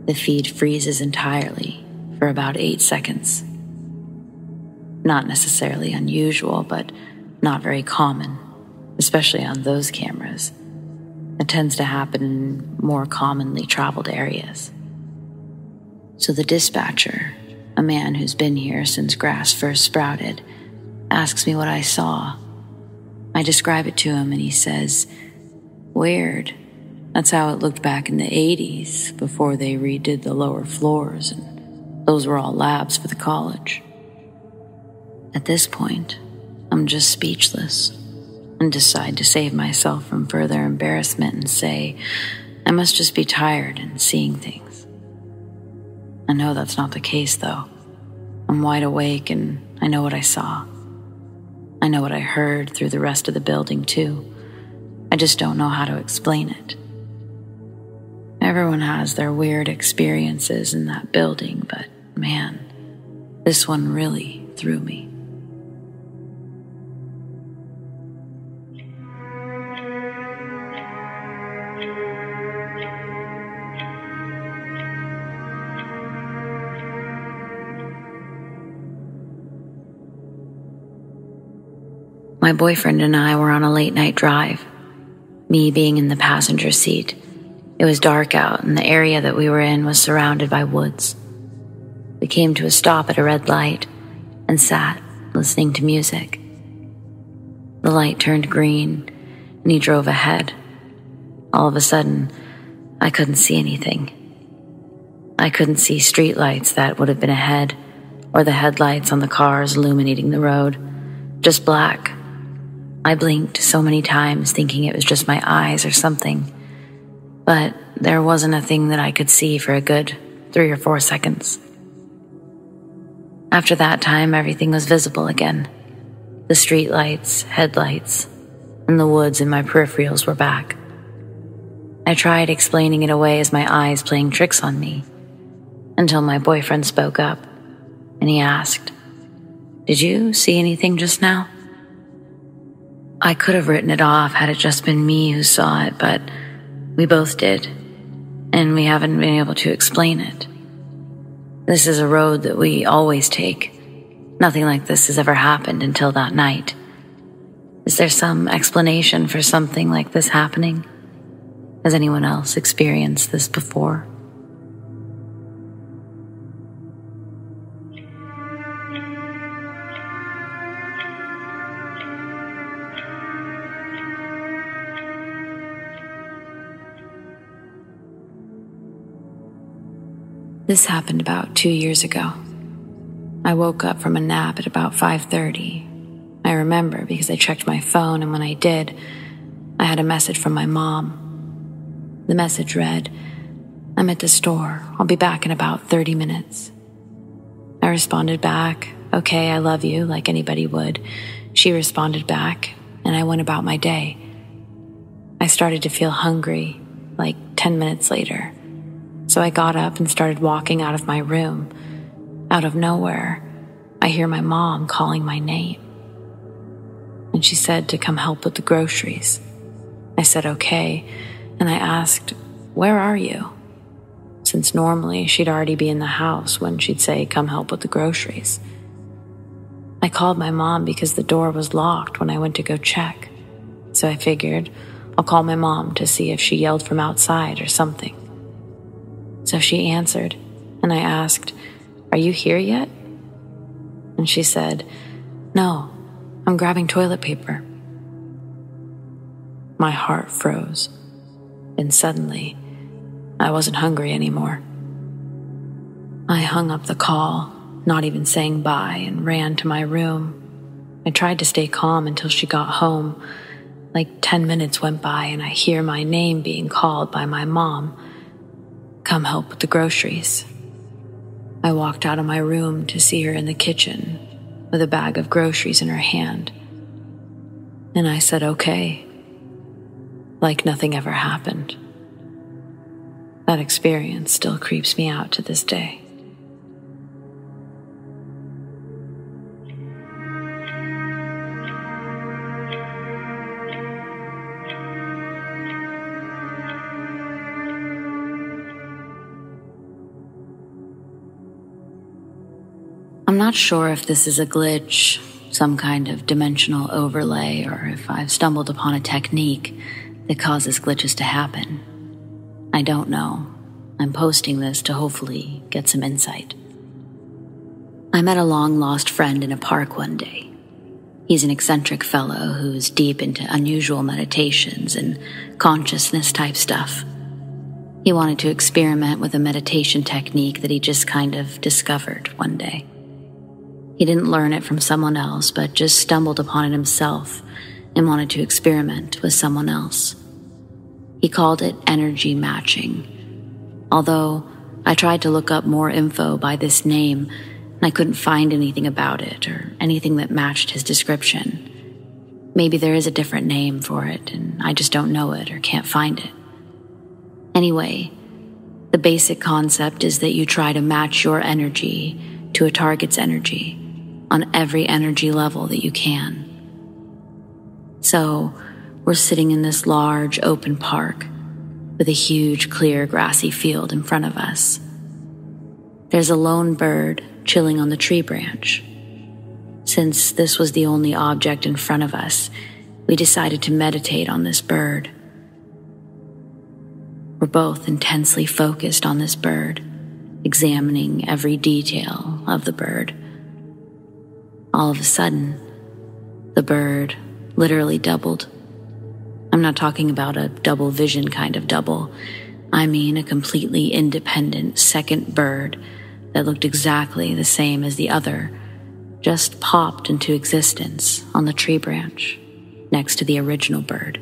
the feed freezes entirely for about 8 seconds. Not necessarily unusual, but not very common, especially on those cameras. It tends to happen in more commonly traveled areas. So the dispatcher, a man who's been here since grass first sprouted, asks me what I saw. I describe it to him and he says, "Weird. That's how it looked back in the 80s before they redid the lower floors, and those were all labs for the college." At this point, I'm just speechless and decide to save myself from further embarrassment and say, I must just be tired and seeing things. I know that's not the case, though. I'm wide awake and I know what I saw. I know what I heard through the rest of the building, too. I just don't know how to explain it. Everyone has their weird experiences in that building, but man, this one really threw me. My boyfriend and I were on a late-night drive, me being in the passenger seat, It was dark out, and the area that we were in was surrounded by woods. We came to a stop at a red light and sat, listening to music. The light turned green, and he drove ahead. All of a sudden, I couldn't see anything. I couldn't see streetlights that would have been ahead, or the headlights on the cars illuminating the road. Just black. I blinked so many times, thinking it was just my eyes or something. But there wasn't a thing that I could see for a good 3 or 4 seconds. After that time, everything was visible again. The streetlights, headlights, and the woods in my peripherals were back. I tried explaining it away as my eyes playing tricks on me, until my boyfriend spoke up, and he asked, "Did you see anything just now?" I could have written it off had it just been me who saw it, but we both did, and we haven't been able to explain it. This is a road that we always take. Nothing like this has ever happened until that night. Is there some explanation for something like this happening? Has anyone else experienced this before? This happened about 2 years ago. I woke up from a nap at about 5:30. I remember because I checked my phone, and when I did, I had a message from my mom. The message read, "I'm at the store. I'll be back in about 30 minutes. I responded back, "Okay, I love you," like anybody would. She responded back, and I went about my day. I started to feel hungry, like 10 minutes later. So I got up and started walking out of my room. Out of nowhere, I hear my mom calling my name. And she said to come help with the groceries. I said, "Okay," and I asked, "Where are you?" Since normally she'd already be in the house when she'd say, "Come help with the groceries." I called my mom because the door was locked when I went to go check. So I figured I'll call my mom to see if she yelled from outside or something. So she answered, and I asked, "Are you here yet?" And she said, "No, I'm grabbing toilet paper." My heart froze, and suddenly, I wasn't hungry anymore. I hung up the call, not even saying bye, and ran to my room. I tried to stay calm until she got home. Like 10 minutes went by, and I hear my name being called by my mom. "Come help with the groceries." I walked out of my room to see her in the kitchen with a bag of groceries in her hand. And I said, "Okay," like nothing ever happened. That experience still creeps me out to this day. I'm not sure if this is a glitch, some kind of dimensional overlay, or if I've stumbled upon a technique that causes glitches to happen. I don't know. I'm posting this to hopefully get some insight. I met a long-lost friend in a park one day. He's an eccentric fellow who's deep into unusual meditations and consciousness-type stuff. He wanted to experiment with a meditation technique that he just kind of discovered one day. He didn't learn it from someone else, but just stumbled upon it himself and wanted to experiment with someone else. He called it energy matching. Although I tried to look up more info by this name, and I couldn't find anything about it or anything that matched his description. Maybe there is a different name for it, and I just don't know it or can't find it. Anyway, the basic concept is that you try to match your energy to a target's energy on every energy level that you can. So, we're sitting in this large open park with a huge clear grassy field in front of us. There's a lone bird chilling on the tree branch. Since this was the only object in front of us, we decided to meditate on this bird. We're both intensely focused on this bird, examining every detail of the bird. All of a sudden, the bird literally doubled. I'm not talking about a double vision kind of double. I mean a completely independent second bird that looked exactly the same as the other, just popped into existence on the tree branch next to the original bird.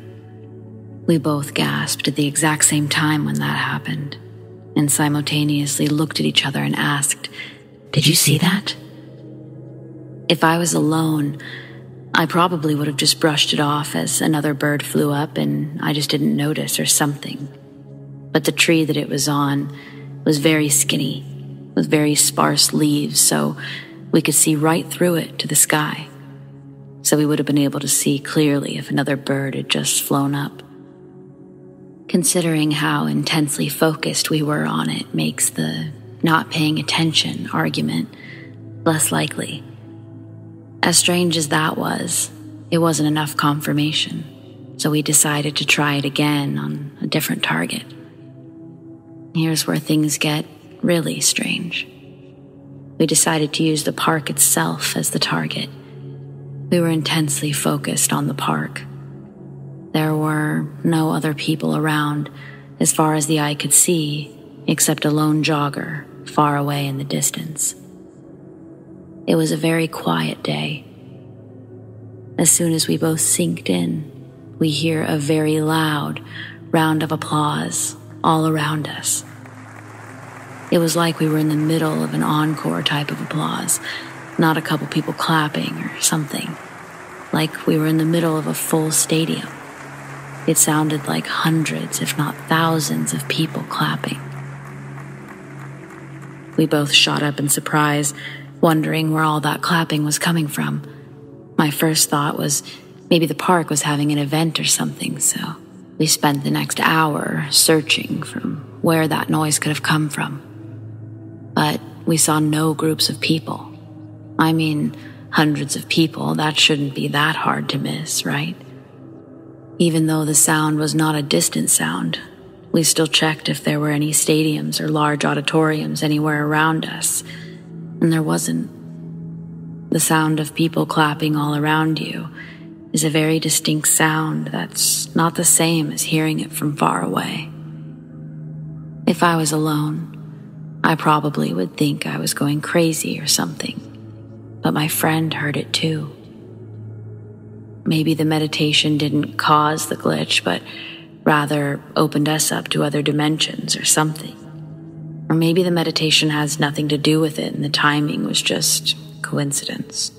We both gasped at the exact same time when that happened, and simultaneously looked at each other and asked, "Did you see that?" If I was alone, I probably would have just brushed it off as another bird flew up and I just didn't notice or something. But the tree that it was on was very skinny, with very sparse leaves, so we could see right through it to the sky. So we would have been able to see clearly if another bird had just flown up. Considering how intensely focused we were on it makes the not paying attention argument less likely. As strange as that was, it wasn't enough confirmation, so we decided to try it again on a different target. Here's where things get really strange. We decided to use the park itself as the target. We were intensely focused on the park. There were no other people around as far as the eye could see, except a lone jogger far away in the distance. It was a very quiet day. As soon as we both synced in, we hear a very loud round of applause all around us. It was like we were in the middle of an encore type of applause, not a couple people clapping or something. Like we were in the middle of a full stadium. It sounded like hundreds, if not thousands, of people clapping. We both shot up in surprise, wondering where all that clapping was coming from. My first thought was maybe the park was having an event or something, so we spent the next hour searching for where that noise could have come from. But we saw no groups of people. I mean, hundreds of people, that shouldn't be that hard to miss, right? Even though the sound was not a distant sound, we still checked if there were any stadiums or large auditoriums anywhere around us, and there wasn't. The sound of people clapping all around you is a very distinct sound that's not the same as hearing it from far away. If I was alone, I probably would think I was going crazy or something, but my friend heard it too. Maybe the meditation didn't cause the glitch, but rather opened us up to other dimensions or something. Or maybe the meditation has nothing to do with it and the timing was just coincidence.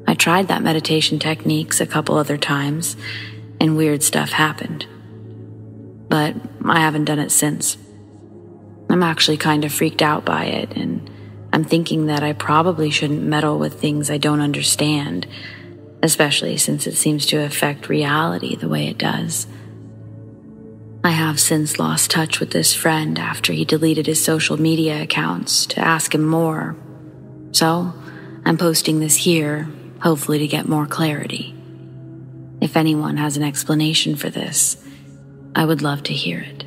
I tried that meditation techniques a couple other times and weird stuff happened. But I haven't done it since. I'm actually kind of freaked out by it, and I'm thinking that I probably shouldn't meddle with things I don't understand, especially since it seems to affect reality the way it does. I have since lost touch with this friend after he deleted his social media accounts to ask him more. So, I'm posting this here, hopefully to get more clarity. If anyone has an explanation for this, I would love to hear it.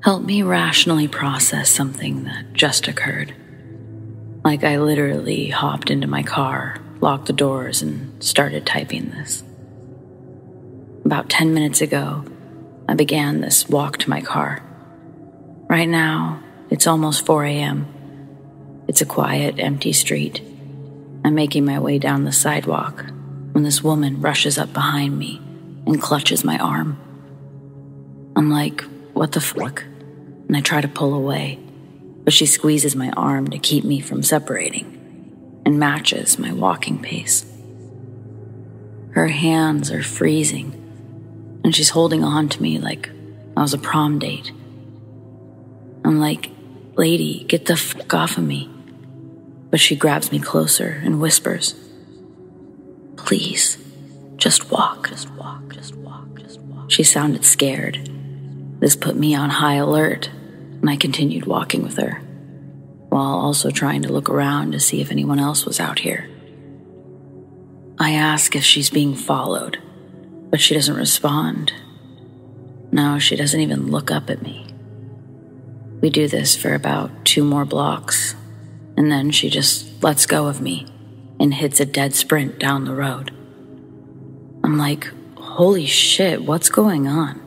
Help me rationally process something that just occurred. Like I literally hopped into my car, locked the doors, and started typing this. About 10 minutes ago, I began this walk to my car. Right now, it's almost 4 a.m. It's a quiet, empty street. I'm making my way down the sidewalk when this woman rushes up behind me and clutches my arm. I'm like, what the fuck? And I try to pull away, but she squeezes my arm to keep me from separating and matches my walking pace. Her hands are freezing, and she's holding on to me like I was a prom date. I'm like, lady, get the fuck off of me. But she grabs me closer and whispers, please, just walk, just walk, just walk, just walk. She sounded scared, This put me on high alert, and I continued walking with her, while also trying to look around to see if anyone else was out here. I ask if she's being followed, but she doesn't respond. No, she doesn't even look up at me. We do this for about 2 more blocks, and then she just lets go of me and hits a dead sprint down the road. I'm like, holy shit, what's going on?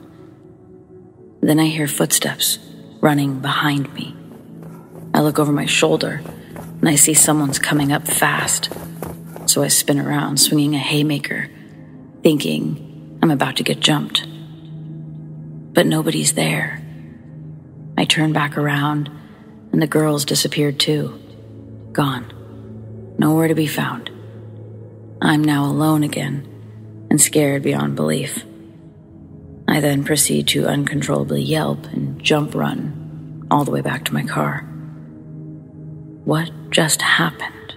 Then I hear footsteps running behind me. I look over my shoulder, and I see someone's coming up fast. So I spin around, swinging a haymaker, thinking I'm about to get jumped. But nobody's there. I turn back around, and the girls disappeared too. Gone. Nowhere to be found. I'm now alone again, and scared beyond belief. I then proceed to uncontrollably yelp and jump run all the way back to my car. What just happened?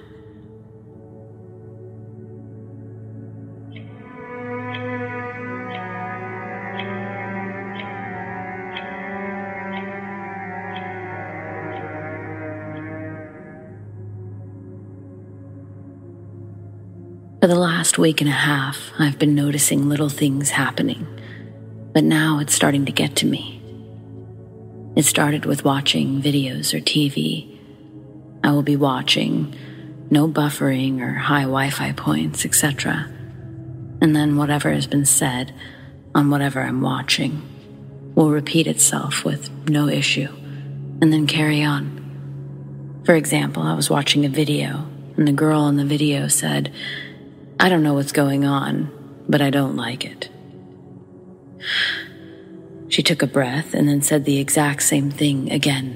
For the last week and a half, I've been noticing little things happening, but now it's starting to get to me. It started with watching videos or TV. I will be watching, no buffering or high Wi-Fi points, etc. And then whatever has been said on whatever I'm watching will repeat itself with no issue, and then carry on. For example, I was watching a video, and the girl in the video said, "I don't know what's going on, but I don't like it." She took a breath and then said the exact same thing again,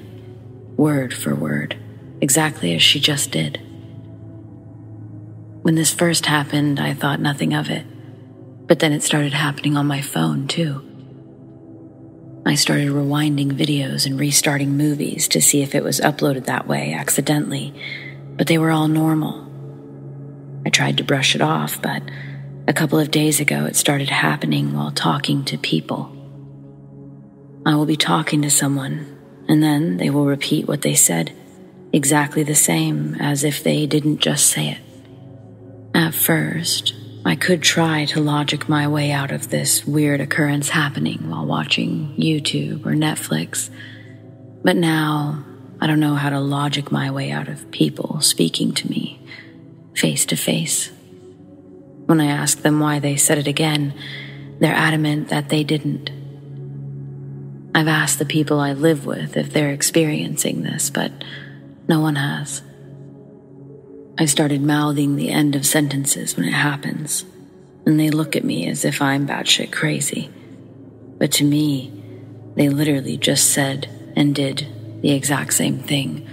word for word, exactly as she just did. When this first happened, I thought nothing of it, but then it started happening on my phone too. I started rewinding videos and restarting movies to see if it was uploaded that way accidentally, but they were all normal. I tried to brush it off, but a couple of days ago it started happening while talking to people. I will be talking to someone, and then they will repeat what they said, exactly the same as if they didn't just say it. At first, I could try to logic my way out of this weird occurrence happening while watching YouTube or Netflix, but now I don't know how to logic my way out of people speaking to me face to face. When I ask them why they said it again, they're adamant that they didn't. I've asked the people I live with if they're experiencing this, but no one has. I started mouthing the end of sentences when it happens, and they look at me as if I'm batshit crazy. But to me, they literally just said and did the exact same thing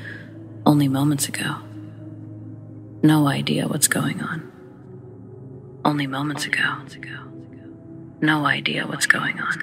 only moments ago. No idea what's going on. Only moments ago. No idea what's going on.